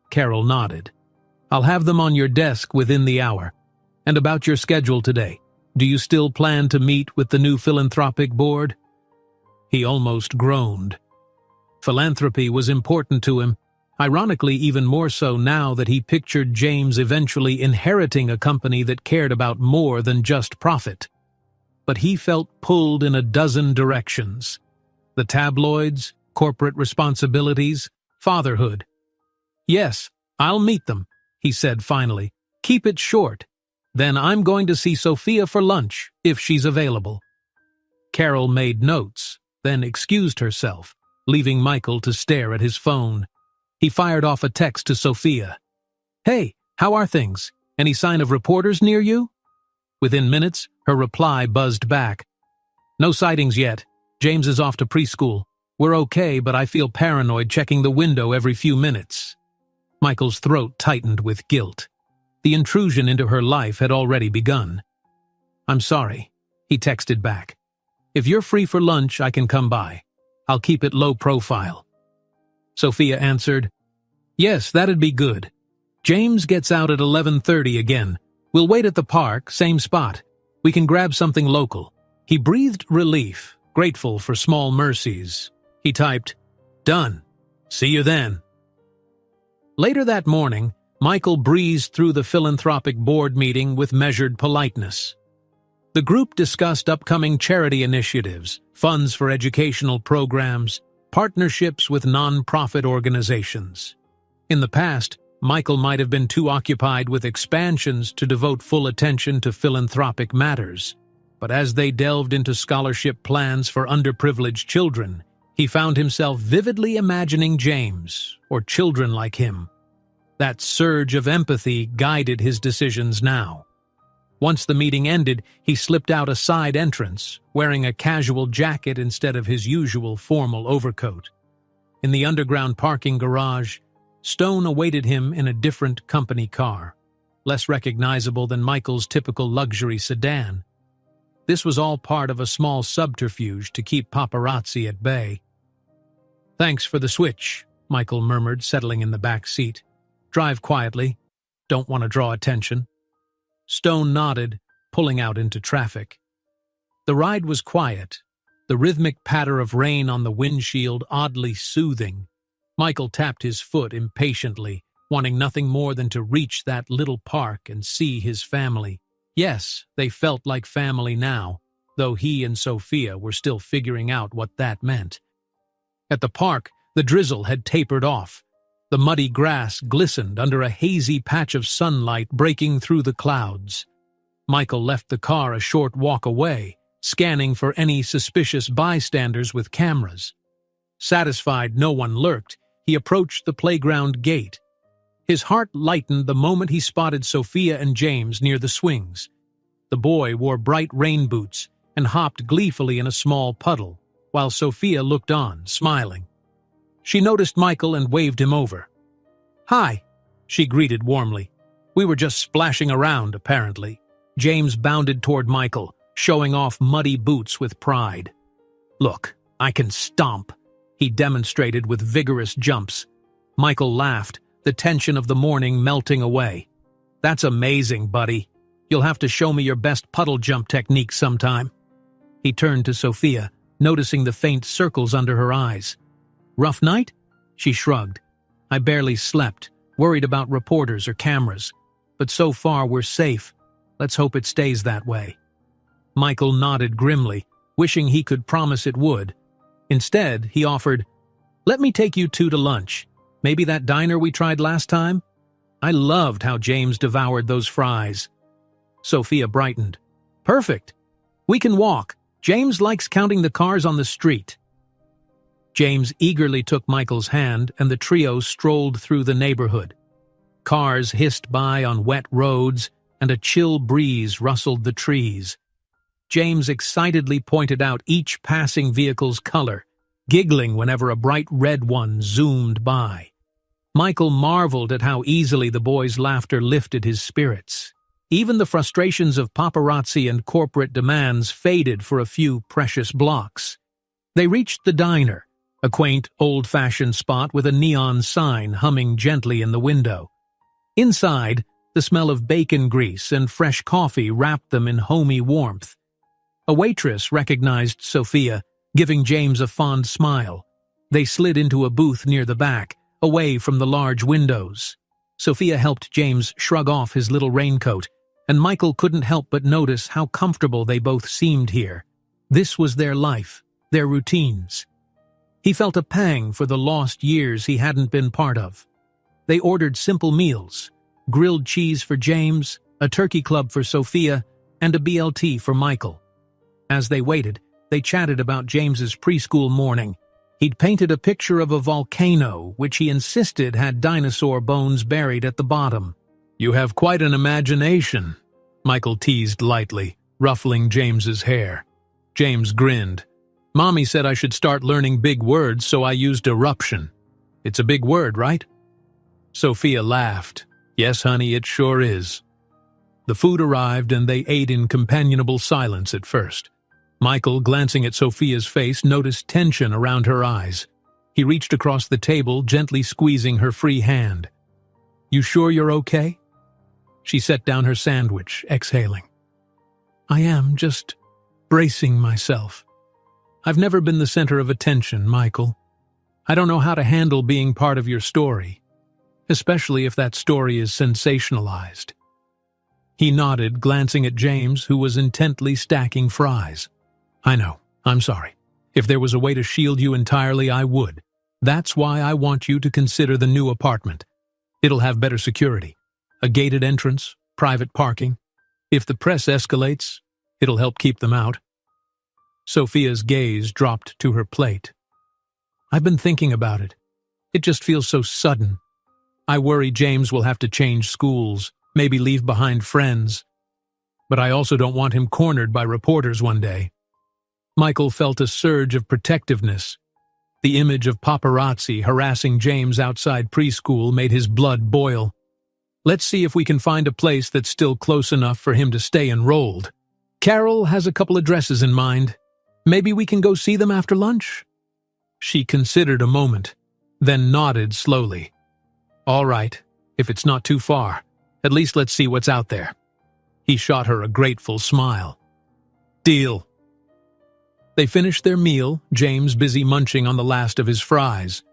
Carol nodded. I'll have them on your desk within the hour. And about your schedule today, do you still plan to meet with the new philanthropic board? He almost groaned. Philanthropy was important to him, ironically even more so now that he pictured James eventually inheriting a company that cared about more than just profit. But he felt pulled in a dozen directions. The tabloids, corporate responsibilities, fatherhood. Yes, I'll meet them, he said finally. Keep it short. Then I'm going to see Sophia for lunch, if she's available. Carol made notes, then excused herself, leaving Michael to stare at his phone. He fired off a text to Sophia. Hey, how are things? Any sign of reporters near you? Within minutes, her reply buzzed back. No sightings yet. James is off to preschool. We're okay, but I feel paranoid checking the window every few minutes. Michael's throat tightened with guilt. The intrusion into her life had already begun. I'm sorry, he texted back. If you're free for lunch, I can come by. I'll keep it low profile. Sophia answered, Yes, that'd be good. James gets out at 11:30 again. We'll wait at the park, same spot. We can grab something local. He breathed relief, grateful for small mercies. He typed, Done. See you then. Later that morning, Michael breezed through the philanthropic board meeting with measured politeness. The group discussed upcoming charity initiatives, funds for educational programs, partnerships with non-profit organizations. In the past, Michael might have been too occupied with expansions to devote full attention to philanthropic matters, but as they delved into scholarship plans for underprivileged children, he found himself vividly imagining James, or children like him. That surge of empathy guided his decisions now. Once the meeting ended, he slipped out a side entrance, wearing a casual jacket instead of his usual formal overcoat. In the underground parking garage, Stone awaited him in a different company car, less recognizable than Michael's typical luxury sedan. This was all part of a small subterfuge to keep paparazzi at bay. Thanks for the switch, Michael murmured, settling in the back seat. Drive quietly. Don't want to draw attention. Stone nodded, pulling out into traffic. The ride was quiet, the rhythmic patter of rain on the windshield oddly soothing. Michael tapped his foot impatiently, wanting nothing more than to reach that little park and see his family. Yes, they felt like family now, though he and Sophia were still figuring out what that meant. At the park, the drizzle had tapered off. The muddy grass glistened under a hazy patch of sunlight breaking through the clouds. Michael left the car a short walk away, scanning for any suspicious bystanders with cameras. Satisfied no one lurked, he approached the playground gate. His heart lightened the moment he spotted Sophia and James near the swings. The boy wore bright rain boots and hopped gleefully in a small puddle, while Sophia looked on, smiling. She noticed Michael and waved him over. Hi, she greeted warmly. We were just splashing around, apparently. James bounded toward Michael, showing off muddy boots with pride. Look, I can stomp, he demonstrated with vigorous jumps. Michael laughed, the tension of the morning melting away. That's amazing, buddy. You'll have to show me your best puddle jump technique sometime. He turned to Sophia, noticing the faint circles under her eyes. Rough night? She shrugged. I barely slept, worried about reporters or cameras. But so far we're safe. Let's hope it stays that way. Michael nodded grimly, wishing he could promise it would. Instead, he offered, "Let me take you two to lunch. Maybe that diner we tried last time?" I loved how James devoured those fries. Sophia brightened. "Perfect. We can walk. James likes counting the cars on the street." James eagerly took Michael's hand, and the trio strolled through the neighborhood. Cars hissed by on wet roads, and a chill breeze rustled the trees. James excitedly pointed out each passing vehicle's color, giggling whenever a bright red one zoomed by. Michael marveled at how easily the boys' laughter lifted his spirits. Even the frustrations of paparazzi and corporate demands faded for a few precious blocks. They reached the diner, a quaint, old-fashioned spot with a neon sign humming gently in the window. Inside, the smell of bacon grease and fresh coffee wrapped them in homey warmth. A waitress recognized Sophia, giving James a fond smile. They slid into a booth near the back, away from the large windows. Sophia helped James shrug off his little raincoat, and Michael couldn't help but notice how comfortable they both seemed here. This was their life, their routines. He felt a pang for the lost years he hadn't been part of. They ordered simple meals, grilled cheese for James, a turkey club for Sophia, and a BLT for Michael. As they waited, they chatted about James's preschool morning. He'd painted a picture of a volcano, which he insisted had dinosaur bones buried at the bottom. "You have quite an imagination," Michael teased lightly, ruffling James's hair. James grinned. "Mommy said I should start learning big words, so I used eruption. It's a big word, right?" Sophia laughed. "Yes, honey, it sure is." The food arrived, and they ate in companionable silence at first. Michael, glancing at Sophia's face, noticed tension around her eyes. He reached across the table, gently squeezing her free hand. "You sure you're okay?" She set down her sandwich, exhaling. "I am, just bracing myself. I've never been the center of attention, Michael. I don't know how to handle being part of your story, especially if that story is sensationalized." He nodded, glancing at James, who was intently stacking fries. "I know. I'm sorry. If there was a way to shield you entirely, I would. That's why I want you to consider the new apartment. It'll have better security, a gated entrance, private parking. If the press escalates, it'll help keep them out." Sophia's gaze dropped to her plate. "I've been thinking about it. It just feels so sudden. I worry James will have to change schools, maybe leave behind friends. But I also don't want him cornered by reporters one day." Michael felt a surge of protectiveness. The image of paparazzi harassing James outside preschool made his blood boil. "Let's see if we can find a place that's still close enough for him to stay enrolled. Carol has a couple addresses in mind. Maybe we can go see them after lunch?" She considered a moment, then nodded slowly. "All right, if it's not too far. At least let's see what's out there." He shot her a grateful smile. "Deal." They finished their meal, James busy munching on the last of his fries.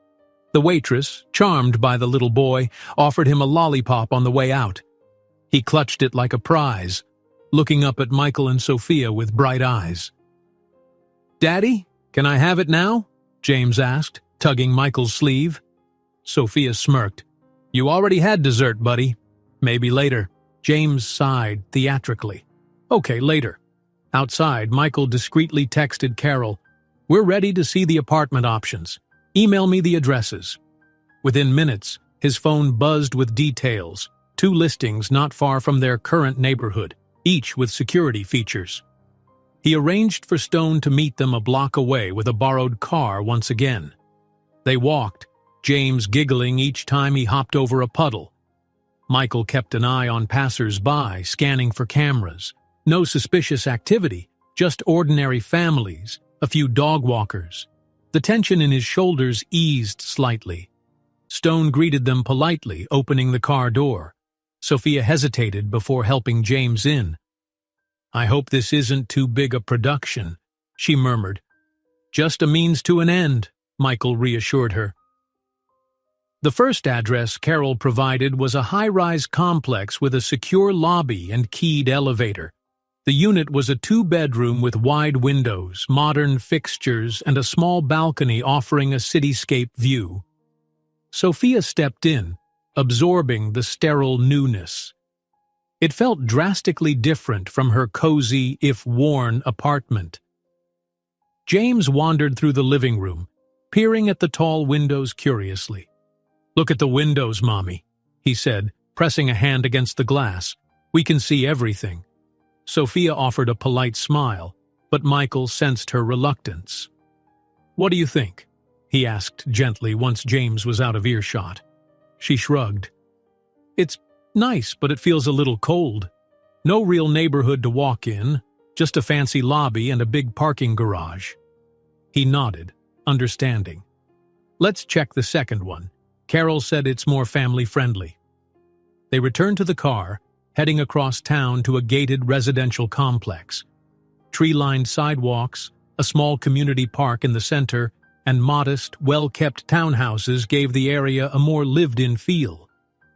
The waitress, charmed by the little boy, offered him a lollipop on the way out. He clutched it like a prize, looking up at Michael and Sophia with bright eyes. "Daddy, can I have it now?" James asked, tugging Michael's sleeve. Sophia smirked. "You already had dessert, buddy. Maybe later." James sighed theatrically. "Okay, later." Outside, Michael discreetly texted Carol, "We're ready to see the apartment options. Email me the addresses." Within minutes, his phone buzzed with details, 2 listings not far from their current neighborhood, each with security features. He arranged for Stone to meet them a block away with a borrowed car once again. They walked, James giggling each time he hopped over a puddle. Michael kept an eye on passers-by, scanning for cameras. No suspicious activity, just ordinary families, a few dog walkers. The tension in his shoulders eased slightly. Stone greeted them politely, opening the car door. Sophia hesitated before helping James in. "I hope this isn't too big a production," she murmured. "Just a means to an end," Michael reassured her. The first address Carol provided was a high-rise complex with a secure lobby and keyed elevator. The unit was a two-bedroom with wide windows, modern fixtures, and a small balcony offering a cityscape view. Sophia stepped in, absorbing the sterile newness. It felt drastically different from her cozy, if worn, apartment. James wandered through the living room, peering at the tall windows curiously. "Look at the windows, Mommy," he said, pressing a hand against the glass. "We can see everything." Sophia offered a polite smile, but Michael sensed her reluctance. "What do you think?" he asked gently once James was out of earshot. She shrugged. "It's nice, but it feels a little cold. No real neighborhood to walk in, just a fancy lobby and a big parking garage." He nodded, understanding. "Let's check the second one. Carol said it's more family-friendly." They returned to the car, heading across town to a gated residential complex. Tree-lined sidewalks, a small community park in the center, and modest, well-kept townhouses gave the area a more lived-in feel.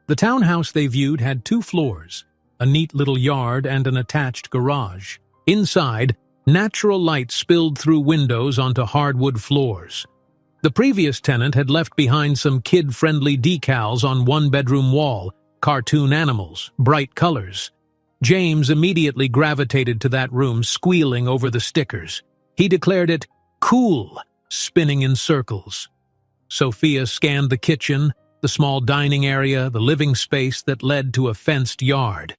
The townhouse they viewed had 2 floors, a neat little yard and an attached garage. Inside, natural light spilled through windows onto hardwood floors. The previous tenant had left behind some kid-friendly decals on one bedroom wall, cartoon animals, bright colors. James immediately gravitated to that room, squealing over the stickers. He declared it cool, spinning in circles. Sophia scanned the kitchen, the small dining area, the living space that led to a fenced yard.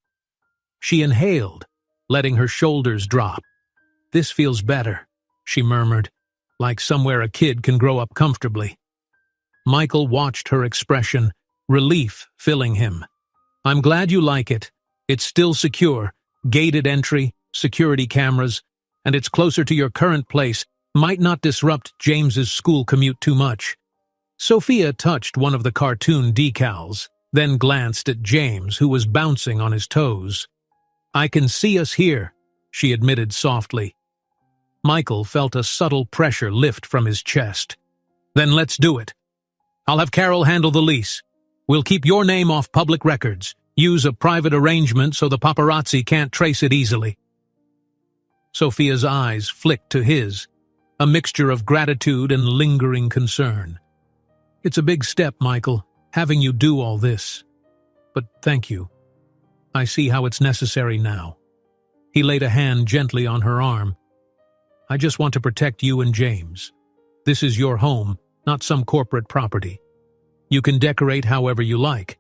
She inhaled, letting her shoulders drop. "This feels better," she murmured, "like somewhere a kid can grow up comfortably." Michael watched her expression, relief filling him. "I'm glad you like it. It's still secure, gated entry, security cameras, and it's closer to your current place. Might not disrupt James's school commute too much." Sophia touched one of the cartoon decals, then glanced at James, who was bouncing on his toes. "I can see us here," she admitted softly. Michael felt a subtle pressure lift from his chest. "Then let's do it. I'll have Carol handle the lease. We'll keep your name off public records, use a private arrangement so the paparazzi can't trace it easily." Sophia's eyes flicked to his, a mixture of gratitude and lingering concern. "It's a big step, Michael, having you do all this. But thank you. I see how it's necessary now." He laid a hand gently on her arm. "I just want to protect you and James. This is your home, not some corporate property. You can decorate however you like.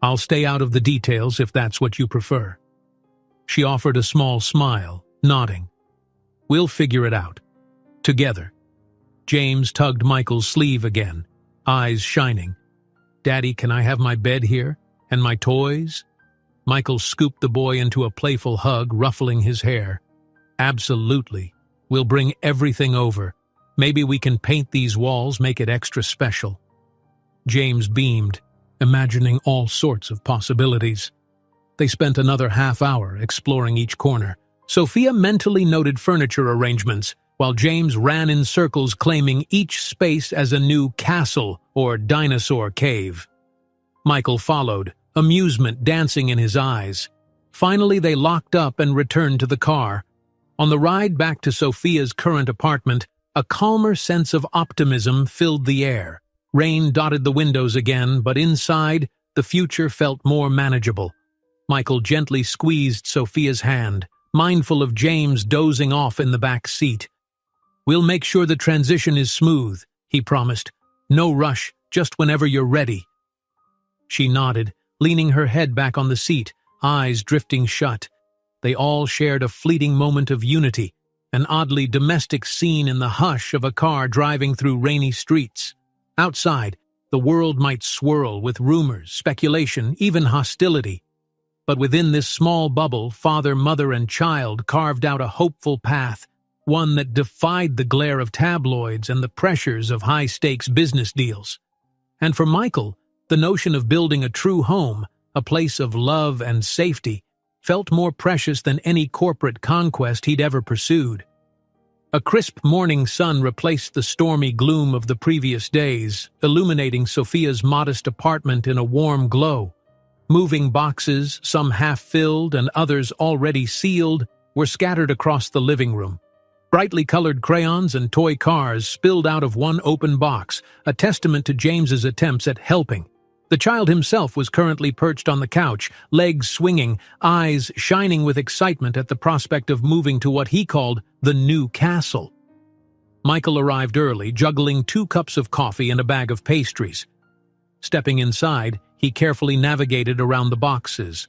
I'll stay out of the details if that's what you prefer." She offered a small smile, nodding. "We'll figure it out. Together." James tugged Michael's sleeve again, eyes shining. "Daddy, can I have my bed here? And my toys?" Michael scooped the boy into a playful hug, ruffling his hair. "Absolutely. We'll bring everything over. Maybe we can paint these walls, make it extra special." James beamed, imagining all sorts of possibilities. They spent another half hour exploring each corner. Sophia mentally noted furniture arrangements, while James ran in circles claiming each space as a new castle or dinosaur cave. Michael followed, amusement dancing in his eyes. Finally, they locked up and returned to the car. On the ride back to Sophia's current apartment, a calmer sense of optimism filled the air. Rain dotted the windows again, but inside, the future felt more manageable. Michael gently squeezed Sophia's hand, mindful of James dozing off in the back seat. "We'll make sure the transition is smooth," he promised. "No rush, just whenever you're ready." She nodded, leaning her head back on the seat, eyes drifting shut. They all shared a fleeting moment of unity, an oddly domestic scene in the hush of a car driving through rainy streets. Outside, the world might swirl with rumors, speculation, even hostility. But within this small bubble, father, mother, and child carved out a hopeful path, one that defied the glare of tabloids and the pressures of high-stakes business deals. And for Michael, the notion of building a true home, a place of love and safety, felt more precious than any corporate conquest he'd ever pursued. A crisp morning sun replaced the stormy gloom of the previous days, illuminating Sophia's modest apartment in a warm glow. Moving boxes, some half-filled and others already sealed, were scattered across the living room. Brightly colored crayons and toy cars spilled out of one open box, a testament to James's attempts at helping. The child himself was currently perched on the couch, legs swinging, eyes shining with excitement at the prospect of moving to what he called the new castle. Michael arrived early, juggling 2 cups of coffee and a bag of pastries. Stepping inside, he carefully navigated around the boxes.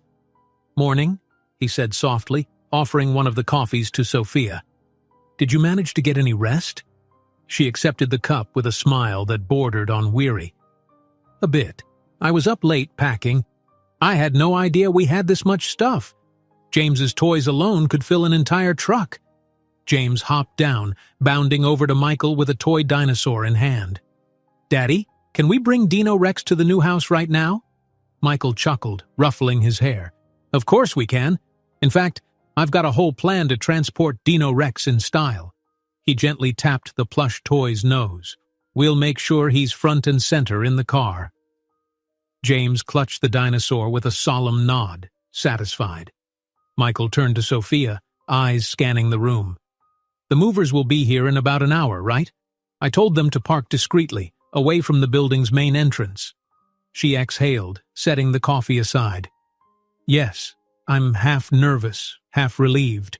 "Morning," he said softly, offering one of the coffees to Sophia. "Did you manage to get any rest?" She accepted the cup with a smile that bordered on weary. "A bit. I was up late packing. I had no idea we had this much stuff. James's toys alone could fill an entire truck." James hopped down, bounding over to Michael with a toy dinosaur in hand. "Daddy, can we bring Dino Rex to the new house right now?" Michael chuckled, ruffling his hair. "Of course we can. In fact, I've got a whole plan to transport Dino Rex in style." He gently tapped the plush toy's nose. "We'll make sure he's front and center in the car." James clutched the dinosaur with a solemn nod, satisfied. Michael turned to Sophia, eyes scanning the room. "The movers will be here in about an hour, right? I told them to park discreetly, away from the building's main entrance." She exhaled, setting the coffee aside. "Yes, I'm half nervous, half relieved.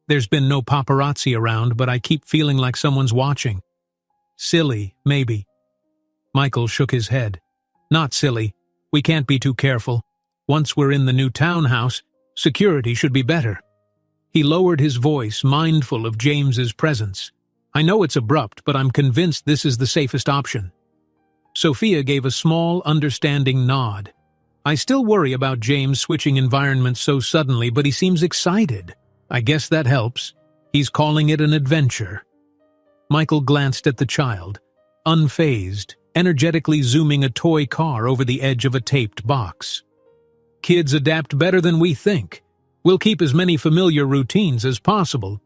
There's been no paparazzi around, but I keep feeling like someone's watching. Silly, maybe." Michael shook his head. "Not silly. We can't be too careful. Once we're in the new townhouse, security should be better." He lowered his voice, mindful of James's presence. "I know it's abrupt, but I'm convinced this is the safest option." Sophia gave a small, understanding nod. "I still worry about James switching environments so suddenly, but he seems excited. I guess that helps. He's calling it an adventure." Michael glanced at the child, unfazed, energetically zooming a toy car over the edge of a taped box. "Kids adapt better than we think. We'll keep as many familiar routines as possible."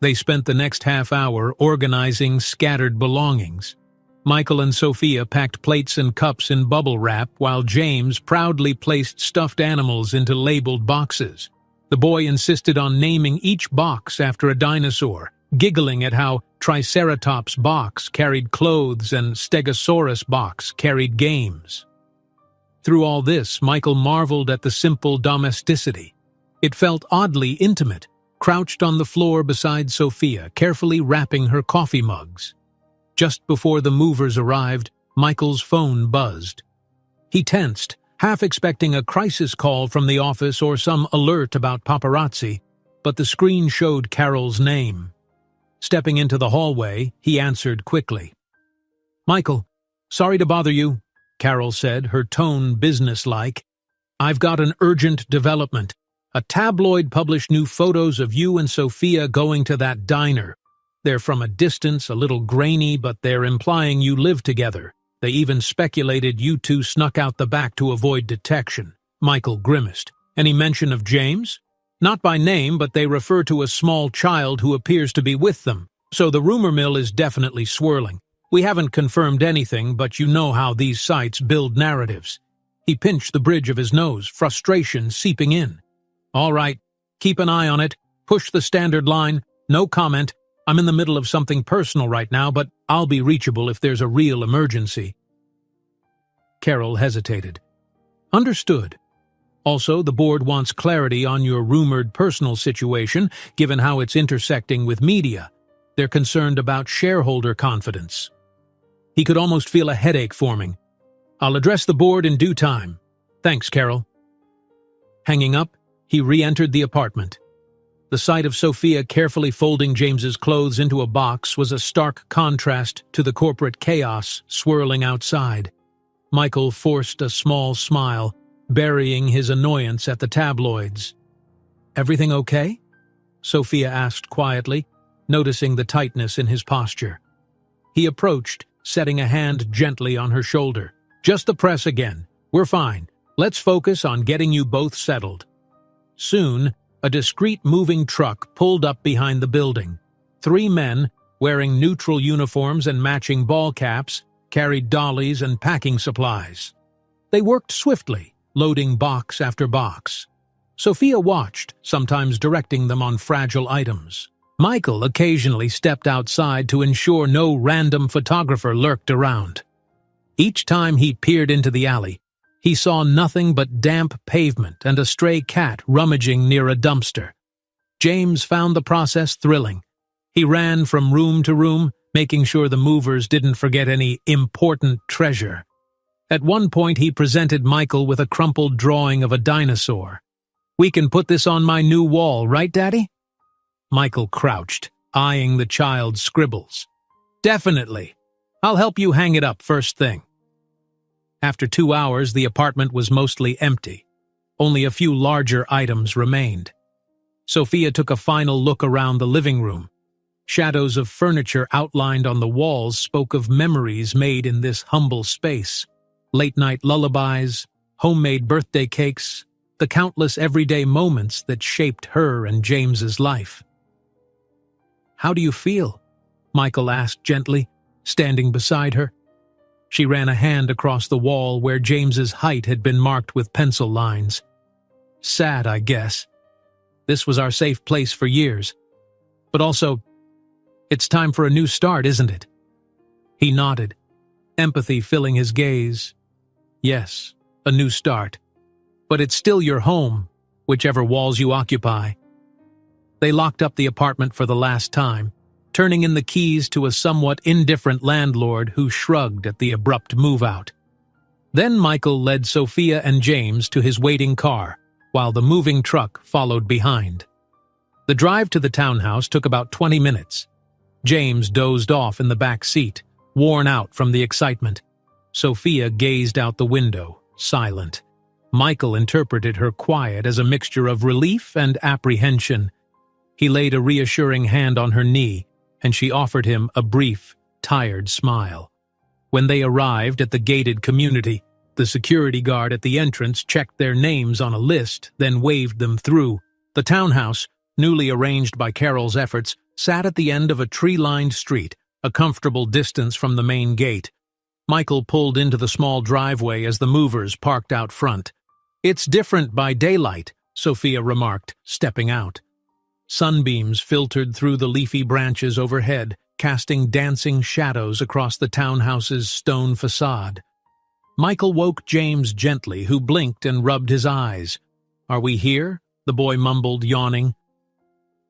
They spent the next half hour organizing scattered belongings. Michael and Sophia packed plates and cups in bubble wrap, while James proudly placed stuffed animals into labeled boxes. The boy insisted on naming each box after a dinosaur, giggling at how Triceratops box carried clothes and Stegosaurus box carried games. Through all this, Michael marveled at the simple domesticity. It felt oddly intimate, crouched on the floor beside Sophia, carefully wrapping her coffee mugs. Just before the movers arrived, Michael's phone buzzed. He tensed, half expecting a crisis call from the office or some alert about paparazzi, but the screen showed Carol's name. Stepping into the hallway, he answered quickly. "Michael, sorry to bother you," Carol said, her tone businesslike. "I've got an urgent development. A tabloid published new photos of you and Sophia going to that diner. They're from a distance, a little grainy, but they're implying you live together. They even speculated you two snuck out the back to avoid detection." Michael grimaced. "Any mention of James?" "Not by name, but they refer to a small child who appears to be with them. So the rumor mill is definitely swirling. We haven't confirmed anything, but you know how these sites build narratives." He pinched the bridge of his nose, frustration seeping in. "All right, keep an eye on it. Push the standard line. No comment. I'm in the middle of something personal right now, but I'll be reachable if there's a real emergency." Carol hesitated. "Understood. Also, the board wants clarity on your rumored personal situation, given how it's intersecting with media. They're concerned about shareholder confidence." He could almost feel a headache forming. "I'll address the board in due time. Thanks, Carol." Hanging up, he re-entered the apartment. The sight of Sophia carefully folding James's clothes into a box was a stark contrast to the corporate chaos swirling outside. Michael forced a small smile, burying his annoyance at the tabloids. "Everything okay?" Sophia asked quietly, noticing the tightness in his posture. He approached, setting a hand gently on her shoulder. "Just the press again. We're fine. Let's focus on getting you both settled." Soon, a discreet moving truck pulled up behind the building. Three men, wearing neutral uniforms and matching ball caps, carried dollies and packing supplies. They worked swiftly, loading box after box. Sophia watched, sometimes directing them on fragile items. Michael occasionally stepped outside to ensure no random photographer lurked around. Each time he peered into the alley, he saw nothing but damp pavement and a stray cat rummaging near a dumpster. James found the process thrilling. He ran from room to room, making sure the movers didn't forget any important treasure. At one point, he presented Michael with a crumpled drawing of a dinosaur. "We can put this on my new wall, right, Daddy?" Michael crouched, eyeing the child's scribbles. "Definitely. I'll help you hang it up first thing." After 2 hours, the apartment was mostly empty. Only a few larger items remained. Sophia took a final look around the living room. Shadows of furniture outlined on the walls spoke of memories made in this humble space. Late-night lullabies, homemade birthday cakes, the countless everyday moments that shaped her and James's life. "How do you feel?" Michael asked gently, standing beside her. She ran a hand across the wall where James's height had been marked with pencil lines. "Sad, I guess. This was our safe place for years. But also, it's time for a new start, isn't it?" He nodded, empathy filling his gaze. "Yes, a new start. But it's still your home, whichever walls you occupy." They locked up the apartment for the last time, turning in the keys to a somewhat indifferent landlord who shrugged at the abrupt move-out. Then Michael led Sophia and James to his waiting car, while the moving truck followed behind. The drive to the townhouse took about 20 minutes. James dozed off in the back seat, worn out from the excitement. Sophia gazed out the window, silent. Michael interpreted her quiet as a mixture of relief and apprehension. He laid a reassuring hand on her knee, and she offered him a brief, tired smile. When they arrived at the gated community, the security guard at the entrance checked their names on a list, then waved them through. The townhouse, newly arranged by Carol's efforts, sat at the end of a tree-lined street, a comfortable distance from the main gate. Michael pulled into the small driveway as the movers parked out front. "It's different by daylight," Sophia remarked, stepping out. Sunbeams filtered through the leafy branches overhead, casting dancing shadows across the townhouse's stone facade. Michael woke James gently, who blinked and rubbed his eyes. "Are we here?" the boy mumbled, yawning.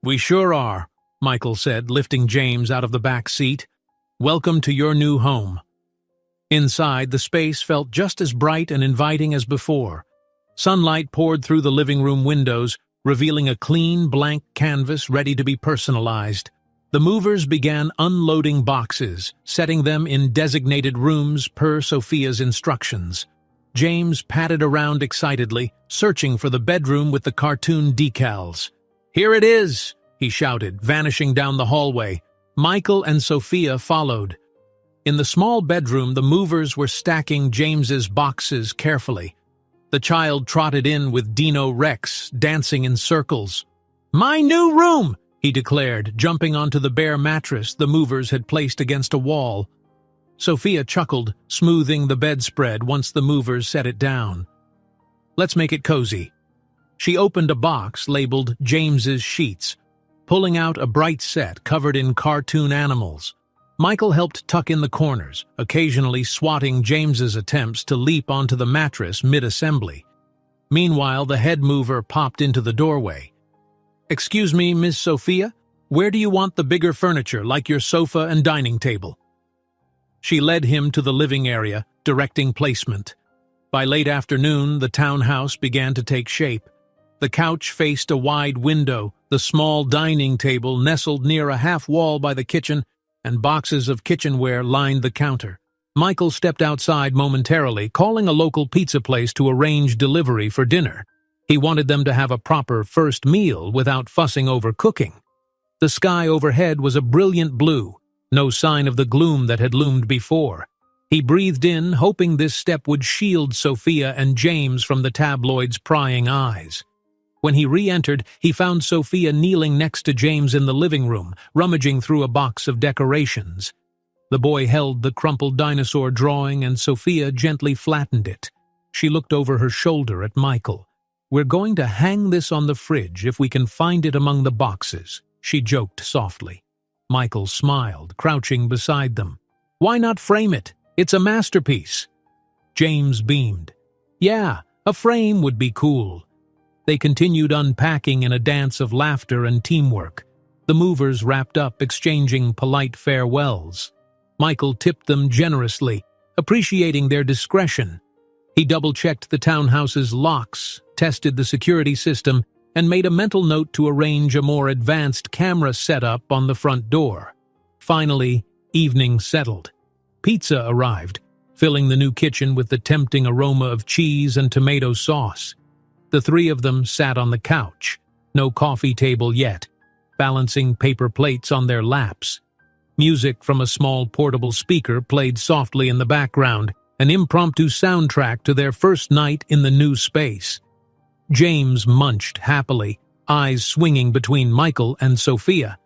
"We sure are," Michael said, lifting James out of the back seat. "Welcome to your new home." Inside, the space felt just as bright and inviting as before. Sunlight poured through the living room windows, revealing a clean, blank canvas ready to be personalized. The movers began unloading boxes, setting them in designated rooms per Sophia's instructions. James padded around excitedly, searching for the bedroom with the cartoon decals. "Here it is!" he shouted, vanishing down the hallway. Michael and Sophia followed. In the small bedroom, the movers were stacking James's boxes carefully. The child trotted in with Dino Rex, dancing in circles. "My new room!" he declared, jumping onto the bare mattress the movers had placed against a wall. Sophia chuckled, smoothing the bedspread once the movers set it down. "Let's make it cozy." She opened a box labeled James's Sheets, pulling out a bright set covered in cartoon animals. Michael helped tuck in the corners, occasionally swatting James's attempts to leap onto the mattress mid-assembly. Meanwhile, the head mover popped into the doorway. "Excuse me, Miss Sophia, where do you want the bigger furniture, like your sofa and dining table?" She led him to the living area, directing placement. By late afternoon, the townhouse began to take shape. The couch faced a wide window, the small dining table nestled near a half wall by the kitchen, and boxes of kitchenware lined the counter. Michael stepped outside momentarily, calling a local pizza place to arrange delivery for dinner. He wanted them to have a proper first meal without fussing over cooking. The sky overhead was a brilliant blue, no sign of the gloom that had loomed before. He breathed in, hoping this step would shield Sophia and James from the tabloid's prying eyes. When he re-entered, he found Sophia kneeling next to James in the living room, rummaging through a box of decorations. The boy held the crumpled dinosaur drawing and Sophia gently flattened it. She looked over her shoulder at Michael. "We're going to hang this on the fridge if we can find it among the boxes," she joked softly. Michael smiled, crouching beside them. "Why not frame it? It's a masterpiece." James beamed. "Yeah, a frame would be cool." They continued unpacking in a dance of laughter and teamwork. The movers wrapped up, exchanging polite farewells. Michael tipped them generously, appreciating their discretion. He double-checked the townhouse's locks, tested the security system, and made a mental note to arrange a more advanced camera setup on the front door. Finally, evening settled. Pizza arrived, filling the new kitchen with the tempting aroma of cheese and tomato sauce. The three of them sat on the couch, no coffee table yet, balancing paper plates on their laps. Music from a small portable speaker played softly in the background, an impromptu soundtrack to their first night in the new space. James munched happily, eyes swinging between Michael and Sophia.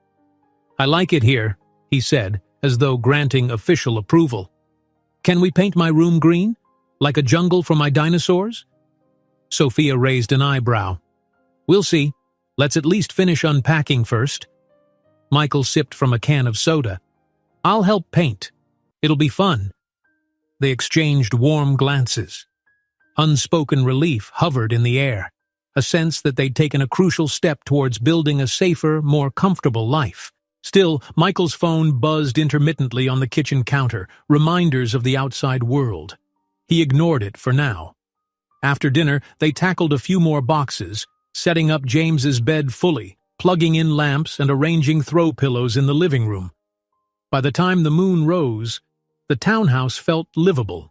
"I like it here," he said, as though granting official approval. "Can we paint my room green? Like a jungle for my dinosaurs?" Sophia raised an eyebrow. "We'll see. Let's at least finish unpacking first." Michael sipped from a can of soda. "I'll help paint. It'll be fun." They exchanged warm glances. Unspoken relief hovered in the air, a sense that they'd taken a crucial step towards building a safer, more comfortable life. Still, Michael's phone buzzed intermittently on the kitchen counter, reminders of the outside world. He ignored it for now. After dinner, they tackled a few more boxes, setting up James's bed fully, plugging in lamps and arranging throw pillows in the living room. By the time the moon rose, the townhouse felt livable.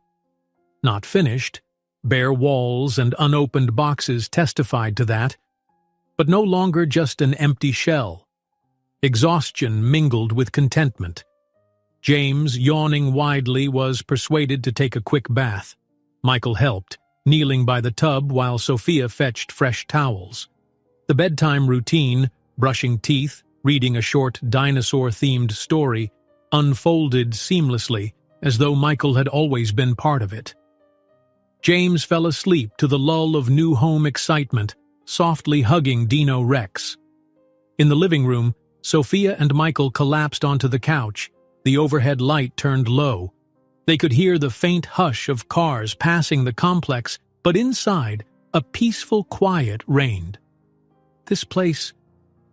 Not finished, bare walls and unopened boxes testified to that, but no longer just an empty shell. Exhaustion mingled with contentment. James, yawning widely, was persuaded to take a quick bath. Michael helped, kneeling by the tub while Sophia fetched fresh towels. The bedtime routine, brushing teeth, reading a short dinosaur-themed story, unfolded seamlessly, as though Michael had always been part of it. James fell asleep to the lull of new home excitement, softly hugging Dino Rex. In the living room, Sophia and Michael collapsed onto the couch, the overhead light turned low. They could hear the faint hush of cars passing the complex, but inside, a peaceful quiet reigned. "This place,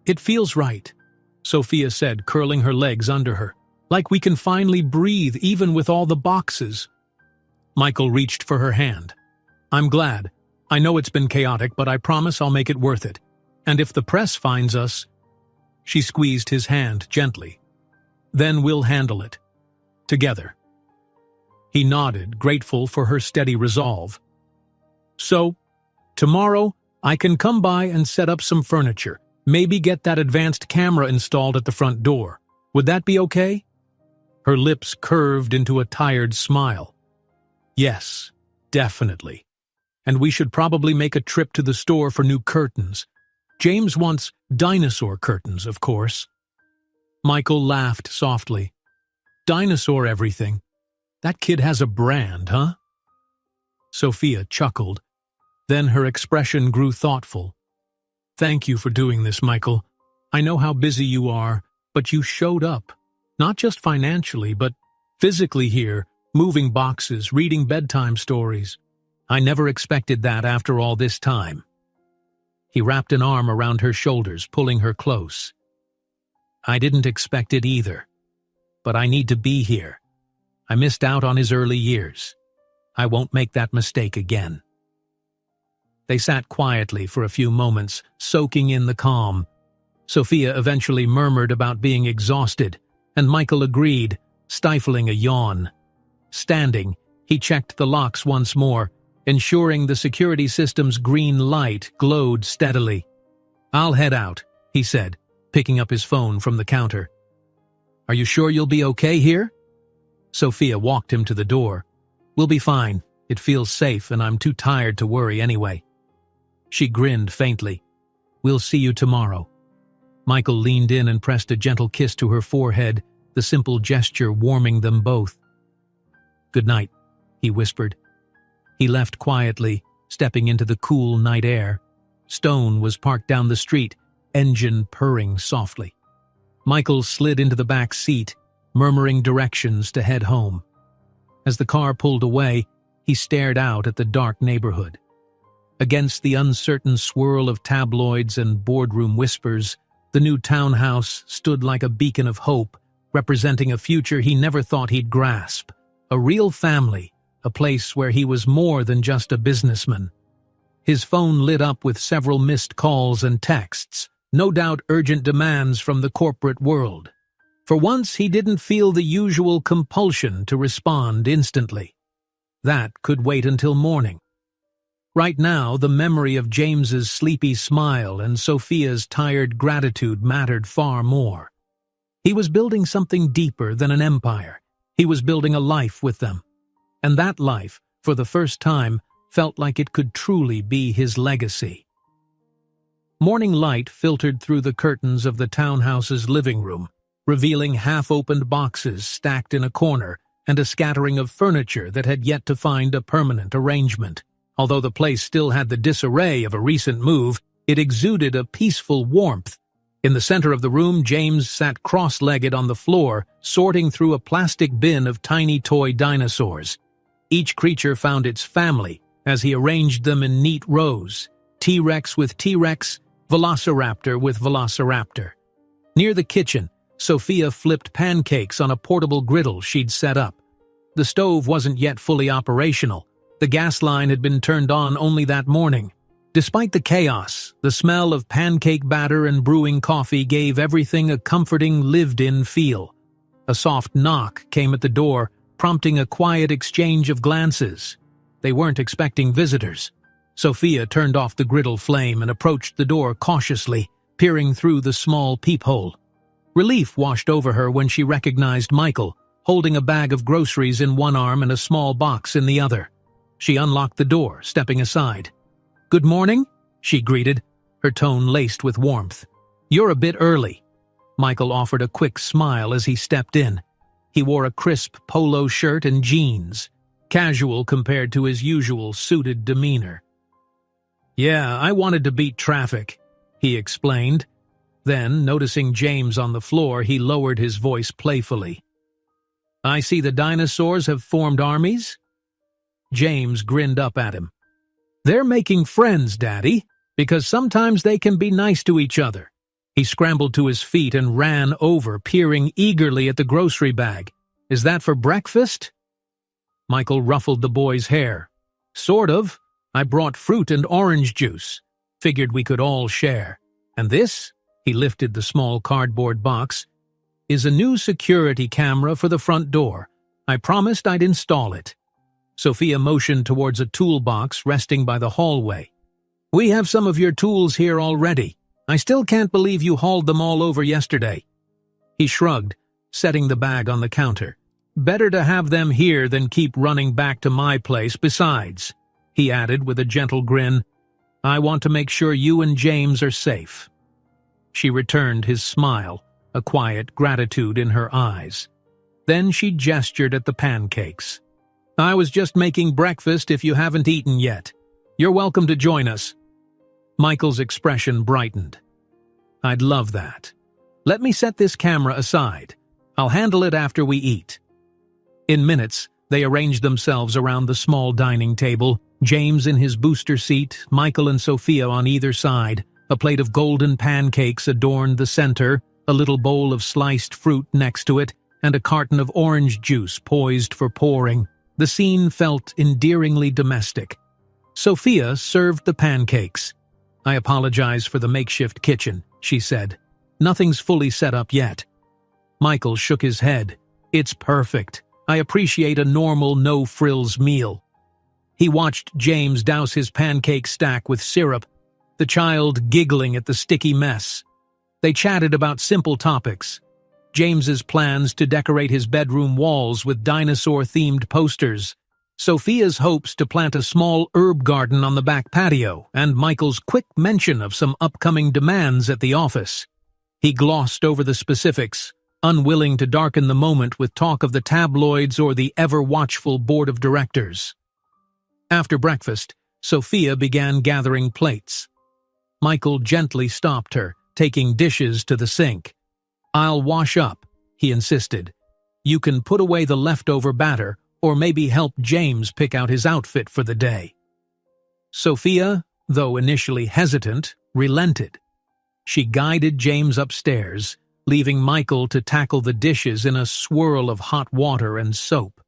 it feels right," Sophia said, curling her legs under her. "Like we can finally breathe even with all the boxes." Michael reached for her hand. "I'm glad. I know it's been chaotic, but I promise I'll make it worth it. And if the press finds us—" She squeezed his hand gently. "Then we'll handle it. Together." He nodded, grateful for her steady resolve. "So, tomorrow, I can come by and set up some furniture, maybe get that advanced camera installed at the front door. Would that be okay?" Her lips curved into a tired smile. "Yes, definitely. And we should probably make a trip to the store for new curtains. James wants dinosaur curtains, of course." Michael laughed softly. "Dinosaur everything. That kid has a brand, huh?" Sophia chuckled. Then her expression grew thoughtful. "Thank you for doing this, Michael. I know how busy you are, but you showed up. Not just financially, but physically here, moving boxes, reading bedtime stories. I never expected that after all this time." He wrapped an arm around her shoulders, pulling her close. "I didn't expect it either. But I need to be here. I missed out on his early years. I won't make that mistake again." They sat quietly for a few moments, soaking in the calm. Sophia eventually murmured about being exhausted, and Michael agreed, stifling a yawn. Standing, he checked the locks once more, ensuring the security system's green light glowed steadily. "I'll head out," he said, picking up his phone from the counter. "Are you sure you'll be okay here?" Sophia walked him to the door. "We'll be fine. It feels safe and I'm too tired to worry anyway." She grinned faintly. We'll see you tomorrow." Michael leaned in and pressed a gentle kiss to her forehead, the simple gesture warming them both. "Good night," he whispered. He left quietly, stepping into the cool night air. Stone was parked down the street, engine purring softly. Michael slid into the back seat, murmuring directions to head home. As the car pulled away, he stared out at the dark neighborhood. Against the uncertain swirl of tabloids and boardroom whispers, the new townhouse stood like a beacon of hope, representing a future he never thought he'd grasp. A real family, a place where he was more than just a businessman. His phone lit up with several missed calls and texts, no doubt urgent demands from the corporate world. For once, he didn't feel the usual compulsion to respond instantly. That could wait until morning. Right now, the memory of James's sleepy smile and Sophia's tired gratitude mattered far more. He was building something deeper than an empire. He was building a life with them. And that life, for the first time, felt like it could truly be his legacy. Morning light filtered through the curtains of the townhouse's living room, revealing half-opened boxes stacked in a corner and a scattering of furniture that had yet to find a permanent arrangement. Although the place still had the disarray of a recent move, it exuded a peaceful warmth. In the center of the room, James sat cross-legged on the floor, sorting through a plastic bin of tiny toy dinosaurs. Each creature found its family as he arranged them in neat rows, T-Rex with T-Rex, Velociraptor with Velociraptor. Near the kitchen, Sophia flipped pancakes on a portable griddle she'd set up. The stove wasn't yet fully operational. The gas line had been turned on only that morning. Despite the chaos, the smell of pancake batter and brewing coffee gave everything a comforting, lived-in feel. A soft knock came at the door, prompting a quiet exchange of glances. They weren't expecting visitors. Sophia turned off the griddle flame and approached the door cautiously, peering through the small peephole. Relief washed over her when she recognized Michael, holding a bag of groceries in one arm and a small box in the other. She unlocked the door, stepping aside. "Good morning," she greeted, her tone laced with warmth. "You're a bit early." Michael offered a quick smile as he stepped in. He wore a crisp polo shirt and jeans, casual compared to his usual suited demeanor. "Yeah, I wanted to beat traffic," he explained. Then, noticing James on the floor, he lowered his voice playfully. "I see the dinosaurs have formed armies?" James grinned up at him. "They're making friends, Daddy, because sometimes they can be nice to each other." He scrambled to his feet and ran over, peering eagerly at the grocery bag. "Is that for breakfast?" Michael ruffled the boy's hair. "Sort of. I brought fruit and orange juice. Figured we could all share. And this," he lifted the small cardboard box, "is a new security camera for the front door. I promised I'd install it." Sophia motioned towards a toolbox resting by the hallway. "We have some of your tools here already. I still can't believe you hauled them all over yesterday." He shrugged, setting the bag on the counter. "Better to have them here than keep running back to my place besides," he added with a gentle grin. "I want to make sure you and James are safe." She returned his smile, a quiet gratitude in her eyes. Then she gestured at the pancakes. "I was just making breakfast if you haven't eaten yet. You're welcome to join us." Michael's expression brightened. "I'd love that. Let me set this camera aside. I'll handle it after we eat." In minutes, they arranged themselves around the small dining table, James in his booster seat, Michael and Sophia on either side. A plate of golden pancakes adorned the center, a little bowl of sliced fruit next to it, and a carton of orange juice poised for pouring. The scene felt endearingly domestic. Sophia served the pancakes. "I apologize for the makeshift kitchen," she said. "Nothing's fully set up yet." Michael shook his head. "It's perfect. I appreciate a normal, no-frills meal." He watched James douse his pancake stack with syrup, the child giggling at the sticky mess. They chatted about simple topics. James's plans to decorate his bedroom walls with dinosaur-themed posters, Sophia's hopes to plant a small herb garden on the back patio, and Michael's quick mention of some upcoming demands at the office. He glossed over the specifics, unwilling to darken the moment with talk of the tabloids or the ever-watchful board of directors. After breakfast, Sophia began gathering plates. Michael gently stopped her, taking dishes to the sink. "I'll wash up," he insisted. "You can put away the leftover batter, or maybe help James pick out his outfit for the day." Sophia, though initially hesitant, relented. She guided James upstairs, leaving Michael to tackle the dishes in a swirl of hot water and soap.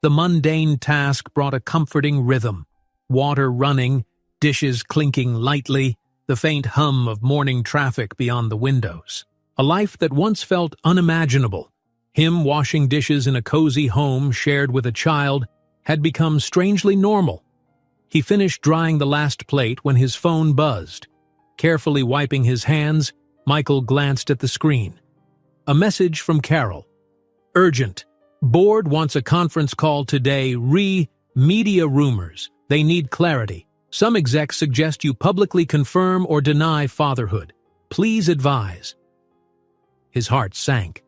The mundane task brought a comforting rhythm. Water running, dishes clinking lightly, the faint hum of morning traffic beyond the windows. A life that once felt unimaginable, him washing dishes in a cozy home shared with a child, had become strangely normal. He finished drying the last plate when his phone buzzed. Carefully wiping his hands, Michael glanced at the screen. A message from Carol. "Urgent. Board wants a conference call today media rumors. They need clarity. Some execs suggest you publicly confirm or deny fatherhood. Please advise." His heart sank.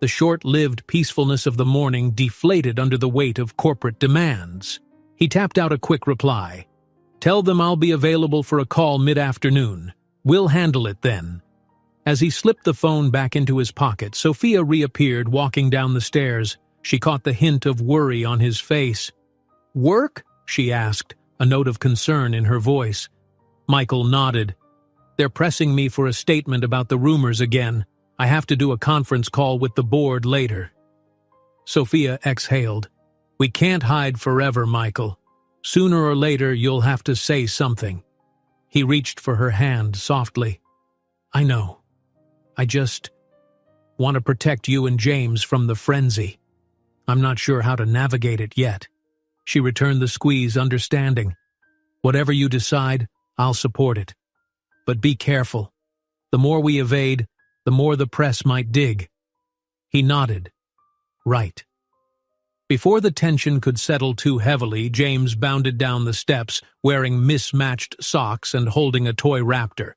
The short-lived peacefulness of the morning deflated under the weight of corporate demands. He tapped out a quick reply. "Tell them I'll be available for a call mid-afternoon. We'll handle it then." As he slipped the phone back into his pocket, Sophia reappeared walking down the stairs. She caught the hint of worry on his face. "Work?" she asked, a note of concern in her voice. Michael nodded. "They're pressing me for a statement about the rumors again. I have to do a conference call with the board later." Sophia exhaled. "We can't hide forever, Michael. Sooner or later you'll have to say something." He reached for her hand softly. "I know. I just want to protect you and James from the frenzy. I'm not sure how to navigate it yet." She returned the squeeze, understanding. "Whatever you decide, I'll support it. But be careful. The more we evade, the more the press might dig." He nodded. "Right." Before the tension could settle too heavily, James bounded down the steps, wearing mismatched socks and holding a toy raptor.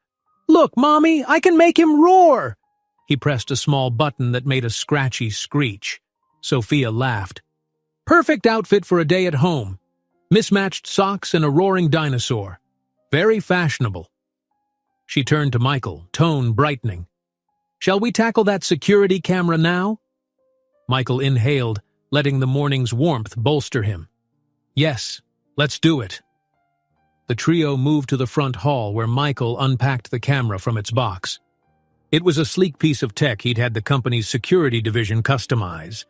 "Look, Mommy, I can make him roar!" He pressed a small button that made a scratchy screech. Sophia laughed. "Perfect outfit for a day at home. Mismatched socks and a roaring dinosaur. Very fashionable." She turned to Michael, tone brightening. "Shall we tackle that security camera now?" Michael inhaled, letting the morning's warmth bolster him. "Yes, let's do it." The trio moved to the front hall where Michael unpacked the camera from its box. It was a sleek piece of tech he'd had the company's security division customize.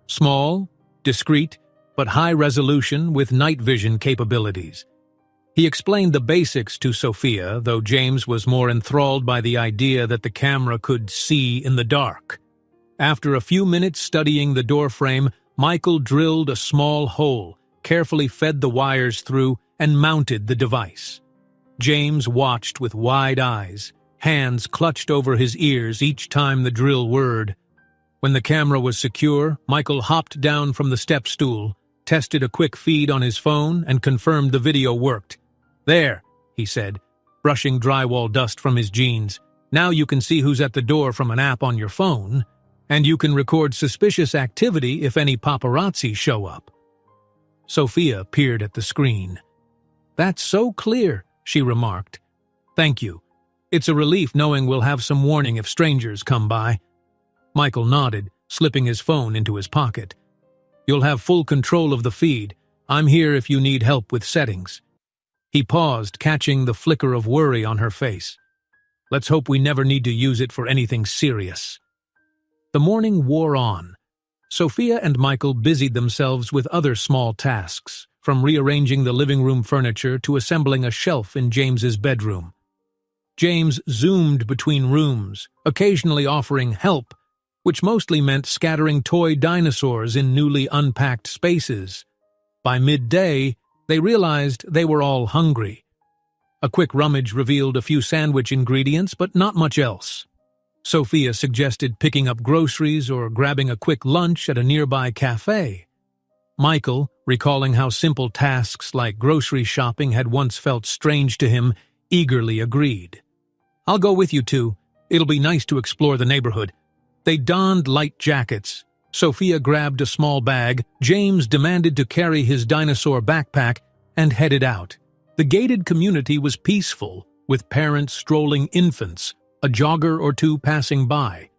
Small, discreet, but high resolution with night vision capabilities. He explained the basics to Sophia, though James was more enthralled by the idea that the camera could see in the dark. After a few minutes studying the doorframe, Michael drilled a small hole, carefully fed the wires through, and mounted the device. James watched with wide eyes, hands clutched over his ears each time the drill whirred. When the camera was secure, Michael hopped down from the step stool, tested a quick feed on his phone, and confirmed the video worked. "There," he said, brushing drywall dust from his jeans. "Now you can see who's at the door from an app on your phone, and you can record suspicious activity if any paparazzi show up." Sophia peered at the screen. "That's so clear," she remarked. "Thank you. It's a relief knowing we'll have some warning if strangers come by." Michael nodded, slipping his phone into his pocket. "You'll have full control of the feed. I'm here if you need help with settings." He paused, catching the flicker of worry on her face. "Let's hope we never need to use it for anything serious." The morning wore on. Sophia and Michael busied themselves with other small tasks, from rearranging the living room furniture to assembling a shelf in James's bedroom. James zoomed between rooms, occasionally offering help, which mostly meant scattering toy dinosaurs in newly unpacked spaces. By midday, they realized they were all hungry. A quick rummage revealed a few sandwich ingredients, but not much else. Sophia suggested picking up groceries or grabbing a quick lunch at a nearby cafe. Michael, recalling how simple tasks like grocery shopping had once felt strange to him, eagerly agreed. "I'll go with you two. It'll be nice to explore the neighborhood." They donned light jackets. Sophia grabbed a small bag, James demanded to carry his dinosaur backpack, and headed out. The gated community was peaceful, with parents strolling infants, a jogger or two passing by.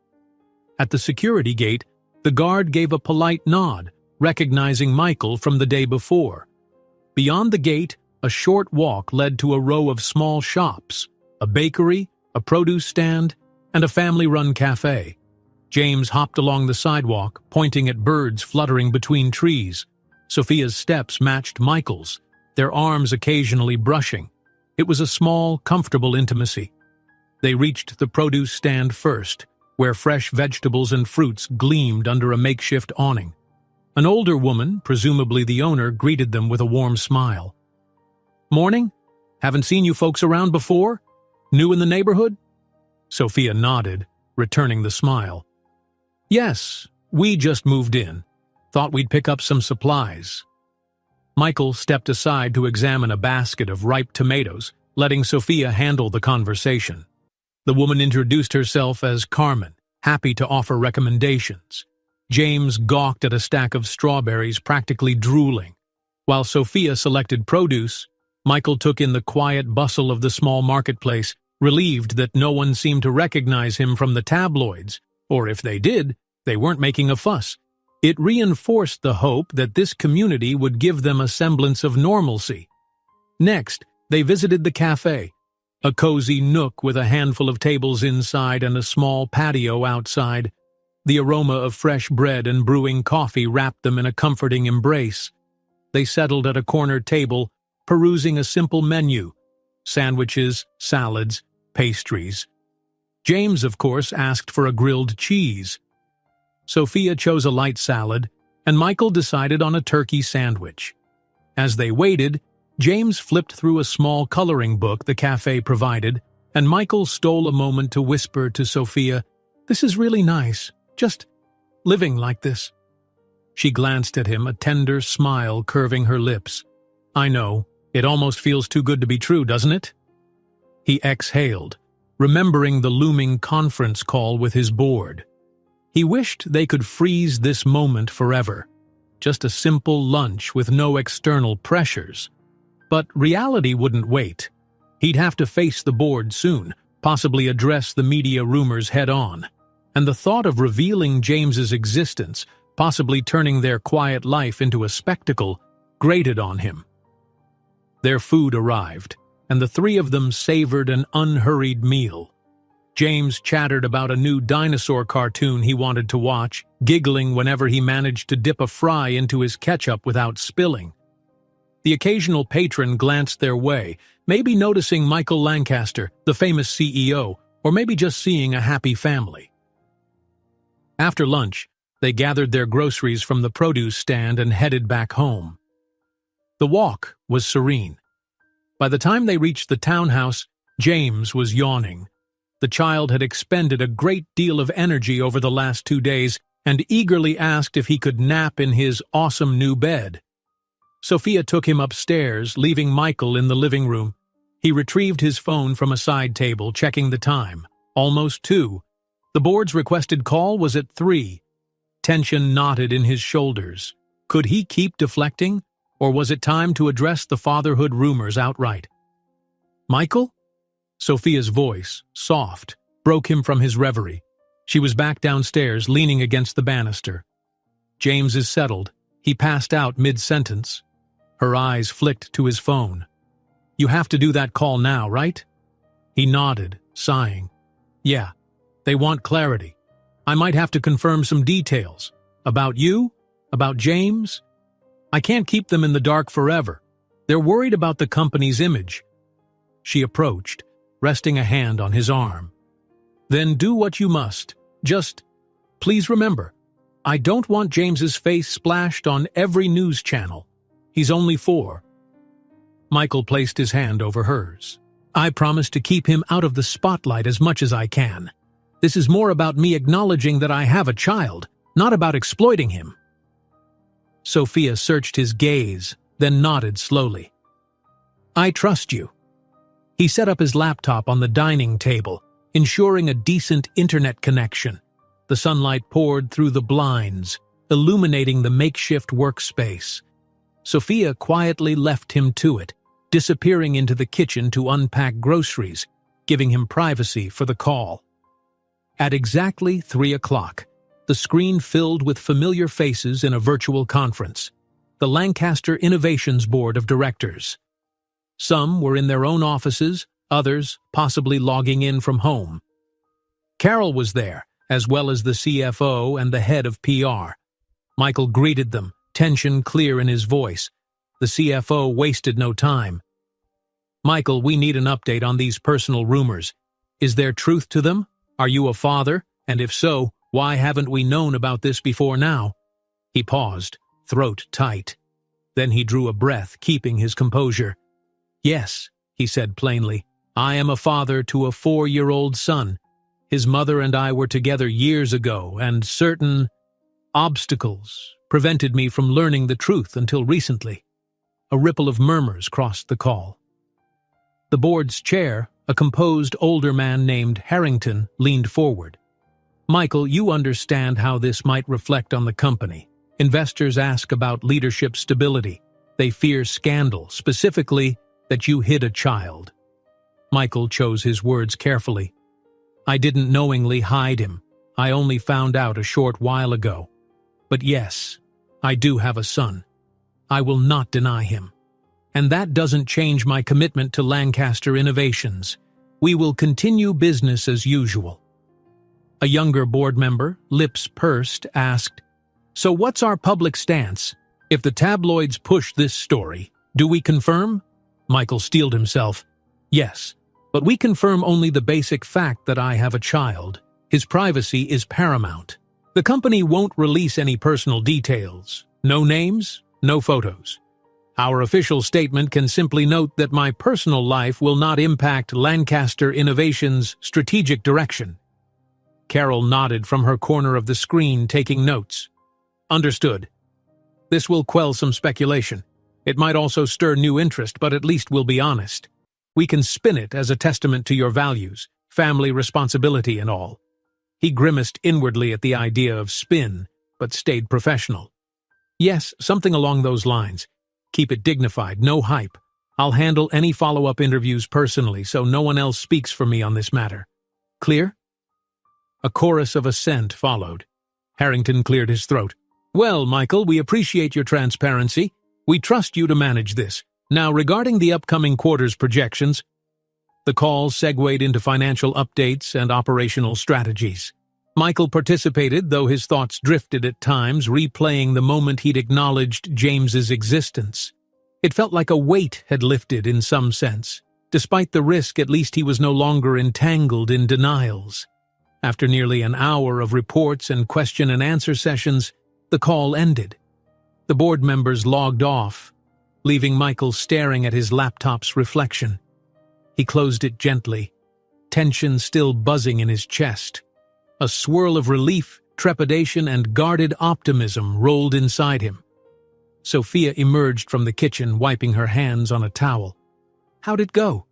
At the security gate, the guard gave a polite nod, recognizing Michael from the day before. Beyond the gate, a short walk led to a row of small shops, a bakery, a produce stand, and a family-run cafe. James hopped along the sidewalk, pointing at birds fluttering between trees. Sophia's steps matched Michael's, their arms occasionally brushing. It was a small, comfortable intimacy. They reached the produce stand first, where fresh vegetables and fruits gleamed under a makeshift awning. An older woman, presumably the owner, greeted them with a warm smile. "Morning. Haven't seen you folks around before? New in the neighborhood?" Sophia nodded, returning the smile. "Yes, we just moved in. Thought we'd pick up some supplies." Michael stepped aside to examine a basket of ripe tomatoes, letting Sophia handle the conversation. The woman introduced herself as Carmen, happy to offer recommendations. James gawked at a stack of strawberries, practically drooling. While Sophia selected produce, Michael took in the quiet bustle of the small marketplace, relieved that no one seemed to recognize him from the tabloids, or if they did, they weren't making a fuss. It reinforced the hope that this community would give them a semblance of normalcy. Next, they visited the cafe, a cozy nook with a handful of tables inside and a small patio outside. The aroma of fresh bread and brewing coffee wrapped them in a comforting embrace. They settled at a corner table, perusing a simple menu: sandwiches, salads, pastries. James, of course, asked for a grilled cheese. Sophia chose a light salad, and Michael decided on a turkey sandwich. As they waited, James flipped through a small coloring book the cafe provided, and Michael stole a moment to whisper to Sophia, "This is really nice, just living like this." She glanced at him, a tender smile curving her lips. "I know, it almost feels too good to be true, doesn't it?" He exhaled, remembering the looming conference call with his board. He wished they could freeze this moment forever, just a simple lunch with no external pressures. But reality wouldn't wait. He'd have to face the board soon, possibly address the media rumors head-on. And the thought of revealing James's existence, possibly turning their quiet life into a spectacle, grated on him. Their food arrived, and the three of them savored an unhurried meal. James chattered about a new dinosaur cartoon he wanted to watch, giggling whenever he managed to dip a fry into his ketchup without spilling. The occasional patron glanced their way, maybe noticing Michael Lancaster, the famous CEO, or maybe just seeing a happy family. After lunch, they gathered their groceries from the produce stand and headed back home. The walk was serene. By the time they reached the townhouse, James was yawning. The child had expended a great deal of energy over the last 2 days and eagerly asked if he could nap in his awesome new bed. Sophia took him upstairs, leaving Michael in the living room. He retrieved his phone from a side table, checking the time. Almost 2. The board's requested call was at 3. Tension knotted in his shoulders. Could he keep deflecting, or was it time to address the fatherhood rumors outright? "Michael?" Sophia's voice, soft, broke him from his reverie. She was back downstairs, leaning against the banister. "James is settled. He passed out mid-sentence." Her eyes flicked to his phone. "You have to do that call now, right?" He nodded, sighing. "Yeah, they want clarity. I might have to confirm some details. About you? About James? I can't keep them in the dark forever. They're worried about the company's image." She approached, resting a hand on his arm. "Then do what you must. Just, please remember, I don't want James's face splashed on every news channel. He's only 4. Michael placed his hand over hers. "I promise to keep him out of the spotlight as much as I can. This is more about me acknowledging that I have a child, not about exploiting him." Sophia searched his gaze, then nodded slowly. I trust you. He set up his laptop on the dining table, ensuring a decent internet connection. The sunlight poured through the blinds, illuminating the makeshift workspace. Sophia quietly left him to it, disappearing into the kitchen to unpack groceries, giving him privacy for the call. At exactly 3 o'clock, the screen filled with familiar faces in a virtual conference. The Lancaster Innovations Board of Directors. Some were in their own offices, others possibly logging in from home. Carol was there, as well as the CFO and the head of PR. Michael greeted them, tension clear in his voice. The CFO wasted no time. Michael, we need an update on these personal rumors. Is there truth to them? Are you a father? And if so, why haven't we known about this before now? He paused, throat tight. Then he drew a breath, keeping his composure. Yes, he said plainly, I am a father to a 4-year-old son. His mother and I were together years ago, and certain obstacles prevented me from learning the truth until recently. A ripple of murmurs crossed the call. The board's chair, a composed older man named Harrington, leaned forward. Michael, you understand how this might reflect on the company. Investors ask about leadership stability. They fear scandal, specifically that you hid a child. Michael chose his words carefully. I didn't knowingly hide him. I only found out a short while ago. But yes, I do have a son. I will not deny him. And that doesn't change my commitment to Lancaster Innovations. We will continue business as usual. A younger board member, lips pursed, asked, So what's our public stance? If the tabloids push this story, do we confirm? Michael steeled himself. Yes, but we confirm only the basic fact that I have a child. His privacy is paramount. The company won't release any personal details. No names, no photos. Our official statement can simply note that my personal life will not impact Lancaster Innovations' strategic direction. Carol nodded from her corner of the screen, taking notes. Understood. This will quell some speculation. It might also stir new interest, but at least we'll be honest. We can spin it as a testament to your values, family responsibility and all. He grimaced inwardly at the idea of spin, but stayed professional. Yes, something along those lines. Keep it dignified, no hype. I'll handle any follow-up interviews personally, so no one else speaks for me on this matter. Clear? A chorus of assent followed. Harrington cleared his throat. Well, Michael, we appreciate your transparency. We trust you to manage this. Now, regarding the upcoming quarter's projections, the call segued into financial updates and operational strategies. Michael participated, though his thoughts drifted at times, replaying the moment he'd acknowledged James's existence. It felt like a weight had lifted in some sense. Despite the risk, at least he was no longer entangled in denials. After nearly an hour of reports and question-and-answer sessions, the call ended. The board members logged off, leaving Michael staring at his laptop's reflection. He closed it gently, tension still buzzing in his chest. A swirl of relief, trepidation, and guarded optimism rolled inside him. Sophia emerged from the kitchen, wiping her hands on a towel. How'd it go?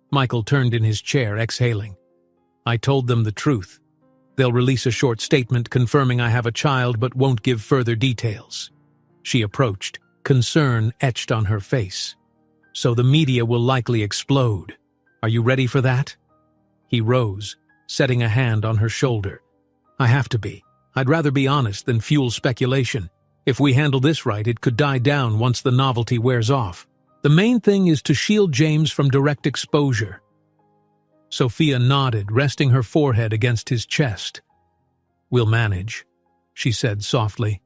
Michael turned in his chair, exhaling. I told them the truth. They'll release a short statement confirming I have a child but won't give further details. She approached, concern etched on her face. So the media will likely explode. Are you ready for that? He rose, setting a hand on her shoulder. I have to be. I'd rather be honest than fuel speculation. If we handle this right, it could die down once the novelty wears off. The main thing is to shield James from direct exposure. Sophia nodded, resting her forehead against his chest. We'll manage, she said softly.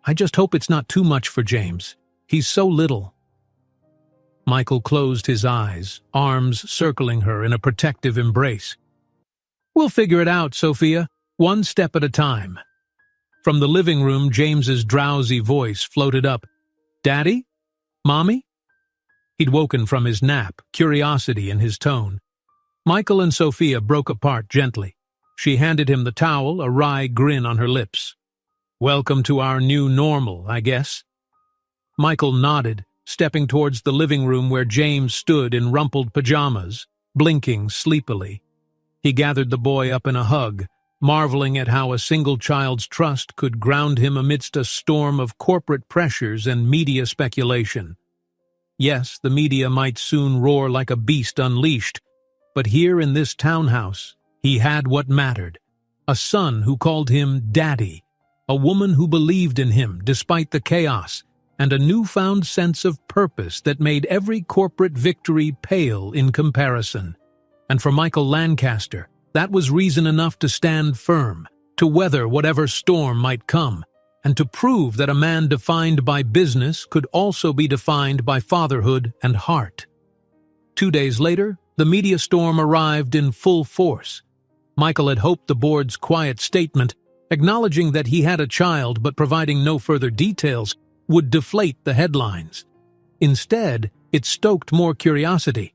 I just hope it's not too much for James. He's so little. Michael closed his eyes, arms circling her in a protective embrace. We'll figure it out, Sophia, one step at a time. From the living room, James's drowsy voice floated up. Daddy? Mommy? He'd woken from his nap, curiosity in his tone. Michael and Sophia broke apart gently. She handed him the towel, a wry grin on her lips. Welcome to our new normal, I guess. Michael nodded, stepping towards the living room where James stood in rumpled pajamas, blinking sleepily. He gathered the boy up in a hug, marveling at how a single child's trust could ground him amidst a storm of corporate pressures and media speculation. Yes, the media might soon roar like a beast unleashed, but here in this townhouse, he had what mattered. A son who called him Daddy, a woman who believed in him despite the chaos, and a newfound sense of purpose that made every corporate victory pale in comparison. And for Michael Lancaster, that was reason enough to stand firm, to weather whatever storm might come, and to prove that a man defined by business could also be defined by fatherhood and heart. 2 days later, the media storm arrived in full force. Michael had hoped the board's quiet statement, acknowledging that he had a child but providing no further details, would deflate the headlines. Instead, it stoked more curiosity.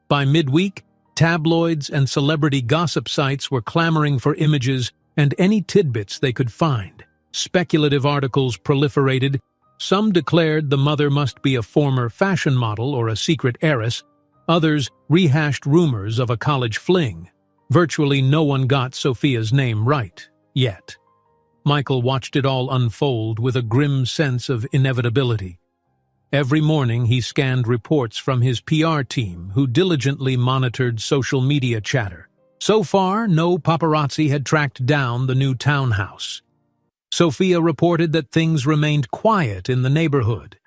By midweek, tabloids and celebrity gossip sites were clamoring for images and any tidbits they could find. Speculative articles proliferated. Some declared the mother must be a former fashion model or a secret heiress. Others rehashed rumors of a college fling. Virtually no one got Sophia's name right, yet. Michael watched it all unfold with a grim sense of inevitability. Every morning he scanned reports from his PR team, who diligently monitored social media chatter. So far, no paparazzi had tracked down the new townhouse. Sophia reported that things remained quiet in the neighborhood.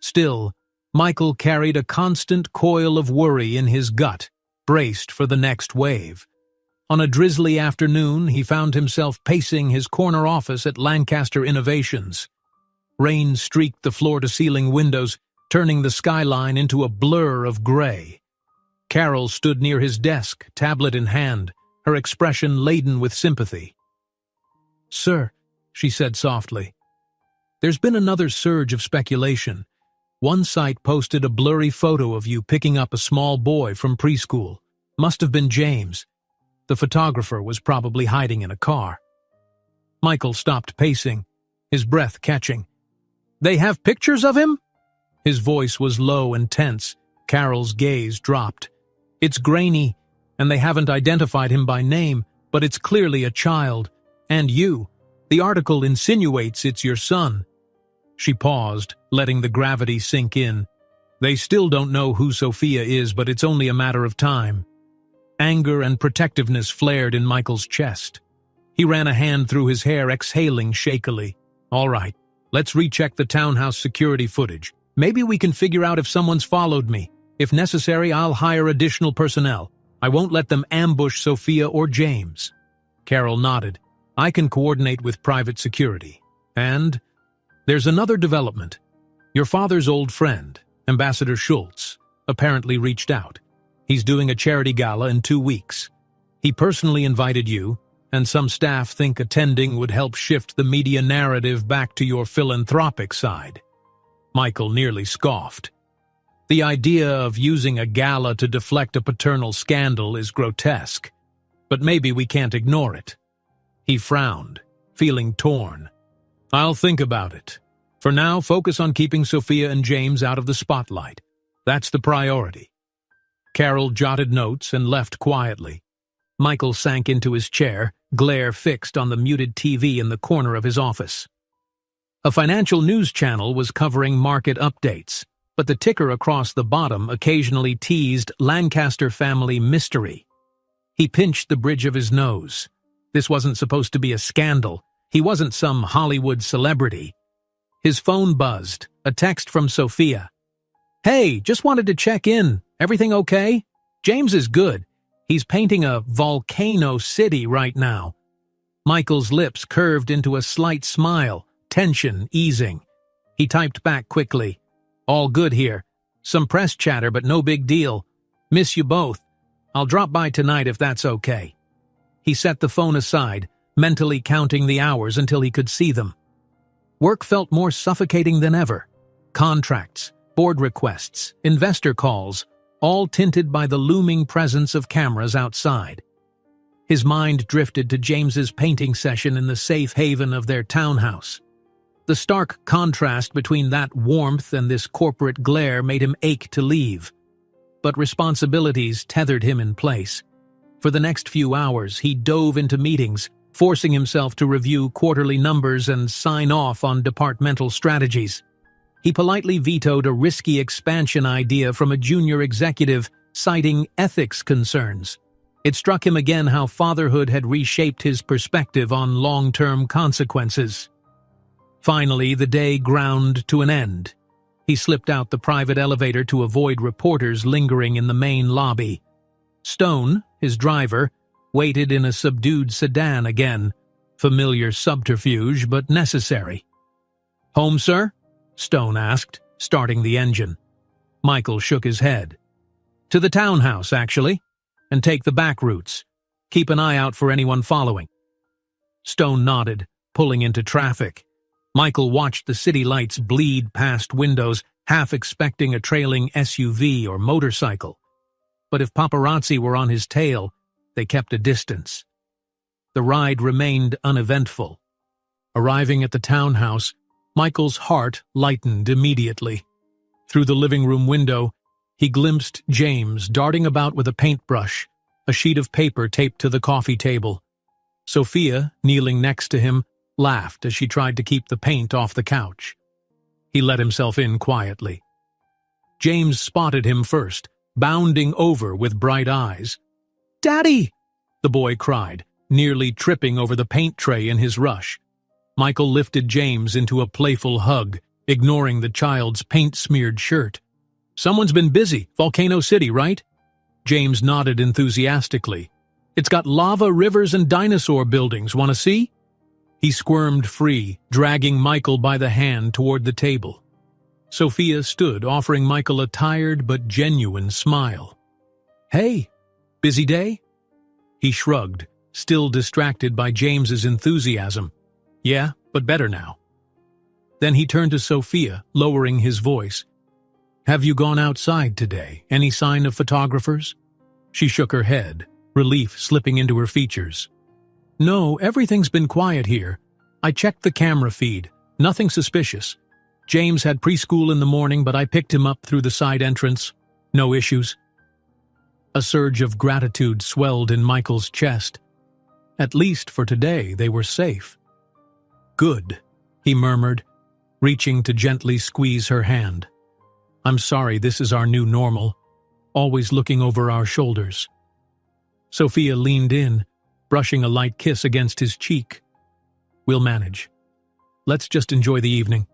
Still, Michael carried a constant coil of worry in his gut, braced for the next wave. On a drizzly afternoon, he found himself pacing his corner office at Lancaster Innovations. Rain streaked the floor-to-ceiling windows, turning the skyline into a blur of gray. Carol stood near his desk, tablet in hand, her expression laden with sympathy. "Sir," she said softly, "there's been another surge of speculation. One site posted a blurry photo of you picking up a small boy from preschool. Must have been James. The photographer was probably hiding in a car." Michael stopped pacing, his breath catching. "They have pictures of him?" His voice was low and tense. Carol's gaze dropped. "It's grainy, and they haven't identified him by name, but it's clearly a child. And you. The article insinuates it's your son." She paused, letting the gravity sink in. "They still don't know who Sophia is, but it's only a matter of time." Anger and protectiveness flared in Michael's chest. He ran a hand through his hair, exhaling shakily. "All right, let's recheck the townhouse security footage. Maybe we can figure out if someone's followed me. If necessary, I'll hire additional personnel. I won't let them ambush Sophia or James." Carol nodded. "I can coordinate with private security. And there's another development. Your father's old friend, Ambassador Schultz, apparently reached out. He's doing a charity gala in 2 weeks. He personally invited you, and some staff think attending would help shift the media narrative back to your philanthropic side." Michael nearly scoffed. The idea of using a gala to deflect a paternal scandal is grotesque, but maybe we can't ignore it. He frowned, feeling torn. "I'll think about it. For now, focus on keeping Sophia and James out of the spotlight. That's the priority." Carol jotted notes and left quietly. Michael sank into his chair, glare fixed on the muted TV in the corner of his office. A financial news channel was covering market updates, but the ticker across the bottom occasionally teased Lancaster family mystery. He pinched the bridge of his nose. This wasn't supposed to be a scandal. He wasn't some Hollywood celebrity. His phone buzzed, a text from Sophia. "Hey, just wanted to check in. Everything okay? James is good. He's painting a volcano city right now." Michael's lips curved into a slight smile, tension easing. He typed back quickly. "All good here. Some press chatter, but no big deal. Miss you both. I'll drop by tonight if that's okay." He set the phone aside, mentally counting the hours until he could see them. Work felt more suffocating than ever. Contracts, board requests, investor calls, all tinted by the looming presence of cameras outside. His mind drifted to James's painting session in the safe haven of their townhouse. The stark contrast between that warmth and this corporate glare made him ache to leave. But responsibilities tethered him in place. For the next few hours, he dove into meetings, forcing himself to review quarterly numbers and sign off on departmental strategies. He politely vetoed a risky expansion idea from a junior executive, citing ethics concerns. It struck him again how fatherhood had reshaped his perspective on long-term consequences. Finally, the day ground to an end. He slipped out the private elevator to avoid reporters lingering in the main lobby. Stone, his driver, waited in a subdued sedan again. Familiar subterfuge, but necessary. "Home, sir?" Stone asked, starting the engine. Michael shook his head. "To the townhouse, actually, and take the back routes. Keep an eye out for anyone following." Stone nodded, pulling into traffic. Michael watched the city lights bleed past windows, half expecting a trailing SUV or motorcycle. But if paparazzi were on his tail, they kept a distance. The ride remained uneventful. Arriving at the townhouse, Michael's heart lightened immediately. Through the living room window, he glimpsed James darting about with a paintbrush, a sheet of paper taped to the coffee table. Sophia, kneeling next to him, laughed as she tried to keep the paint off the couch. He let himself in quietly. James spotted him first, bounding over with bright eyes. "Daddy!" the boy cried, nearly tripping over the paint tray in his rush. Michael lifted James into a playful hug, ignoring the child's paint-smeared shirt. "Someone's been busy. Volcano City, right?" James nodded enthusiastically. "It's got lava rivers and dinosaur buildings. Want to see?" He squirmed free, dragging Michael by the hand toward the table. Sophia stood, offering Michael a tired but genuine smile. "Hey, busy day?" He shrugged, still distracted by James's enthusiasm. "Yeah, but better now." Then he turned to Sophia, lowering his voice. "Have you gone outside today? Any sign of photographers?" She shook her head, relief slipping into her features. "No, everything's been quiet here. I checked the camera feed. Nothing suspicious. James had preschool in the morning, but I picked him up through the side entrance. No issues." A surge of gratitude swelled in Michael's chest. At least for today, they were safe. "Good," he murmured, reaching to gently squeeze her hand. "I'm sorry this is our new normal, always looking over our shoulders." Sophia leaned in, brushing a light kiss against his cheek. "We'll manage. Let's just enjoy the evening."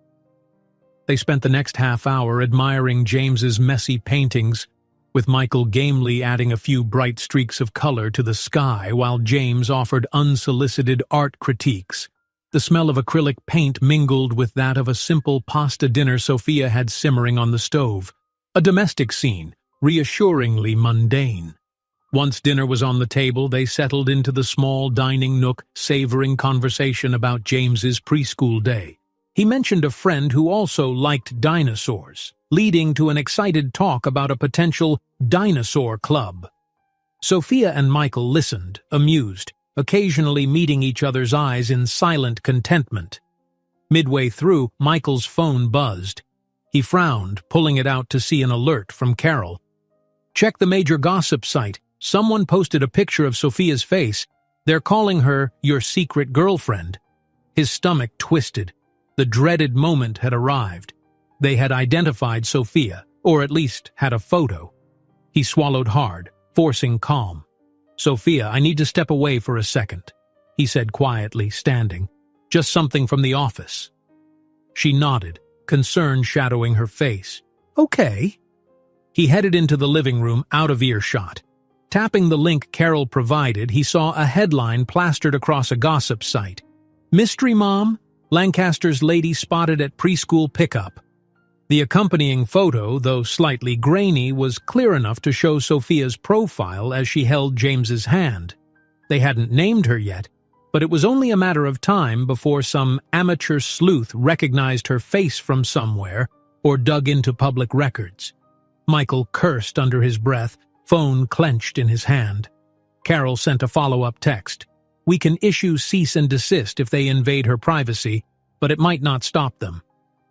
They spent the next half hour admiring James's messy paintings, with Michael gamely adding a few bright streaks of color to the sky while James offered unsolicited art critiques. The smell of acrylic paint mingled with that of a simple pasta dinner Sophia had simmering on the stove. A domestic scene, reassuringly mundane. Once dinner was on the table, they settled into the small dining nook, savoring conversation about James's preschool day. He mentioned a friend who also liked dinosaurs, leading to an excited talk about a potential dinosaur club. Sophia and Michael listened, amused, occasionally meeting each other's eyes in silent contentment. Midway through, Michael's phone buzzed. He frowned, pulling it out to see an alert from Carol. "Check the major gossip site. Someone posted a picture of Sophia's face. They're calling her your secret girlfriend." His stomach twisted. The dreaded moment had arrived. They had identified Sophia, or at least had a photo. He swallowed hard, forcing calm. "Sophia, I need to step away for a second," he said quietly, standing. "Just something from the office." She nodded, concern shadowing her face. "Okay." He headed into the living room, out of earshot. Tapping the link Carol provided, he saw a headline plastered across a gossip site. "Mystery Mom? Lancaster's lady spotted at preschool pickup." The accompanying photo, though slightly grainy, was clear enough to show Sophia's profile as she held James's hand. They hadn't named her yet, but it was only a matter of time before some amateur sleuth recognized her face from somewhere or dug into public records. Michael cursed under his breath, phone clenched in his hand. Carol sent a follow-up text. We can issue cease and desist if they invade her privacy, but it might not stop them.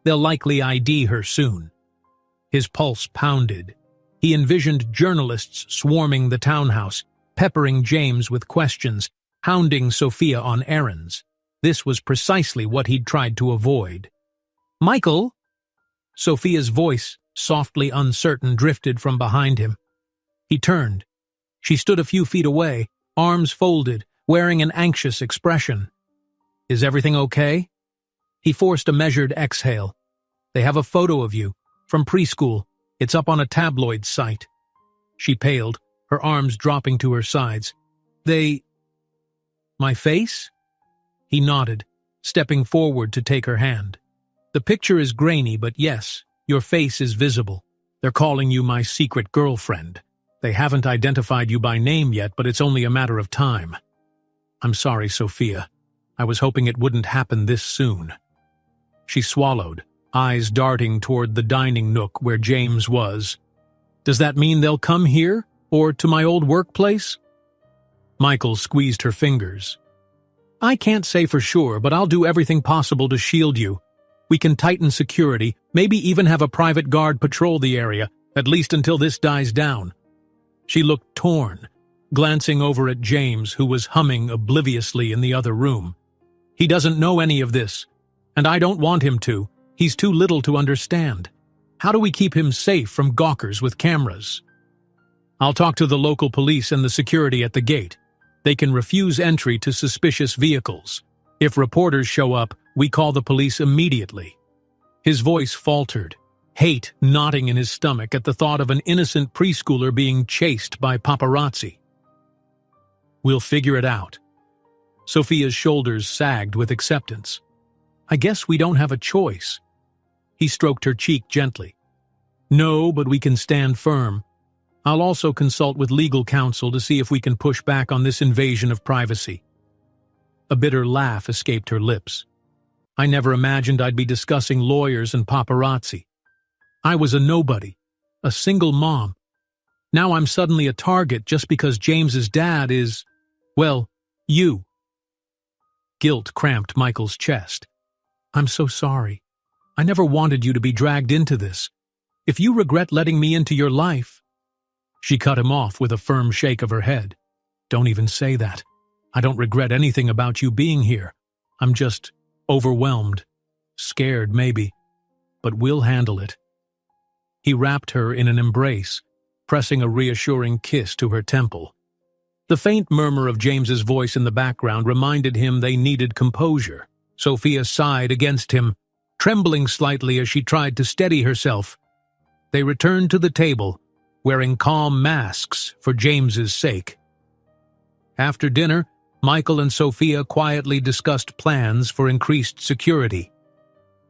They'll likely ID her soon. His pulse pounded. He envisioned journalists swarming the townhouse, peppering James with questions, hounding Sophia on errands. This was precisely what he'd tried to avoid. "Michael?" Sophia's voice, softly uncertain, drifted from behind him. He turned. She stood a few feet away, arms folded, wearing an anxious expression. "Is everything okay?" He forced a measured exhale. "They have a photo of you, from preschool. It's up on a tabloid site." She paled, her arms dropping to her sides. My face?" He nodded, stepping forward to take her hand. "The picture is grainy, but yes, your face is visible. They're calling you my secret girlfriend. They haven't identified you by name yet, but it's only a matter of time." "I'm sorry, Sophia. I was hoping it wouldn't happen this soon." She swallowed, eyes darting toward the dining nook where James was. "Does that mean they'll come here, or to my old workplace?" Michael squeezed her fingers. "I can't say for sure, but I'll do everything possible to shield you. We can tighten security, maybe even have a private guard patrol the area, at least until this dies down." She looked torn, glancing over at James, who was humming obliviously in the other room. "He doesn't know any of this, and I don't want him to. He's too little to understand. How do we keep him safe from gawkers with cameras?" "I'll talk to the local police and the security at the gate. They can refuse entry to suspicious vehicles. If reporters show up, we call the police immediately." His voice faltered, hate knotting in his stomach at the thought of an innocent preschooler being chased by paparazzi. "We'll figure it out." Sophia's shoulders sagged with acceptance. "I guess we don't have a choice." He stroked her cheek gently. "No, but we can stand firm. I'll also consult with legal counsel to see if we can push back on this invasion of privacy." A bitter laugh escaped her lips. "I never imagined I'd be discussing lawyers and paparazzi. I was a nobody, a single mom. Now I'm suddenly a target just because James's dad is, well, you." Guilt cramped Michael's chest. "I'm so sorry. I never wanted you to be dragged into this. If you regret letting me into your life—" She cut him off with a firm shake of her head. "Don't even say that. I don't regret anything about you being here. I'm just overwhelmed. Scared, maybe. But we'll handle it." He wrapped her in an embrace, pressing a reassuring kiss to her temple. The faint murmur of James's voice in the background reminded him they needed composure. Sophia sighed against him, trembling slightly as she tried to steady herself. They returned to the table, wearing calm masks for James's sake. After dinner, Michael and Sophia quietly discussed plans for increased security.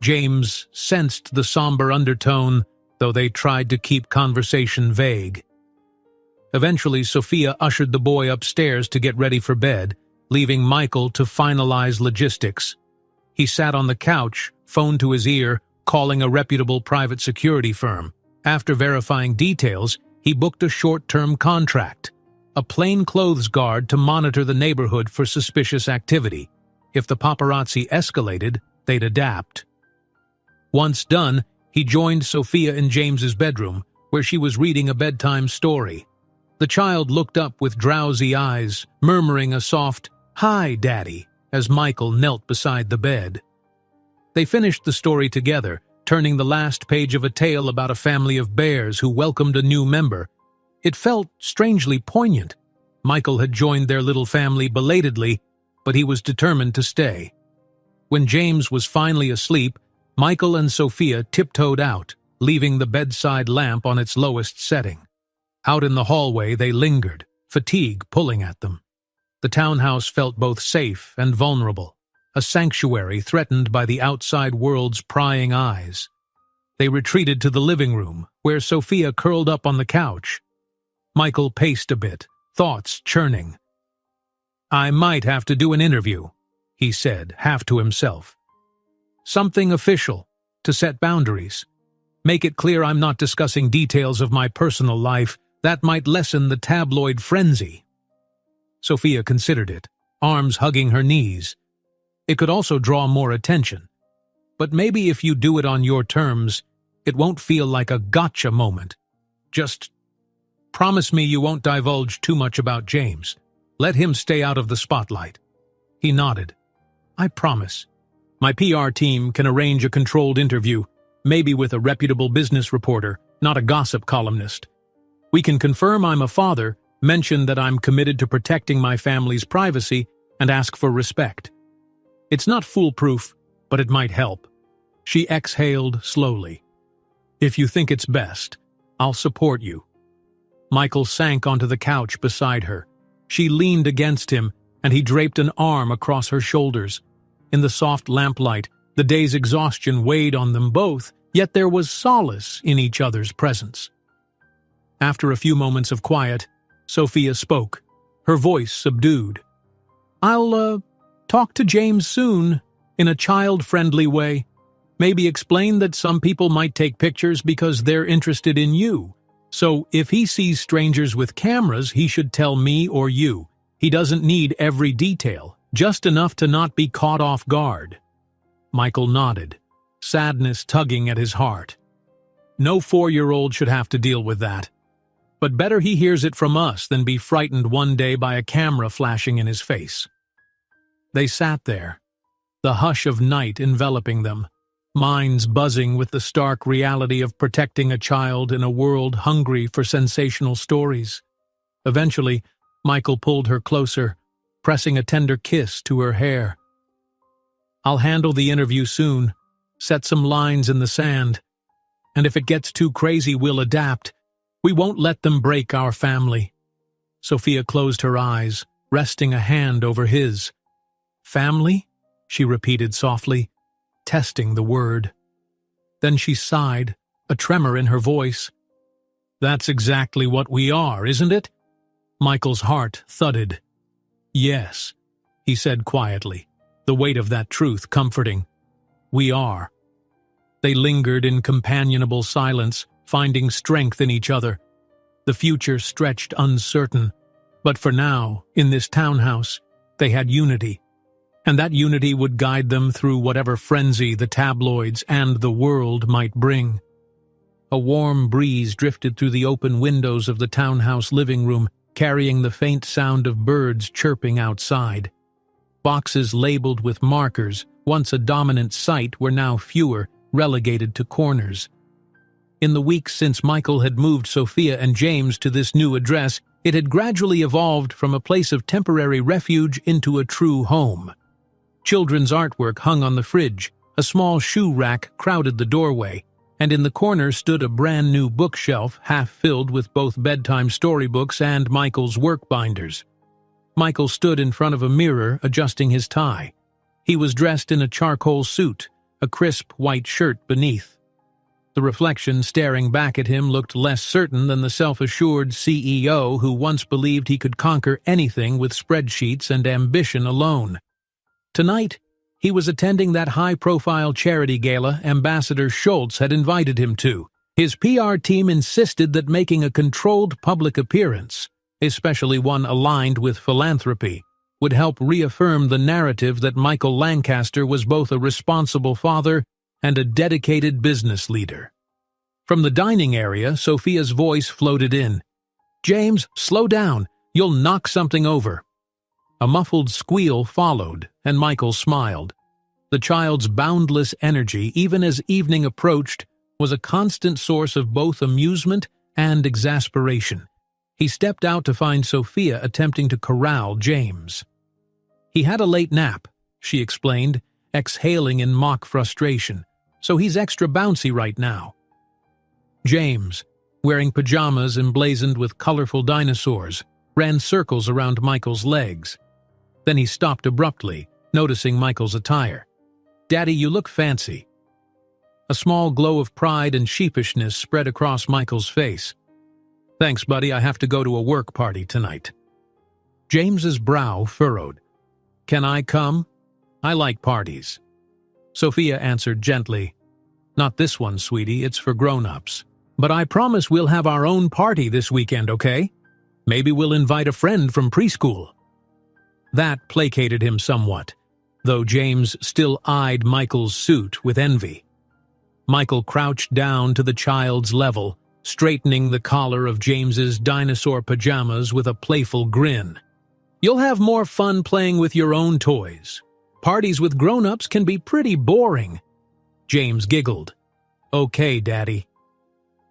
James sensed the somber undertone, though they tried to keep conversation vague. Eventually, Sophia ushered the boy upstairs to get ready for bed, leaving Michael to finalize logistics. He sat on the couch, phone to his ear, calling a reputable private security firm. After verifying details, he booked a short-term contract, a plainclothes guard to monitor the neighborhood for suspicious activity. If the paparazzi escalated, they'd adapt. Once done, he joined Sophia in James's bedroom, where she was reading a bedtime story. The child looked up with drowsy eyes, murmuring a soft, "Hi, Daddy," as Michael knelt beside the bed. They finished the story together, turning the last page of a tale about a family of bears who welcomed a new member. It felt strangely poignant. Michael had joined their little family belatedly, but he was determined to stay. When James was finally asleep, Michael and Sophia tiptoed out, leaving the bedside lamp on its lowest setting. Out in the hallway they lingered, fatigue pulling at them. The townhouse felt both safe and vulnerable, a sanctuary threatened by the outside world's prying eyes. They retreated to the living room, where Sophia curled up on the couch. Michael paced a bit, thoughts churning. "I might have to do an interview," he said, half to himself. "Something official, to set boundaries. Make it clear I'm not discussing details of my personal life. That might lessen the tabloid frenzy." Sophia considered it, arms hugging her knees. It could also draw more attention. But maybe if you do it on your terms, it won't feel like a gotcha moment. Just promise me you won't divulge too much about James. Let him stay out of the spotlight. He nodded. I promise. My PR team can arrange a controlled interview, maybe with a reputable business reporter, not a gossip columnist. We can confirm I'm a father, mention that I'm committed to protecting my family's privacy, and ask for respect. It's not foolproof, but it might help. She exhaled slowly. If you think it's best, I'll support you. Michael sank onto the couch beside her. She leaned against him, and he draped an arm across her shoulders. In the soft lamplight, the day's exhaustion weighed on them both, yet there was solace in each other's presence. After a few moments of quiet, Sophia spoke, her voice subdued. I'll, talk to James soon, in a child-friendly way. Maybe explain that some people might take pictures because they're interested in you. So if he sees strangers with cameras, he should tell me or you. He doesn't need every detail, just enough to not be caught off guard. Michael nodded, sadness tugging at his heart. No 4-year-old should have to deal with that. But better he hears it from us than be frightened one day by a camera flashing in his face. They sat there, the hush of night enveloping them, minds buzzing with the stark reality of protecting a child in a world hungry for sensational stories. Eventually, Michael pulled her closer, pressing a tender kiss to her hair. I'll handle the interview soon, set some lines in the sand, and if it gets too crazy, we'll adapt. We won't let them break our family. Sophia closed her eyes, resting a hand over his. Family? She repeated softly, testing the word. Then she sighed, a tremor in her voice. That's exactly what we are, isn't it? Michael's heart thudded. Yes, he said quietly, the weight of that truth comforting. We are. They lingered in companionable silence, finding strength in each other. The future stretched uncertain, but for now, in this townhouse, they had unity. And that unity would guide them through whatever frenzy the tabloids and the world might bring. A warm breeze drifted through the open windows of the townhouse living room, carrying the faint sound of birds chirping outside. Boxes labeled with markers, once a dominant sight, were now fewer, relegated to corners. In the weeks since Michael had moved Sophia and James to this new address, it had gradually evolved from a place of temporary refuge into a true home. Children's artwork hung on the fridge, a small shoe rack crowded the doorway, and in the corner stood a brand-new bookshelf half-filled with both bedtime storybooks and Michael's work binders. Michael stood in front of a mirror, adjusting his tie. He was dressed in a charcoal suit, a crisp white shirt beneath. The reflection staring back at him looked less certain than the self-assured CEO who once believed he could conquer anything with spreadsheets and ambition alone. Tonight, he was attending that high-profile charity gala Ambassador Schultz had invited him to. His PR team insisted that making a controlled public appearance, especially one aligned with philanthropy, would help reaffirm the narrative that Michael Lancaster was both a responsible father and a dedicated business leader. From the dining area, Sophia's voice floated in. "James, slow down. You'll knock something over." A muffled squeal followed, and Michael smiled. The child's boundless energy, even as evening approached, was a constant source of both amusement and exasperation. He stepped out to find Sophia attempting to corral James. "He had a late nap," she explained, exhaling in mock frustration, "so he's extra bouncy right now." James, wearing pajamas emblazoned with colorful dinosaurs, ran circles around Michael's legs. Then he stopped abruptly, noticing Michael's attire. "Daddy, you look fancy." A small glow of pride and sheepishness spread across Michael's face. "Thanks, buddy, I have to go to a work party tonight." James's brow furrowed. "Can I come? I like parties." Sophia answered gently, "Not this one, sweetie, it's for grown-ups. But I promise we'll have our own party this weekend, okay? Maybe we'll invite a friend from preschool." That placated him somewhat, though James still eyed Michael's suit with envy. Michael crouched down to the child's level, straightening the collar of James's dinosaur pajamas with a playful grin. "You'll have more fun playing with your own toys. Parties with grown-ups can be pretty boring." James giggled. "Okay, Daddy."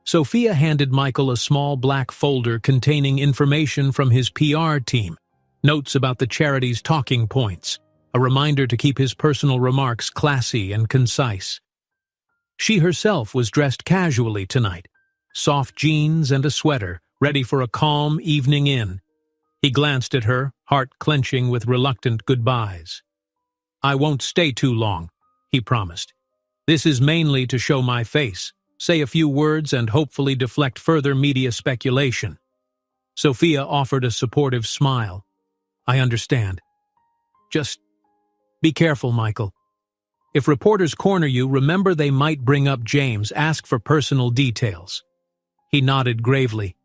Sophia handed Michael a small black folder containing information from his PR team, notes about the charity's talking points, a reminder to keep his personal remarks classy and concise. She herself was dressed casually tonight, soft jeans and a sweater, ready for a calm evening in. He glanced at her, heart clenching with reluctant goodbyes. "I won't stay too long," he promised. "This is mainly to show my face, say a few words, and hopefully deflect further media speculation." Sophia offered a supportive smile. "I understand. Just be careful, Michael. If reporters corner you, remember they might bring up James, ask for personal details." He nodded gravely.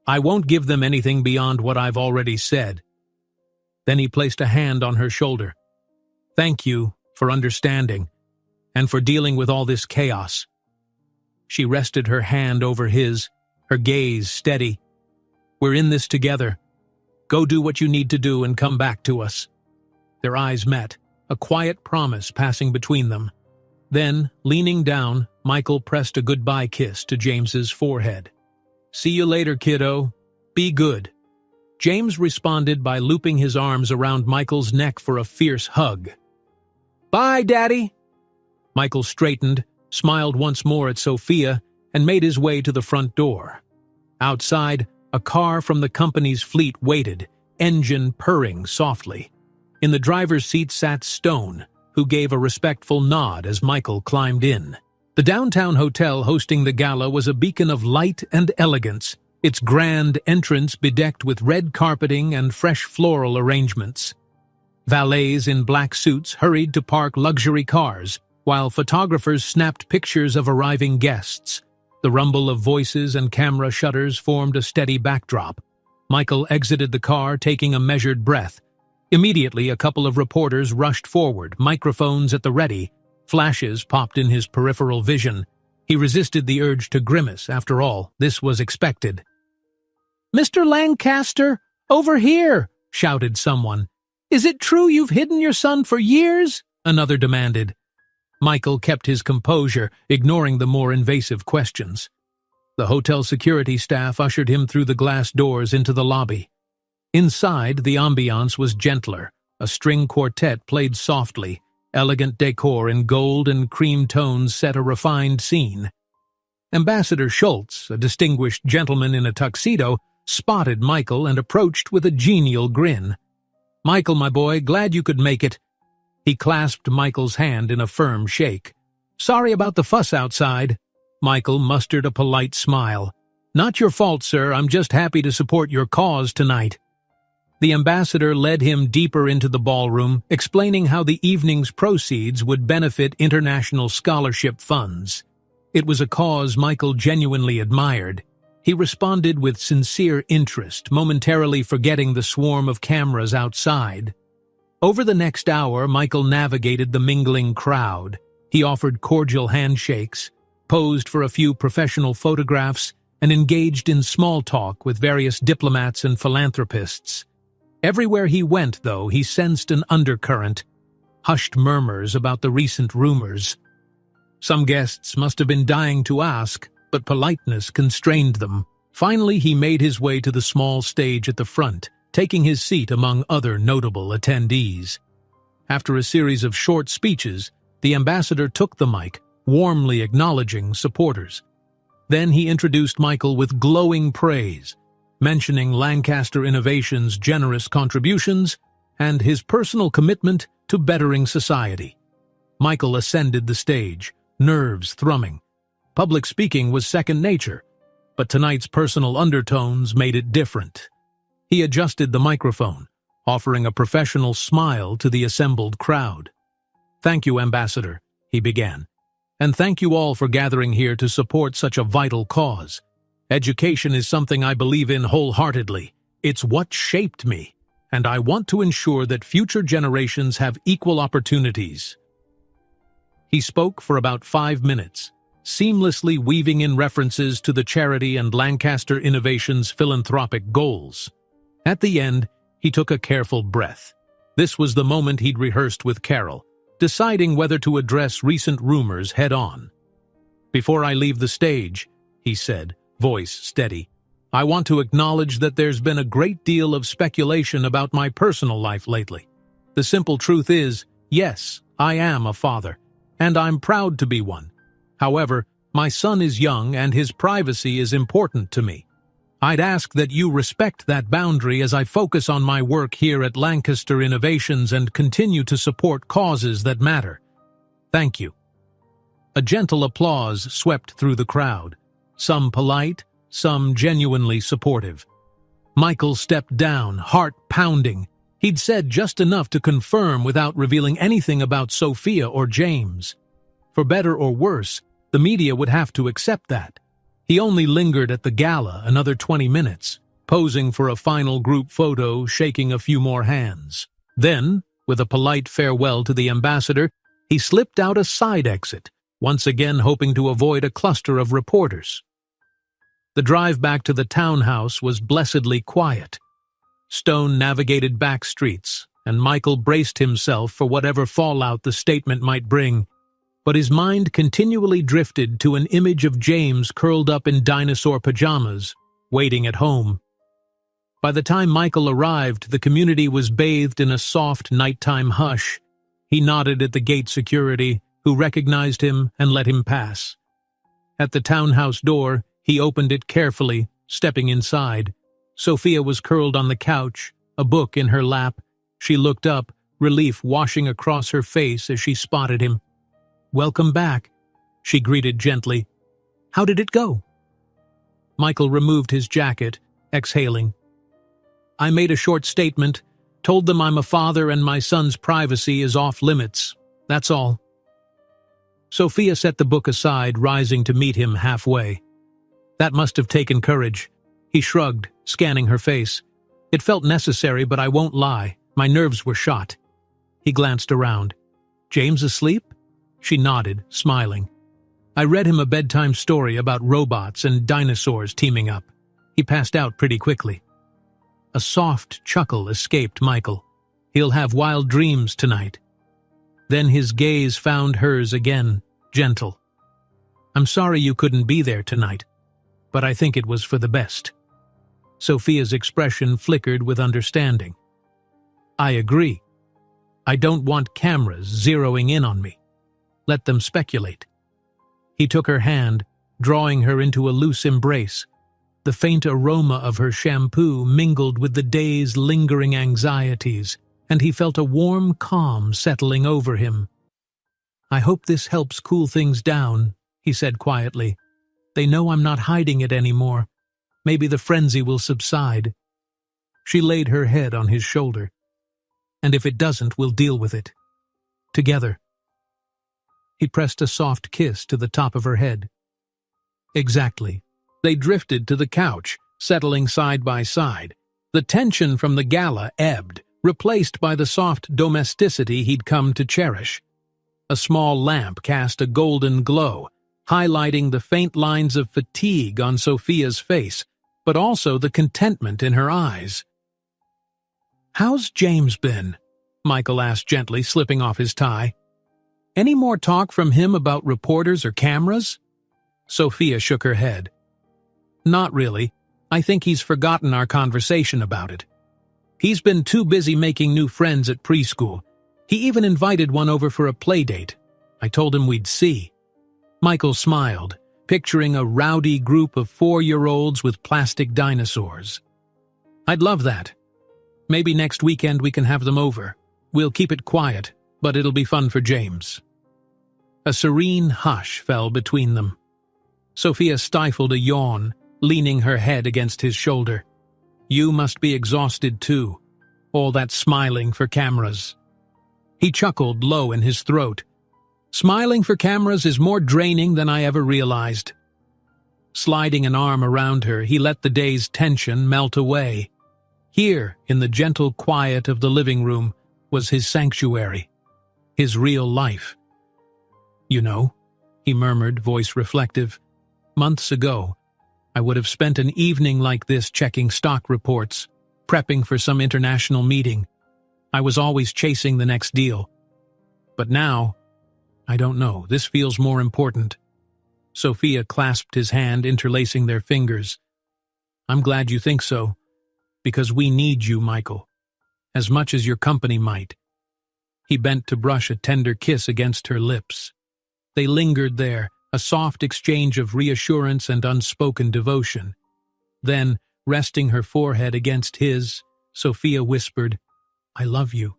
"I won't give them anything beyond what I've already said." Then he placed a hand on her shoulder. "Thank you for understanding, and for dealing with all this chaos." She rested her hand over his, her gaze steady. "We're in this together. Go do what you need to do and come back to us." Their eyes met, a quiet promise passing between them. Then, leaning down, Michael pressed a goodbye kiss to James's forehead. "See you later, kiddo. Be good." James responded by looping his arms around Michael's neck for a fierce hug. "Bye, Daddy." Michael straightened, smiled once more at Sophia, and made his way to the front door. Outside, a car from the company's fleet waited, engine purring softly. In the driver's seat sat Stone, who gave a respectful nod as Michael climbed in. The downtown hotel hosting the gala was a beacon of light and elegance, its grand entrance bedecked with red carpeting and fresh floral arrangements. Valets in black suits hurried to park luxury cars, while photographers snapped pictures of arriving guests. The rumble of voices and camera shutters formed a steady backdrop. Michael exited the car, taking a measured breath. Immediately, a couple of reporters rushed forward, microphones at the ready. Flashes popped in his peripheral vision. He resisted the urge to grimace. After all, this was expected. "Mr. Lancaster, over here!" shouted someone. "Is it true you've hidden your son for years?" another demanded. Michael kept his composure, ignoring the more invasive questions. The hotel security staff ushered him through the glass doors into the lobby. Inside, the ambiance was gentler. A string quartet played softly. Elegant decor in gold and cream tones set a refined scene. Ambassador Schultz, a distinguished gentleman in a tuxedo, spotted Michael and approached with a genial grin. "Michael, my boy, glad you could make it." He clasped Michael's hand in a firm shake. "Sorry about the fuss outside." Michael mustered a polite smile. "Not your fault, sir. I'm just happy to support your cause tonight." The ambassador led him deeper into the ballroom, explaining how the evening's proceeds would benefit international scholarship funds. It was a cause Michael genuinely admired. He responded with sincere interest, momentarily forgetting the swarm of cameras outside. Over the next hour, Michael navigated the mingling crowd. He offered cordial handshakes, posed for a few professional photographs, and engaged in small talk with various diplomats and philanthropists. Everywhere he went, though, he sensed an undercurrent, hushed murmurs about the recent rumors. Some guests must have been dying to ask, but politeness constrained them. Finally, he made his way to the small stage at the front, taking his seat among other notable attendees. After a series of short speeches, the ambassador took the mic, warmly acknowledging supporters. Then he introduced Michael with glowing praise, mentioning Lancaster Innovations' generous contributions and his personal commitment to bettering society. Michael ascended the stage, nerves thrumming. Public speaking was second nature, but tonight's personal undertones made it different. He adjusted the microphone, offering a professional smile to the assembled crowd. "Thank you, Ambassador," he began, "and thank you all for gathering here to support such a vital cause. Education is something I believe in wholeheartedly. It's what shaped me. and I want to ensure that future generations have equal opportunities." He spoke for about 5 minutes, seamlessly weaving in references to the charity and Lancaster Innovations' philanthropic goals. At the end, he took a careful breath. This was the moment he'd rehearsed with Carol, deciding whether to address recent rumors head-on. "Before I leave the stage," he said, voice steady, "I want to acknowledge that there's been a great deal of speculation about my personal life lately. The simple truth is, yes, I am a father, and I'm proud to be one. However, my son is young and his privacy is important to me. I'd ask that you respect that boundary as I focus on my work here at Lancaster Innovations and continue to support causes that matter. Thank you." A gentle applause swept through the crowd, some polite, some genuinely supportive. Michael stepped down, heart pounding. He'd said just enough to confirm without revealing anything about Sophia or James. For better or worse, the media would have to accept that. He only lingered at the gala another 20 minutes, posing for a final group photo, shaking a few more hands. Then, with a polite farewell to the ambassador, he slipped out a side exit, once again hoping to avoid a cluster of reporters. The drive back to the townhouse was blessedly quiet. Stone-navigated back streets, and Michael braced himself for whatever fallout the statement might bring. But his mind continually drifted to an image of James curled up in dinosaur pajamas, waiting at home. By the time Michael arrived, the community was bathed in a soft nighttime hush. He nodded at the gate security, who recognized him and let him pass. At the townhouse door, he opened it carefully, stepping inside. Sophia was curled on the couch, a book in her lap. She looked up, relief washing across her face as she spotted him. "Welcome back," she greeted gently. "How did it go?" Michael removed his jacket, exhaling. "I made a short statement, told them I'm a father and my son's privacy is off limits. That's all." Sophia set the book aside, rising to meet him halfway. "That must have taken courage." He shrugged, scanning her face. "It felt necessary, but I won't lie. My nerves were shot." He glanced around. "James asleep?" She nodded, smiling. "I read him a bedtime story about robots and dinosaurs teaming up. He passed out pretty quickly." A soft chuckle escaped Michael. "He'll have wild dreams tonight." Then his gaze found hers again, gentle. "I'm sorry you couldn't be there tonight, but I think it was for the best." Sophia's expression flickered with understanding. "I agree. I don't want cameras zeroing in on me. Let them speculate." He took her hand, drawing her into a loose embrace. The faint aroma of her shampoo mingled with the day's lingering anxieties, and he felt a warm calm settling over him. "I hope this helps cool things down," he said quietly. "They know I'm not hiding it anymore. Maybe the frenzy will subside." She laid her head on his shoulder. "And if it doesn't, we'll deal with it. Together." He pressed a soft kiss to the top of her head. Exactly. They drifted to the couch, settling side by side. The tension from the gala ebbed, replaced by the soft domesticity he'd come to cherish. A small lamp cast a golden glow, highlighting the faint lines of fatigue on Sophia's face, but also the contentment in her eyes. "How's James been?" Michael asked gently, slipping off his tie. "Any more talk from him about reporters or cameras?" Sophia shook her head. "Not really. I think he's forgotten our conversation about it. He's been too busy making new friends at preschool. He even invited one over for a play date. I told him we'd see." Michael smiled, picturing a rowdy group of 4-year-olds with plastic dinosaurs. "I'd love that. Maybe next weekend we can have them over. We'll keep it quiet, but it'll be fun for James." A serene hush fell between them. Sophia stifled a yawn, leaning her head against his shoulder. "You must be exhausted too. All that smiling for cameras." He chuckled low in his throat. "Smiling for cameras is more draining than I ever realized." Sliding an arm around her, he let the day's tension melt away. Here, in the gentle quiet of the living room, was his sanctuary, his real life. "You know," he murmured, voice reflective, "months ago, I would have spent an evening like this checking stock reports, prepping for some international meeting. I was always chasing the next deal. But now, I don't know, this feels more important." Sophia clasped his hand, interlacing their fingers. "I'm glad you think so, because we need you, Michael, as much as your company might." He bent to brush a tender kiss against her lips. They lingered there, a soft exchange of reassurance and unspoken devotion. Then, resting her forehead against his, Sophia whispered, "I love you."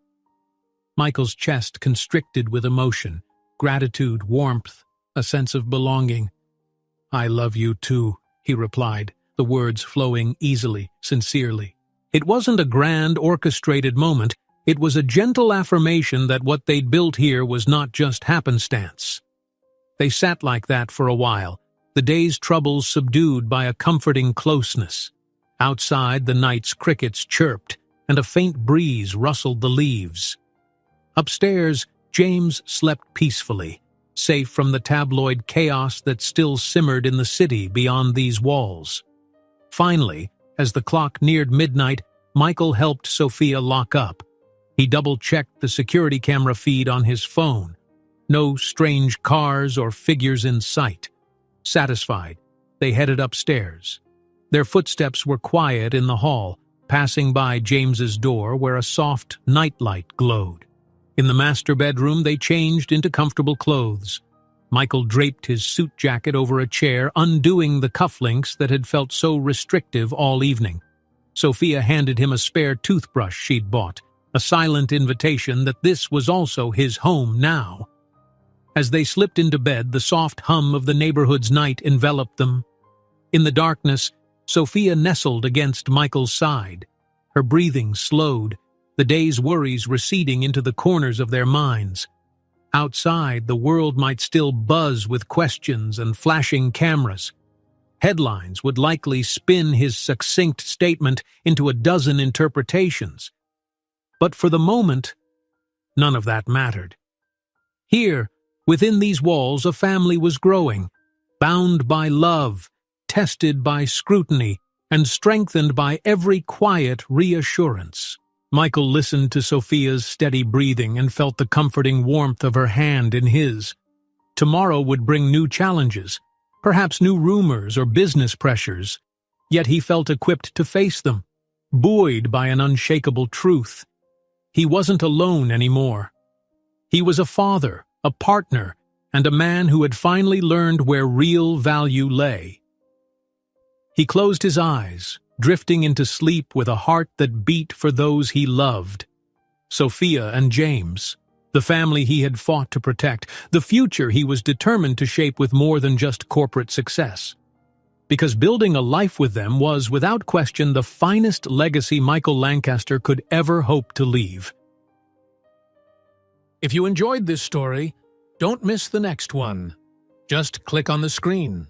Michael's chest constricted with emotion, gratitude, warmth, a sense of belonging. "I love you too," he replied, the words flowing easily, sincerely. It wasn't a grand, orchestrated moment. It was a gentle affirmation that what they'd built here was not just happenstance. They sat like that for a while, the day's troubles subdued by a comforting closeness. Outside, the night's crickets chirped, and a faint breeze rustled the leaves. Upstairs, James slept peacefully, safe from the tabloid chaos that still simmered in the city beyond these walls. Finally, as the clock neared midnight, Michael helped Sophia lock up. He double-checked the security camera feed on his phone. No strange cars or figures in sight. Satisfied, they headed upstairs. Their footsteps were quiet in the hall, passing by James's door where a soft nightlight glowed. In the master bedroom, they changed into comfortable clothes. Michael draped his suit jacket over a chair, undoing the cufflinks that had felt so restrictive all evening. Sophia handed him a spare toothbrush she'd bought, a silent invitation that this was also his home now. As they slipped into bed, the soft hum of the neighborhood's night enveloped them. In the darkness, Sophia nestled against Michael's side. Her breathing slowed, the day's worries receding into the corners of their minds. Outside, the world might still buzz with questions and flashing cameras. Headlines would likely spin his succinct statement into a dozen interpretations. But for the moment, none of that mattered. Here, within these walls, a family was growing, bound by love, tested by scrutiny, and strengthened by every quiet reassurance. Michael listened to Sophia's steady breathing and felt the comforting warmth of her hand in his. Tomorrow would bring new challenges, perhaps new rumors or business pressures, yet he felt equipped to face them, buoyed by an unshakable truth. He wasn't alone anymore. He was a father, a partner, and a man who had finally learned where real value lay. He closed his eyes, drifting into sleep with a heart that beat for those he loved. Sophia and James, the family he had fought to protect, the future he was determined to shape with more than just corporate success. Because building a life with them was, without question, the finest legacy Michael Lancaster could ever hope to leave. If you enjoyed this story, don't miss the next one. Just click on the screen.